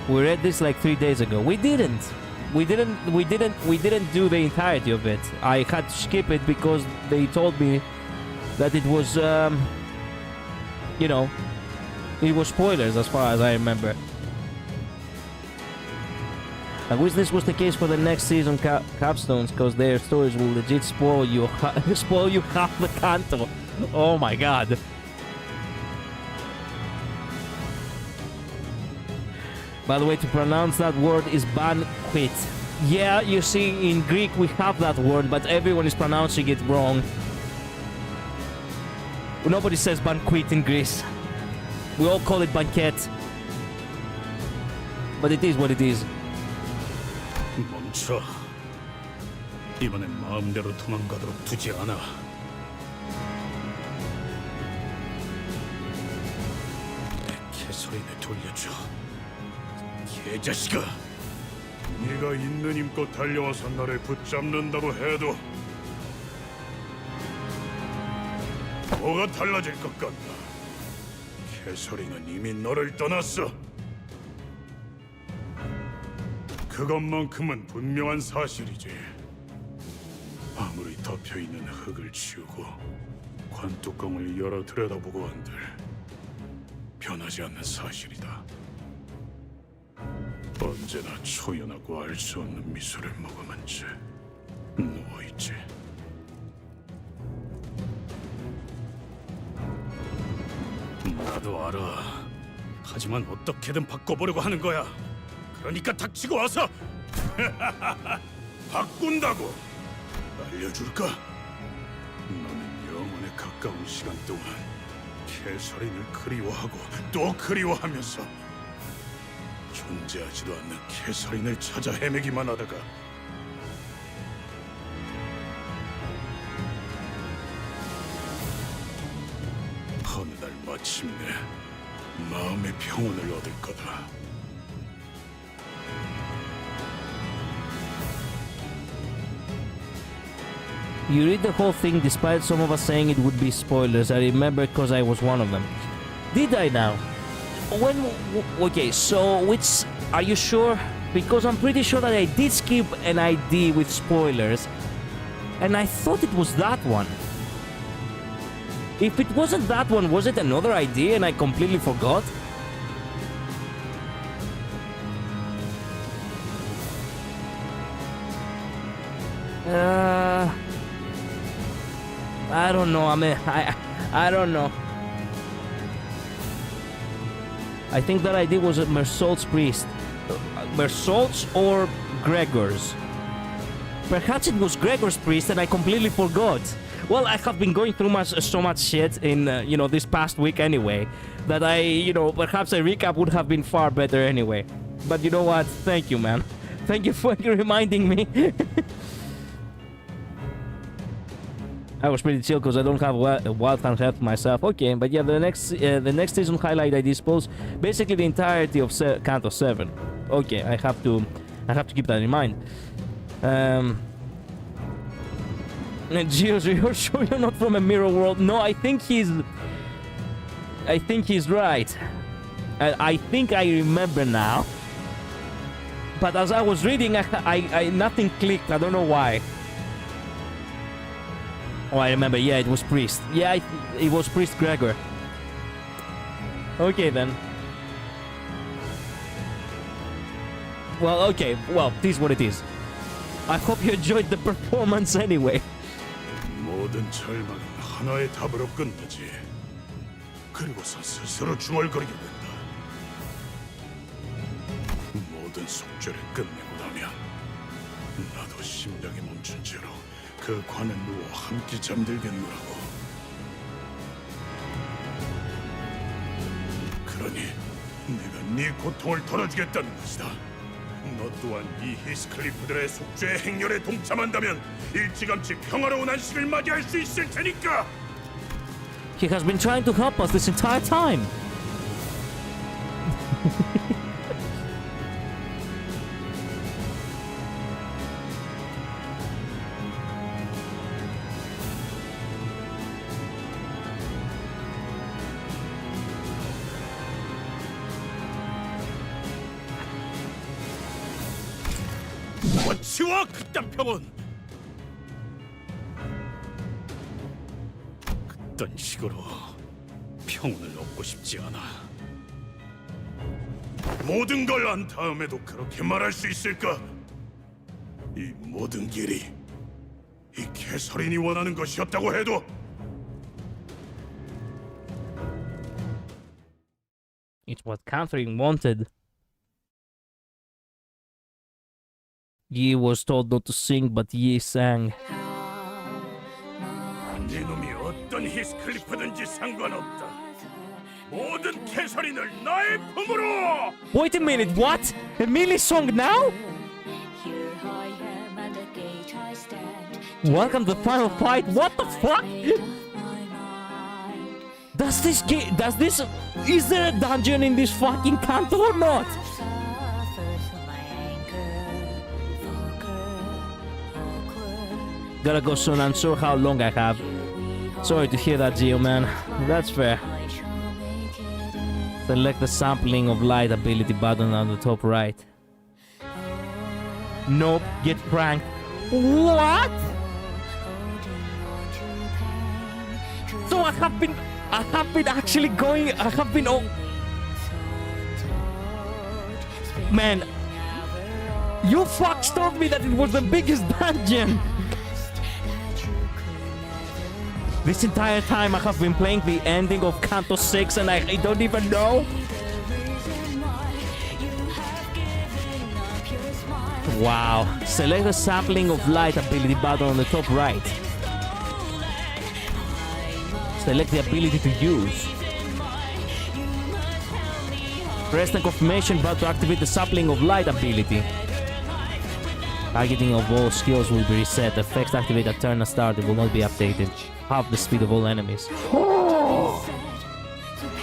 [SPEAKER 1] We read this like 3 days ago. We didn't do the entirety of it. I had to skip it because they told me that it was you know, it was spoilers as far as I remember. I wish this was the case for the next season capstones, because their stories will legit spoil you half the canto. Oh my god. By the way, to pronounce that word is banquet. Yeah, you see, in Greek we have that word, but everyone is pronouncing it wrong. Nobody says banquet in Greece. We all call it banquet. But it is what it is.
[SPEAKER 3] 멈춰. 이번엔 마음대로 도망가도록 두지 않아. 내 개소리를 돌려줘. 개자식아. 네가 있는 힘껏 달려와서 나를 붙잡는다고 해도 뭐가 달라질 것 같나? 캐서린은 이미 너를 떠났어. 그것만큼은 분명한 사실이지. 아무리 덮여있는 흙을 치우고 관뚜껑을 열어 들여다보고 한들 변하지 않는 사실이다. 언제나 초연하고 알 수 없는 미소를 머금은 채 누워있지. 나도 알아. 하지만 어떻게든 바꿔보려고 하는 거야. 그러니까 닥치고 와서 바꾼다고. 알려줄까? 너는 영혼에 가까운 시간 동안 캐서린을 그리워하고 또 그리워하면서 존재하지도 않는 캐서린을 찾아 헤매기만 하다가 어느 날 마침내 마음의 평온을 얻을 거다.
[SPEAKER 1] You read the whole thing despite some of us saying it would be spoilers. I remember because I was one of them. Did I now? When... Okay, so which... Are you sure? Because I'm pretty sure that I did skip an ID with spoilers. And I thought it was that one. If it wasn't that one, was it another ID and I completely forgot? I don't know. I don't know. I think that ID was Mersault's priest. Mersault's or Gregor's. Perhaps it was Gregor's priest and I completely forgot. Well, I have been going through so much shit in, this past week anyway, that perhaps a recap would have been far better anyway. But you know what? Thank you, man. Thank you for reminding me. I was pretty chill because I don't have Wildhound health myself. Okay, but yeah, the next season highlight I suppose basically the entirety of Canto 7. Okay, I have to keep that in mind. Geos, you're sure you're not from a mirror world? No, I think he's right. I think I remember now. But as I was reading, I nothing clicked. I don't know why. Oh, I remember. Yeah, it was Priest. Yeah, it was Priest Gregor. Okay, then. Well, okay. Well, this is what it is. I hope you enjoyed the performance anyway.
[SPEAKER 3] 모든 절망은 하나의 답으로 끝나지. 그리고서 스스로 중얼거리게 된다. 모든 속죄를 끝내고 나면 나도 심장이 멈춘 채로 그 관에 누워 함께 잠들겠노라고. 그러니 내가 네 고통을 덜어주겠다는 것이다. 너 또한 이 히스클리프들의 속죄의 행렬에 동참한다면 일찌감치 평화로운 안식을 맞이할 수 있을 테니까.
[SPEAKER 1] He has been trying to help us this entire time.
[SPEAKER 3] 치워 그딴 평온. 그딴 식으로 평온을 얻고 싶지 않아. 모든 걸 안 다음에도 그렇게 말할 수 있을까? 이 모든 길이 이 캐서린이 원하는 것이었다고 해도.
[SPEAKER 1] It's what Catherine wanted. Yi was told not to sing, but Yi sang.
[SPEAKER 3] 네 놈이 어떤 히스클리프든지 상관없다. 모든 캐서린을 나의 품으로.
[SPEAKER 1] Wait a minute, what? A melee song now? Welcome to the final fight. What the fuck? Is there a dungeon in this fucking canto or not? Gotta go soon, unsure how long I have. Sorry to hear that, Geo, man. That's fair. Select the sampling of light ability button on the top right. Nope, get pranked. What? So I have been actually going. I have been. Oh, man, you fucks told me that it was the biggest dungeon. This entire time I have been playing the ending of Canto 6 and I don't even know. Wow. Select the sampling of light ability button on the top right. Select the ability to use. Press the confirmation button to activate the sampling of light ability. Targeting of all skills will be reset. Effects activate at turn and start. It will not be updated. Half the speed of all enemies. Oh!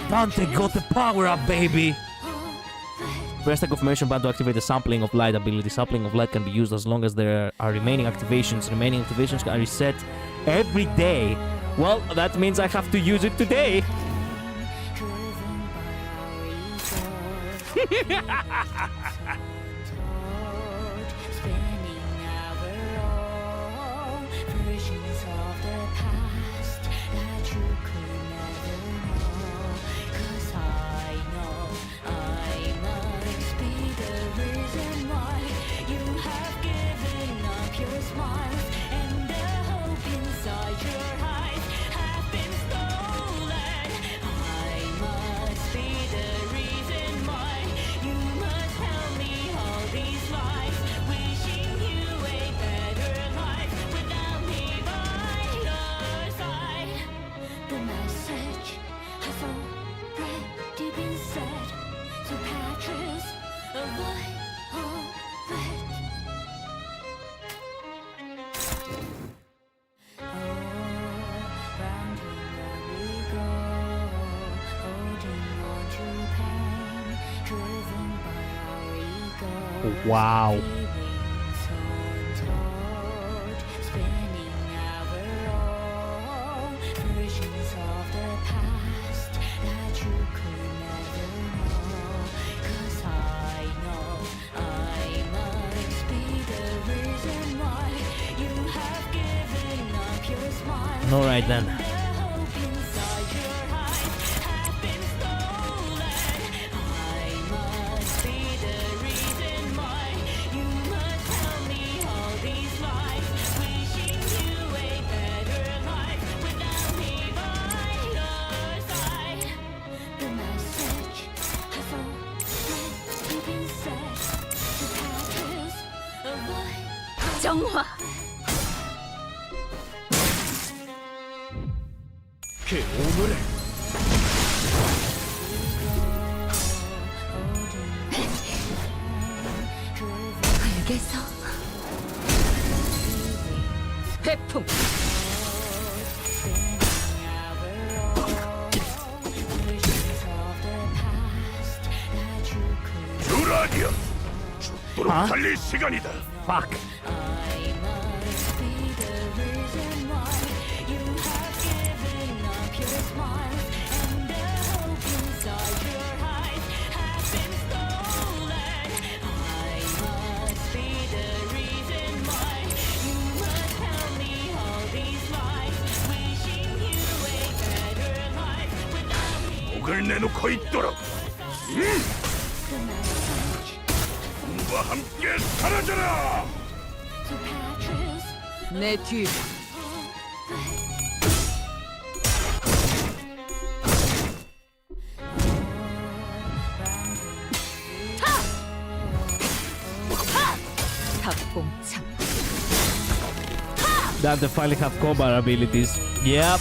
[SPEAKER 1] Dante got the power up, baby! Press the confirmation button to activate the sampling of light ability. Sampling of light can be used as long as there are remaining activations. Remaining activations can reset every day. Well, that means I have to use it today. Wow. All right then.
[SPEAKER 4] 정화.
[SPEAKER 11] 그 오물을
[SPEAKER 7] 불개서
[SPEAKER 9] 회풍.
[SPEAKER 11] 유라디언 죽도록 달릴 시간이다.
[SPEAKER 1] Fuck.
[SPEAKER 11] 목을 내놓고 있도록. 꿈과 함께 사라져라.
[SPEAKER 9] 내 뒤. 탑봉창.
[SPEAKER 1] That they finally have combat abilities. Yep.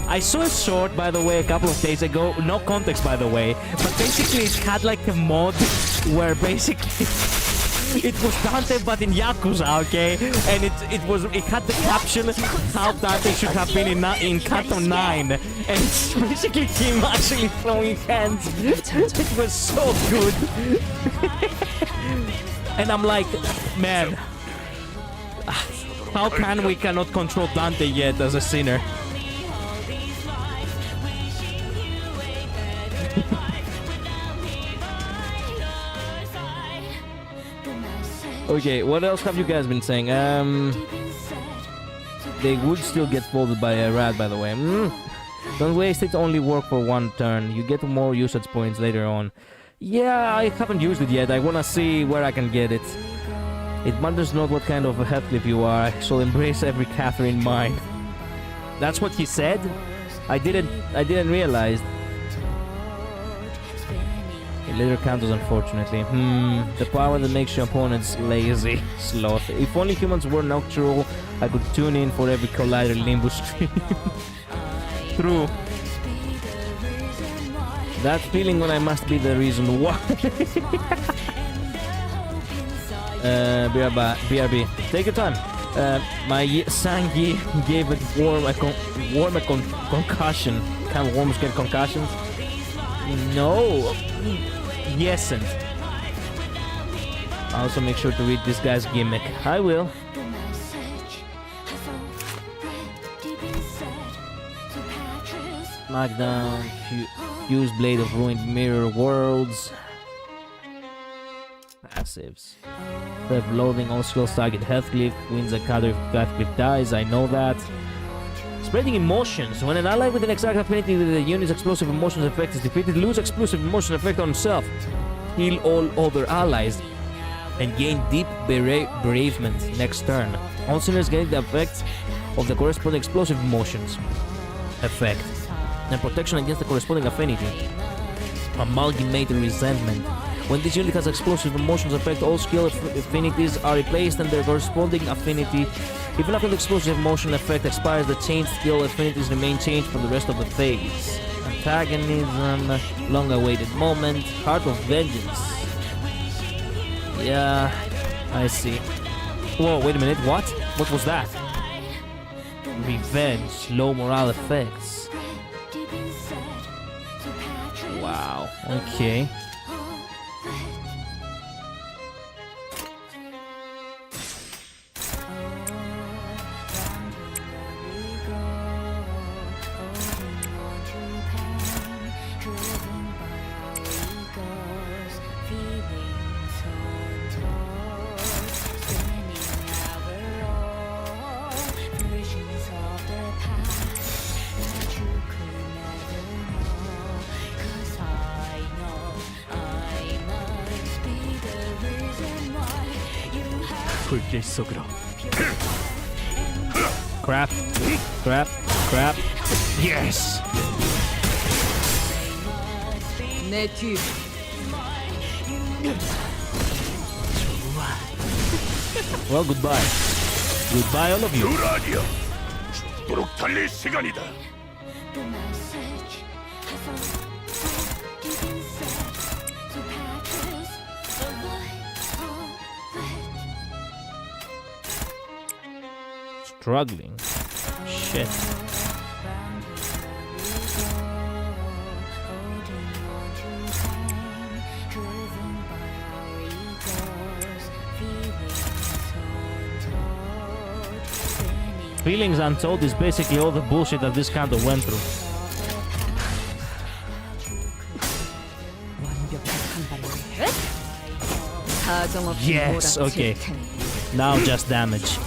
[SPEAKER 1] I saw a short, by the way, a couple of days ago. No context, by the way. But basically, it had like a mod where basically it was Dante, but in Yakuza, okay? And it had the caption how Dante should have been in Kanto 9, and it's basically him actually throwing hands. It was so good. And I'm like, man, how can we cannot control Dante yet as a sinner? Okay, what else have you guys been saying? They would still get folded by a rat, by the way. Don't waste it, only work for one turn. You get more usage points later on. Yeah, I haven't used it yet. I wanna see where I can get it. It matters not what kind of a Heathcliff you are. I shall embrace every Catherine mine. That's what he said? I didn't realize. It later counters, unfortunately. The power that makes your opponents lazy. Sloth. If only humans were nocturnal, I could tune in for every Collider Limbus stream. True. That feeling when I must be the reason why. BRB, take your time. My Sangi gave it warm a concussion. Can worms get concussions? No. Yesn't. Also make sure to read this guy's gimmick. I will. Smackdown, Fuse Blade of Ruined Mirror Worlds. Passives. Self-loathing, all skills target Heathcliff, wins a counter if Heathcliff dies, I know that. Spreading emotions. When an ally with an exact affinity with the unit's explosive emotions effect is defeated, lose explosive emotion effect on himself. Heal all other allies. And gain deep bereavement next turn. All sinners gain the effect of the corresponding explosive emotions effect. And protection against the corresponding affinity. Amalgamated resentment. When this unit has explosive emotions effect, all skill affinities are replaced and their corresponding affinity. Even after the explosive emotion effect expires, the changed skill affinities remain changed for the rest of the phase. Antagonism, long-awaited moment, Heart of Vengeance. Yeah, I see. Whoa, wait a minute, what? What was that? Revenge, low morale effects. Wow, okay. Crap. Crap. Crap. Yes! Well, goodbye. Goodbye, all of you. Struggling. Shit. Feelings Untold is basically all the bullshit that this counter went through. Yes, okay. Now just damage.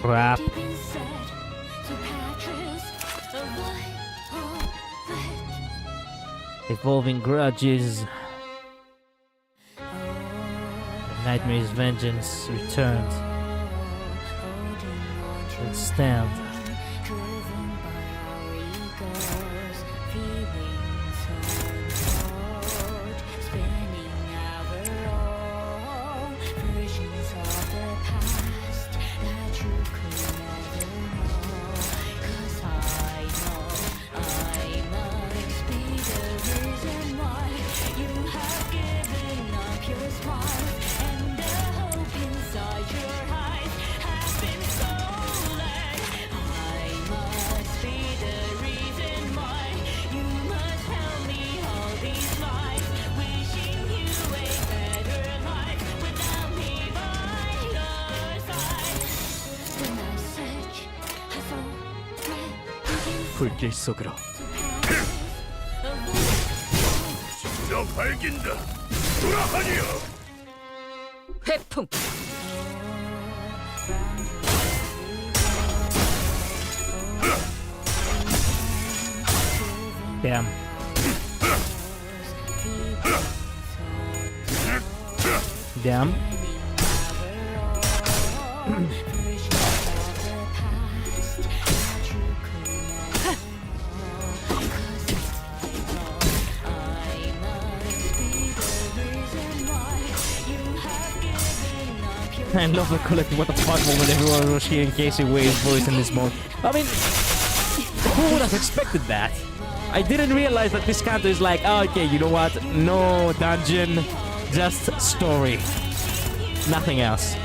[SPEAKER 1] Crap. Evolving grudges. Nightmare's vengeance returned. And stand.
[SPEAKER 2] 불길 속으로.
[SPEAKER 11] 저 밝긴다. 돌아가니요.
[SPEAKER 9] 회풍.
[SPEAKER 1] Damn. Damn. I love the collective what the fuck moment everyone was hearing Casey Wade's voice in this mode. I mean, who would have expected that? I didn't realize that this canto is like, oh, okay, you know what? No dungeon, just story. Nothing else.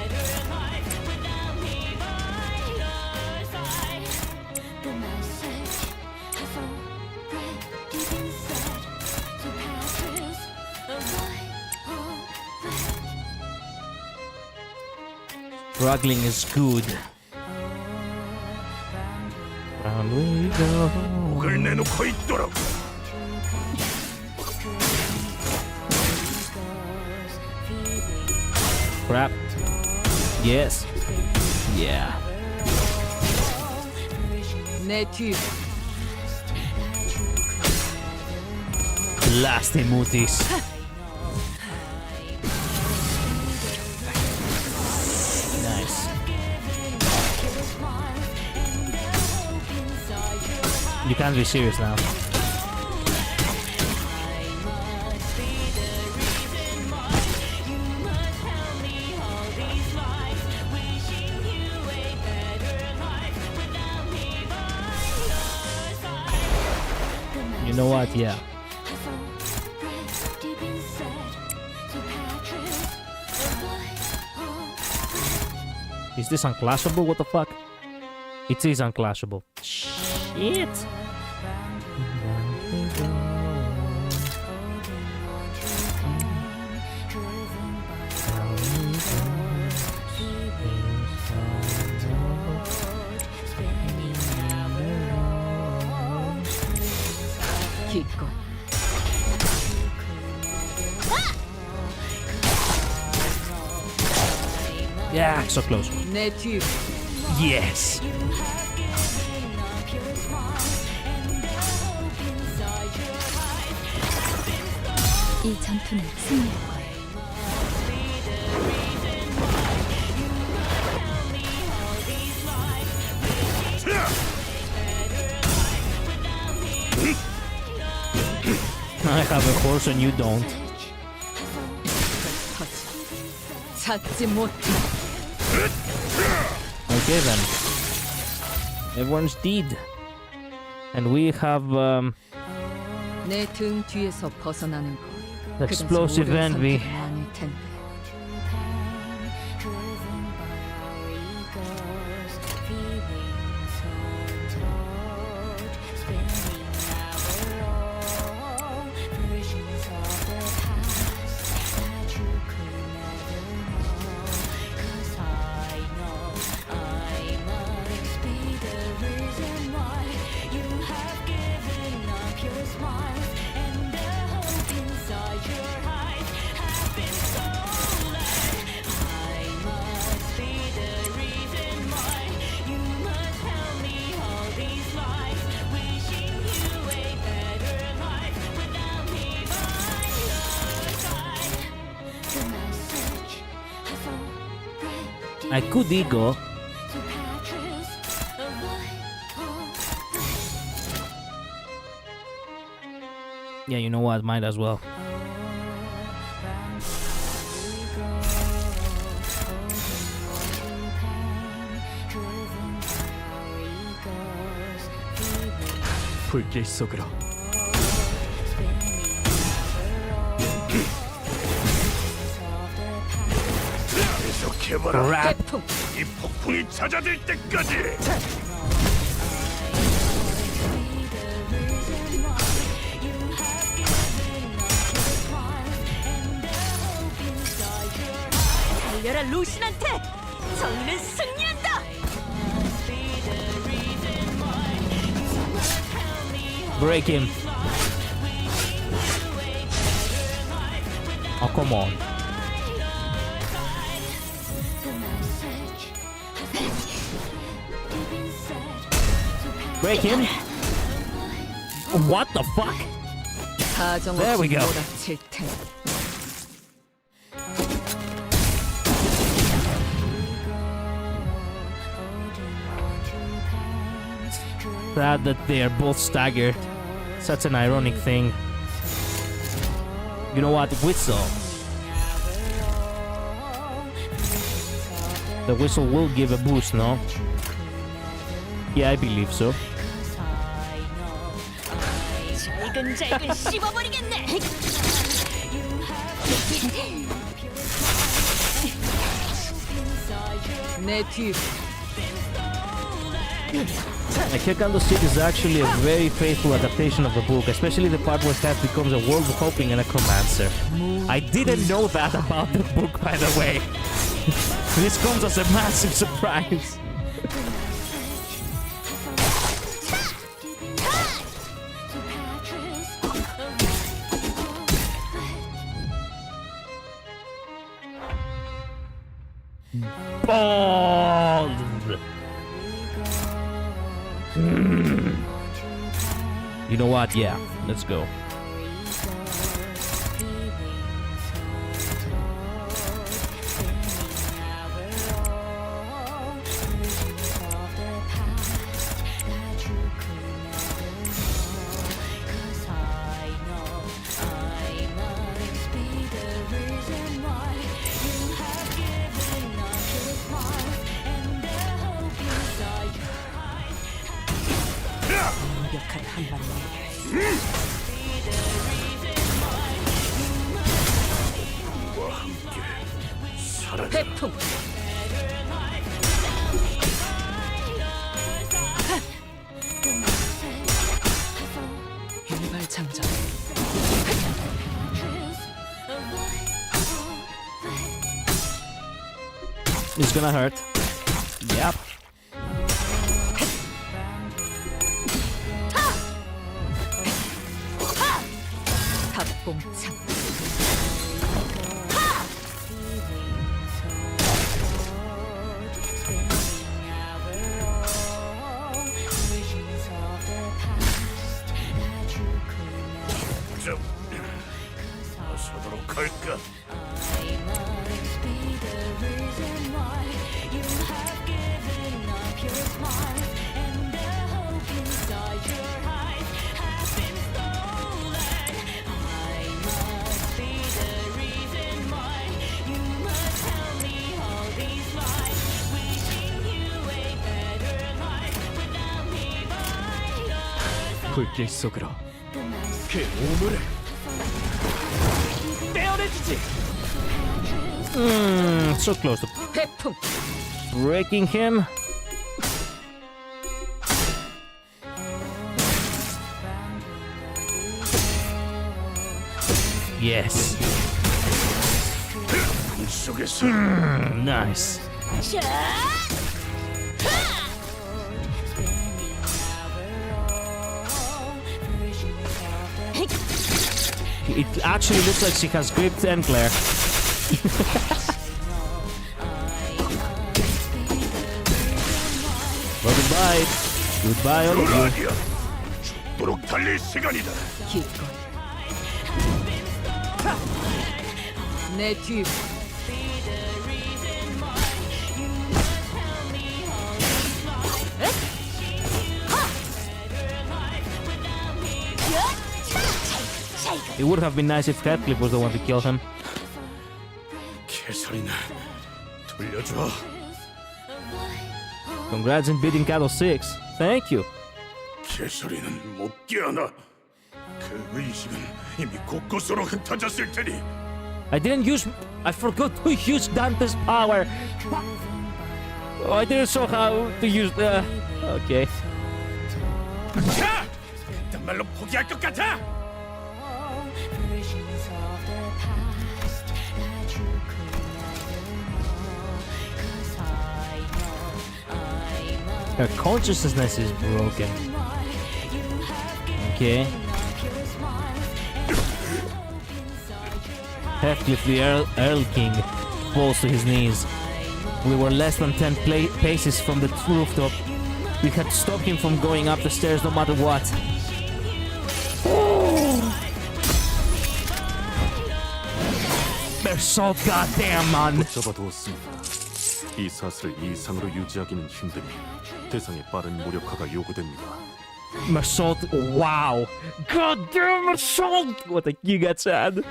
[SPEAKER 1] Struggling is good. Round we go.
[SPEAKER 11] 목을 내놓고 있도록.
[SPEAKER 1] Crap. Yes. Yeah.
[SPEAKER 9] 내 뒤.
[SPEAKER 1] Last emotes. Nice. You can't be serious now. You know what? Yeah. Is this unclashable? What the fuck? It is unclashable. Shit.
[SPEAKER 9] 기껏.
[SPEAKER 1] Yeah, so close.
[SPEAKER 9] 내 뒤.
[SPEAKER 1] Yes.
[SPEAKER 7] 이 전투는 승리할 거예요.
[SPEAKER 1] I have a horse and you don't.
[SPEAKER 9] 찾지 못.
[SPEAKER 1] Okay then. Everyone's dead. And we have
[SPEAKER 9] 내 등 뒤에서 벗어나는 거.
[SPEAKER 1] explosive envy.
[SPEAKER 9] 아닐 텐데.
[SPEAKER 1] I could ego. Yeah, you know what? Might as well.
[SPEAKER 2] 불길 속으로.
[SPEAKER 11] 계속해봐라.
[SPEAKER 1] Crap.
[SPEAKER 11] 이 폭풍이 잦아들 때까지.
[SPEAKER 4] 달려라 루신한테! 정의는 승리한다!
[SPEAKER 1] Break him. Oh, come on. Break him. What the fuck? There we go. Sad that they are both staggered. Such an ironic thing. You know what? Whistle. The whistle will give a boost, no? Yeah, I believe so. A Kick on the Stick is actually a very faithful adaptation of the book, especially the part where Cat becomes a world hoping and a commancer. I didn't know that about the book, by the way. This comes as a massive surprise. Bald. You know what? Yeah, let's go. It's gonna hurt. Yep.
[SPEAKER 2] 불길 속으로 그 오물을 떼어내주지.
[SPEAKER 1] So close to breaking him. Yes. Nice. It actually looks like she has gripped and Claire. Well, goodbye. Goodbye, all of you. It would have been nice if Heathcliff was the one to kill him. Congrats on beating Cattle 6. Thank you. I didn't use... I forgot to use Dante's power. Oh, I didn't show how to use the... Okay. Her consciousness is broken. Okay. Heathcliff, the Earl King, falls to his knees. We were less than 10 paces from the rooftop. We had to stop him from going up the stairs no matter what. They're so goddamn, man.
[SPEAKER 6] 잡아두었습니다. 이 사슬을 이 이상으로 유지하기는 힘드니 대상의 빠른 무력화가 요구됩니다.
[SPEAKER 1] Mersault, wow. Goddamn Mersault! What a giga Chad.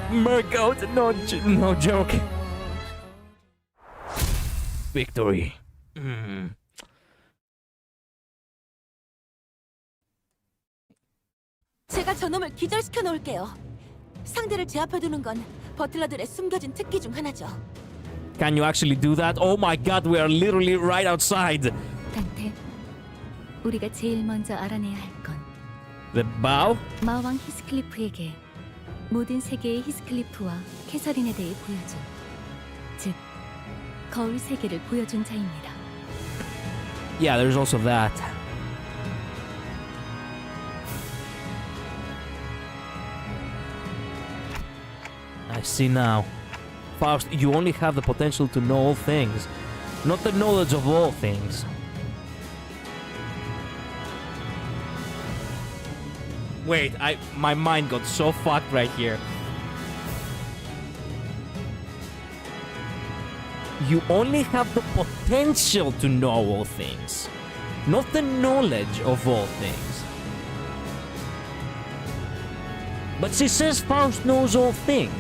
[SPEAKER 1] Mergout, no joke. Victory.
[SPEAKER 4] 제가 저놈을 기절시켜 놓을게요. 상대를 제압해두는 건 버틀러들의 숨겨진 특기 중 하나죠.
[SPEAKER 1] Can you actually do that? Oh my god, we are literally right outside.
[SPEAKER 7] 단테, 우리가 제일 먼저 알아내야 할 건
[SPEAKER 1] The bow?
[SPEAKER 7] 마왕 히스클리프에게 모든 세계의 히스클리프와 캐서린에 대해 보여준, 즉 거울 세계를 보여준 자입니다.
[SPEAKER 1] Yeah, there's also that. I see now. Faust, you only have the potential to know all things, not the knowledge of all things. Wait, my mind got so fucked right here. You only have the potential to know all things, not the knowledge of all things. But she says Faust knows all things.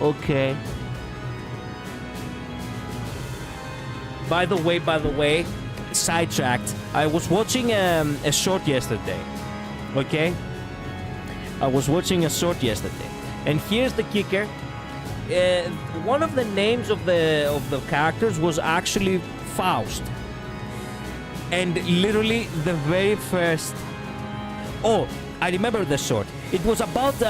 [SPEAKER 1] Okay. By the way, sidetracked. I was watching a short yesterday. Okay? I was watching a short yesterday. And here's the kicker. One of the names of the characters was actually Faust. And literally the very first... Oh, I remember the short. It was about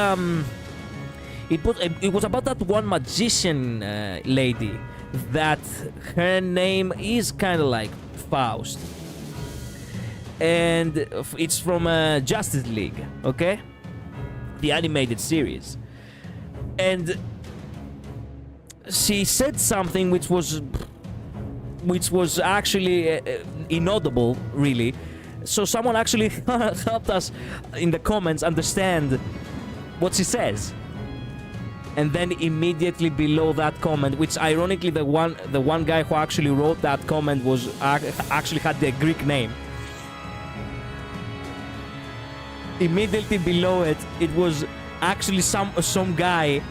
[SPEAKER 1] it was about that one magician lady that her name is kind of like Faust, and it's from Justice League, okay, the animated series, and she said something which was actually inaudible, really. So someone actually helped us in the comments understand what she says. And then immediately below that comment, which ironically the one guy who actually wrote that comment was actually had the Greek name. Immediately below it, it was actually some guy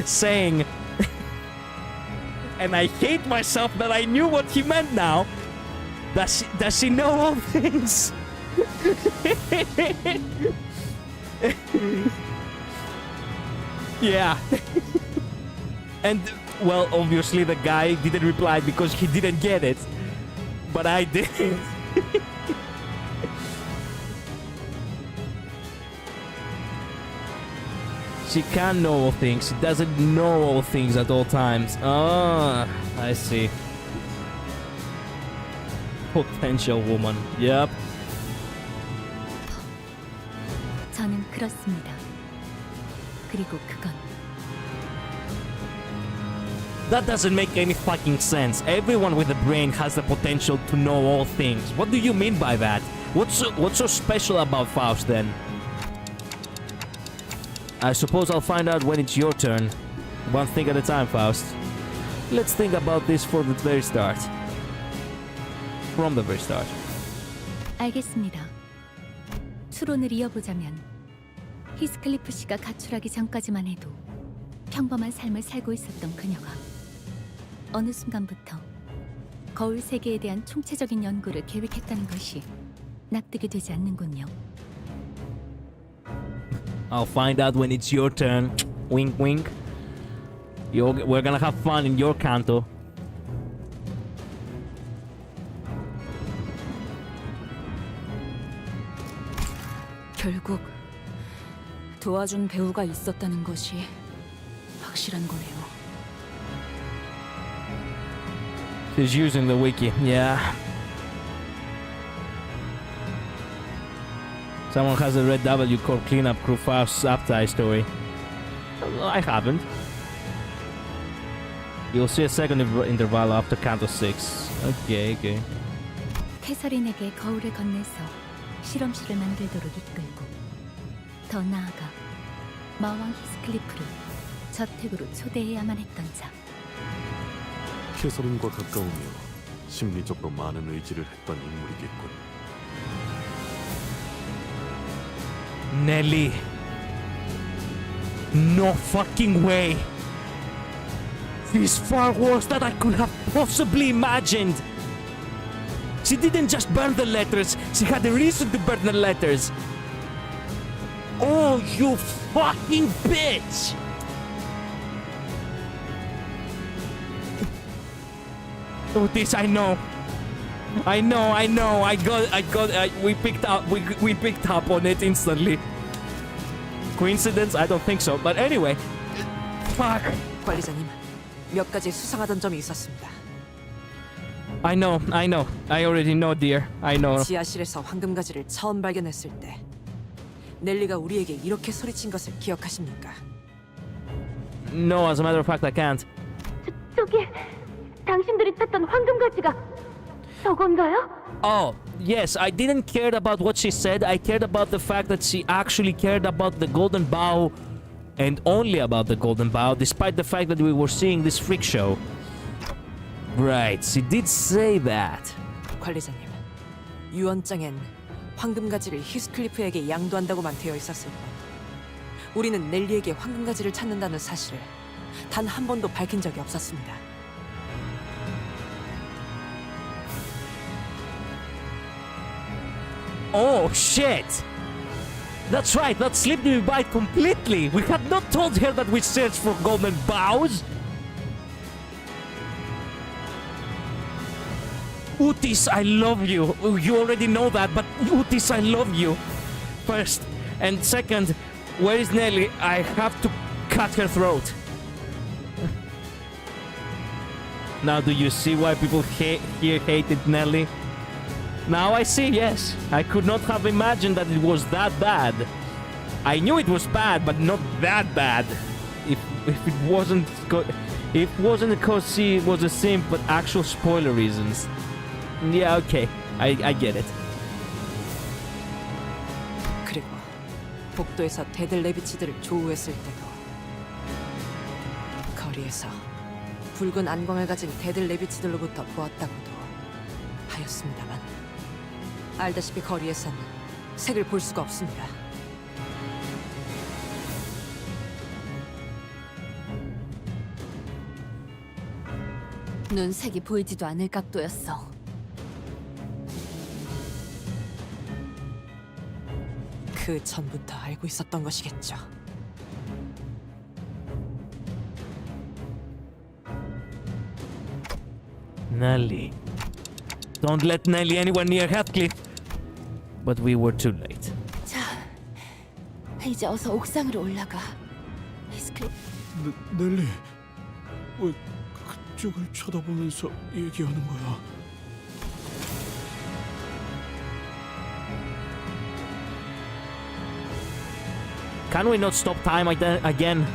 [SPEAKER 1] saying, and I hate myself that I knew what he meant now. Does she know all things? Yeah. And, well, obviously the guy didn't reply because he didn't get it. But I did. She can know all things. She doesn't know all things at all times. Ah, I see. Potential woman. Yep.
[SPEAKER 7] 저는 그렇습니다. 그리고 그건
[SPEAKER 1] That doesn't make any fucking sense. Everyone with a brain has the potential to know all things. What do you mean by that? What's so special about Faust then? I suppose I'll find out when it's your turn. One thing at a time, Faust. Let's think about this from the very start. From the very start.
[SPEAKER 7] 알겠습니다. 추론을 이어보자면 히스클리프 씨가 가출하기 전까지만 해도 평범한 삶을 살고 있었던 그녀가 어느 순간부터 거울 세계에 대한 총체적인 연구를 계획했다는 것이 납득이 되지 않는군요.
[SPEAKER 1] I'll find out when it's your turn. Wink, wink. We're gonna have fun in your canto.
[SPEAKER 10] 결국 도와준 배우가 있었다는 것이 확실한 거네요.
[SPEAKER 1] He's using the wiki, yeah. Someone hasn't read W called Cleanup Crew 5's Subtie story. I haven't. You'll see a second interval after count of 6. Okay.
[SPEAKER 7] 캐서린에게 거울을 건네서 실험실을 만들도록 이끌고 더 나아가 마왕 히스클리프를 저택으로 초대해야만 했던 자.
[SPEAKER 6] 캐서린과 가까우며 심리적으로 많은 의지를 했던 인물이겠군.
[SPEAKER 1] Nelly. No fucking way. This is far worse than I could have possibly imagined. She didn't just burn the letters, she had a reason to burn the letters. Oh, you fucking bitch! Oh, this I know. We picked up on it instantly. Coincidence? I don't think so. But anyway, fuck.
[SPEAKER 10] 관리자님, 몇 가지 수상하던 점이 있었습니다.
[SPEAKER 1] I know. I already know, dear. I know.
[SPEAKER 10] 지하실에서 황금가지를 처음 발견했을 때 넬리가 우리에게 이렇게 소리친 것을 기억하십니까?
[SPEAKER 1] No, as a matter of fact, I can't.
[SPEAKER 4] 저기 당신들이 탔던 황금가지가 저건가요?
[SPEAKER 1] Oh, yes, I didn't care about what she said. I cared about the fact that she actually cared about the golden bow and only about the golden bow, despite the fact that we were seeing this freak show. Right, she did say that.
[SPEAKER 10] 관리자님, 유언장엔 황금가지를 히스클리프에게 양도한다고만 되어 있었을 뿐 우리는 넬리에게 황금가지를 찾는다는 사실을 단 한 번도 밝힌 적이 없었습니다.
[SPEAKER 1] Oh, shit! That's right, that slipped me by completely. We had not told her that we searched for golden bows. Utis, I love you. You already know that, but Utis, I love you. First. And second, where is Nelly? I have to cut her throat. Now do you see why people here hated Nelly? Now I see, yes. I could not have imagined that it was that bad. I knew it was bad, but not that bad. If it wasn't because she was a simp, but actual spoiler reasons. Yeah, okay. I get it.
[SPEAKER 10] 그리고 복도에서 데들 레비치들을 조우했을 때도 거리에서 붉은 안광을 가진 데들 레비치들로부터 보았다고도 하였습니다만 알다시피 거리에선 색을 볼 수가 없습니다.
[SPEAKER 7] 눈색이 보이지도 않을 각도였어.
[SPEAKER 10] 그 전부터 알고 있었던 것이겠죠.
[SPEAKER 1] Nelly. Don't let Nelly anywhere near Heathcliff. But we were too late.
[SPEAKER 7] 자, 이제 어서 옥상으로 올라가. 히스클리프.
[SPEAKER 3] 넬리, 왜 그쪽을 쳐다보면서 얘기하는 거야?
[SPEAKER 1] Can we not stop time again?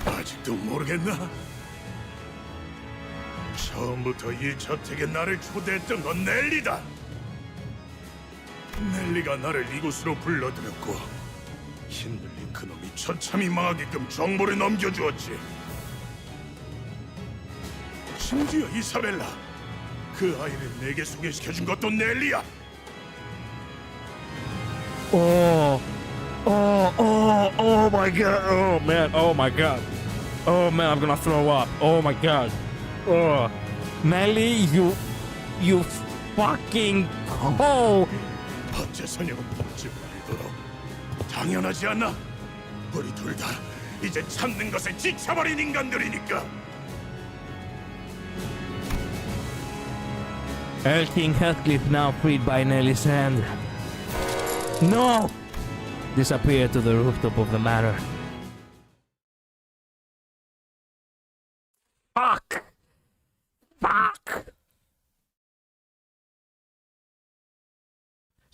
[SPEAKER 11] 아직도 모르겠나? 처음부터 이 저택에 나를 초대했던 건 넬리다. 넬리가 나를 이곳으로 불러들였고 힘들린 그놈이 처참히 망하게끔 정보를 넘겨주었지. 심지어 이사벨라, 그 아이를 내게 소개시켜준 것도 넬리야.
[SPEAKER 1] Oh my god. Oh my god. Oh man, I'm gonna throw up. Oh my god. Oh. Nelly, you fucking hoe.
[SPEAKER 11] 어째서냐고 묻지 말도록. 당연하지 않나? 우리 둘 다 이제 찾는 것에 지쳐버린 인간들이니까.
[SPEAKER 1] King Heathcliff now freed by Nelly's hand. No! Disappear to the rooftop of the manor.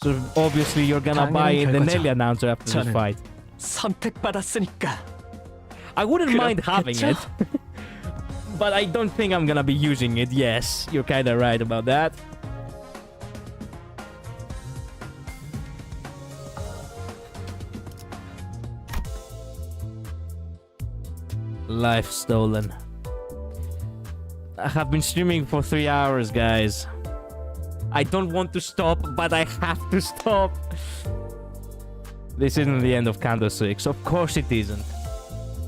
[SPEAKER 1] So obviously you're gonna buy in the Nelly announcer after this fight.
[SPEAKER 2] 선택받았으니까.
[SPEAKER 1] I wouldn't mind having it. But I don't think I'm gonna be using it. Yes, you're kinda right about that. Life stolen. I have been streaming for 3 hours, guys. I don't want to stop, but I have to stop. This isn't the end of Candle 6. Of course it isn't.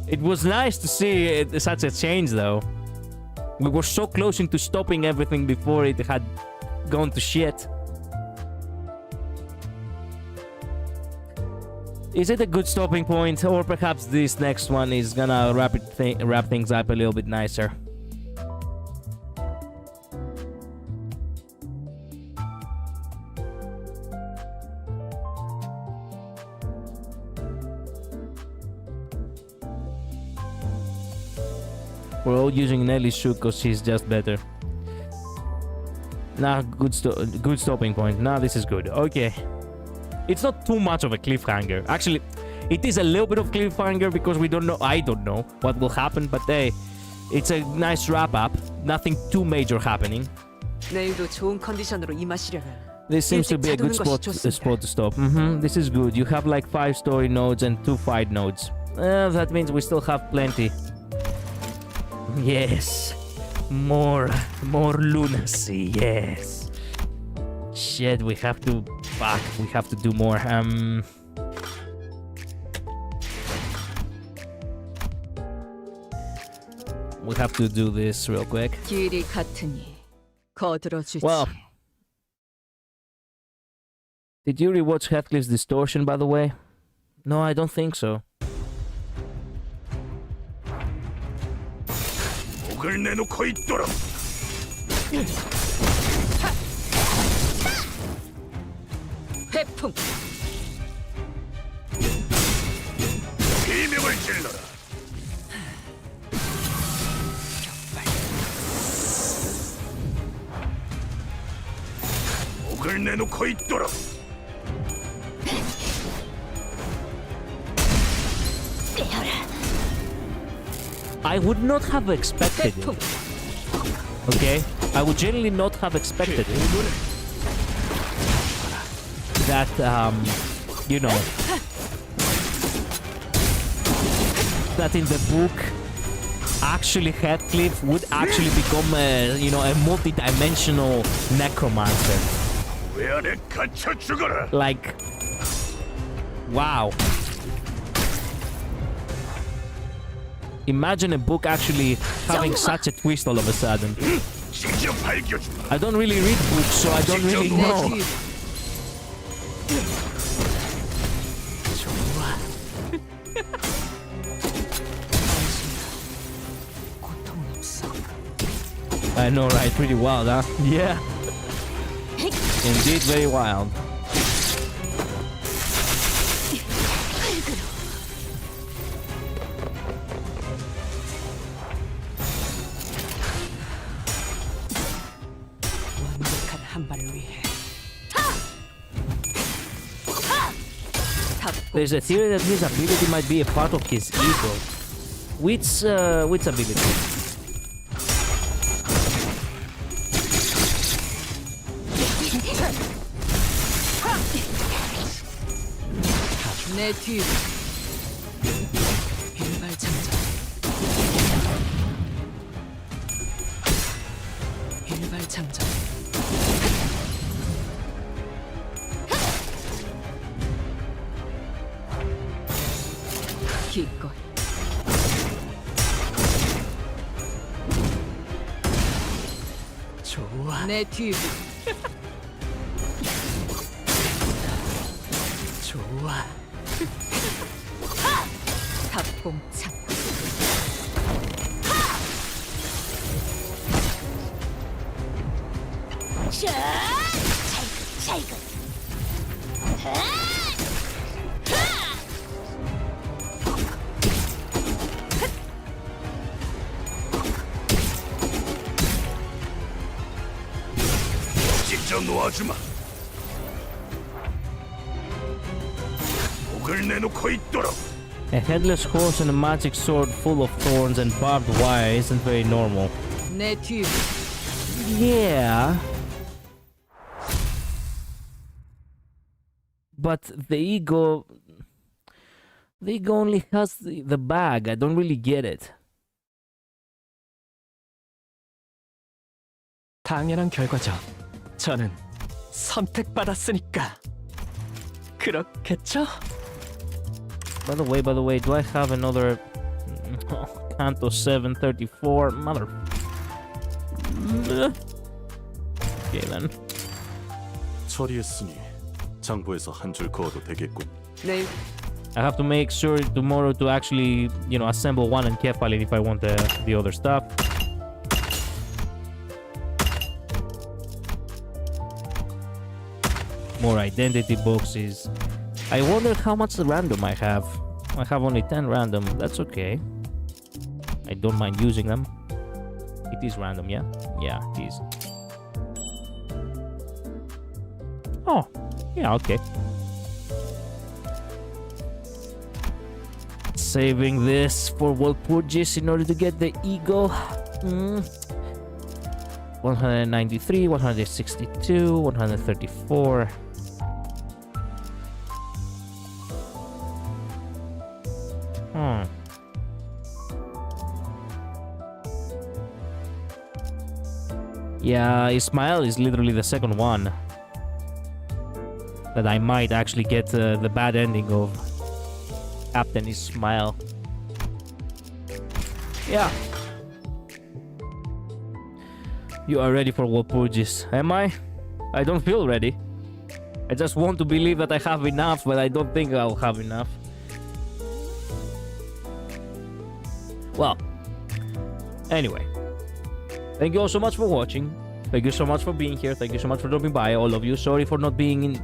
[SPEAKER 1] It was nice to see such a change, though. We were so close into stopping everything before it had gone to shit. Is it a good stopping point, or perhaps this next one is gonna wrap things up a little bit nicer? We're all using Nelly's shoe because she's just better. Nah, good stopping point. Nah, this is good. Okay. It's not too much of a cliffhanger. Actually, it is a little bit of cliffhanger because we don't know. I don't know what will happen, but hey, it's a nice wrap up. Nothing too major happening.
[SPEAKER 10] 내일도 좋은 컨디션으로 임하시려면
[SPEAKER 1] This seems to be a good spot to stop. This is good. You have like 5 story nodes and 2 fight nodes. That means we still have plenty. Yes. More lunacy. Yes. Shit, we have to... Fuck, we have to do more. We have to do this real quick.
[SPEAKER 9] 길이 같으니 거들어주지.
[SPEAKER 1] Well, did you rewatch Heathcliff's distortion, by the way? No, I don't think so.
[SPEAKER 3] 목을 내놓고 있도록.
[SPEAKER 9] 회풍.
[SPEAKER 3] 비명을 질러라. 목을 내놓고 있도록.
[SPEAKER 1] I would not have expected it. Okay? I would generally not have expected it. That, you know... that in the book, actually Heathcliff would actually become a, you know, a multi-dimensional necromancer. Like... Wow. Imagine a book actually having such a twist all of a sudden. I don't really read books, so I don't really know. I know, right? Pretty wild, huh? Yeah. Indeed, very wild. There's a theory that his ability might be a part of his ego. Which ability?
[SPEAKER 9] 내 뒤.
[SPEAKER 10] 일발장전. 일발장전.
[SPEAKER 9] 기꺼이.
[SPEAKER 2] 좋아.
[SPEAKER 9] 내 뒤.
[SPEAKER 2] 좋아.
[SPEAKER 9] 합공창.
[SPEAKER 3] 직접 놓아주마. 벽을 내놓고 있도록.
[SPEAKER 1] A headless horse and a magic sword full of thorns and barbed wire isn't very normal.
[SPEAKER 9] 내 뒤.
[SPEAKER 1] Yeah. But the ego only has the bag. I don't really get it.
[SPEAKER 2] 당연한 결과죠. 저는 선택받았으니까. 그렇겠죠?
[SPEAKER 1] By the way, do I have another Canto 734? Mother. Okay then.
[SPEAKER 6] 처리했으니 장부에서 한 줄 그어도 되겠군.
[SPEAKER 10] 네,
[SPEAKER 1] I have to make sure tomorrow to actually, assemble one encephalid if I want the other stuff. More identity boxes. I wonder how much random I have. I have only 10 random. That's okay. I don't mind using them. It is random, yeah? Yeah, it is. Oh, yeah, okay. Saving this for Walpurgis in order to get the ego. 193, 162, 134. Yeah, Ismail is literally the second one that I might actually get the bad ending of. Captain Ismail. Yeah. You are ready for Walpurgis. Am I? I don't feel ready. I just want to believe that I have enough, but I don't think I'll have enough. Well, anyway. Thank you all so much for watching. Thank you so much for being here. Thank you so much for dropping by, all of you. Sorry for not being,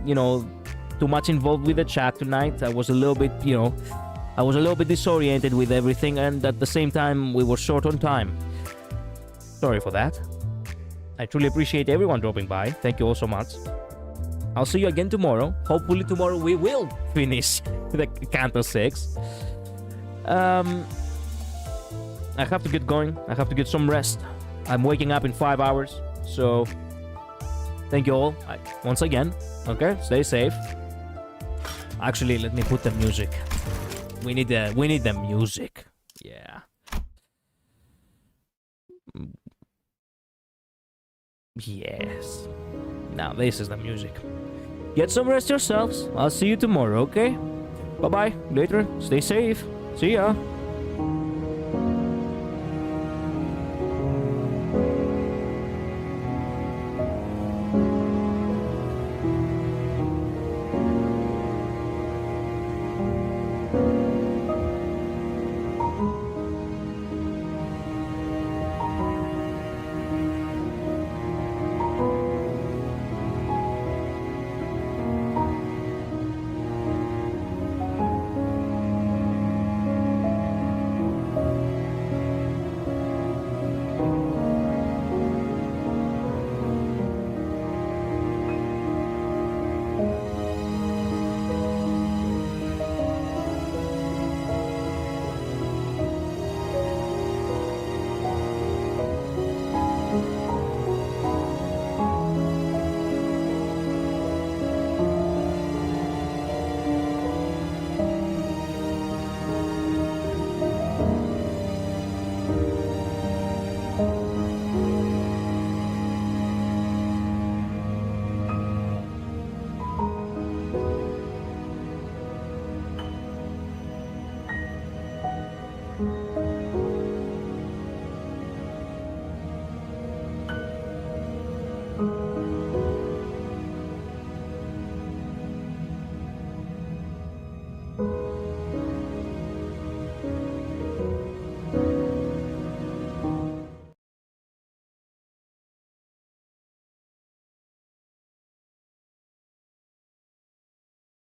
[SPEAKER 1] too much involved with the chat tonight. I was a little bit, disoriented with everything, and at the same time, we were short on time. Sorry for that. I truly appreciate everyone dropping by. Thank you all so much. I'll see you again tomorrow. Hopefully tomorrow we will finish the Canto 6. I have to get going. I have to get some rest. I'm waking up in 5 hours, so thank you all once again. Okay, stay safe. Actually, let me put the music. We need the music. Yeah. Yes. Now this is the music. Get some rest yourselves. I'll see you tomorrow, okay? Bye-bye. Later. Stay safe. See ya.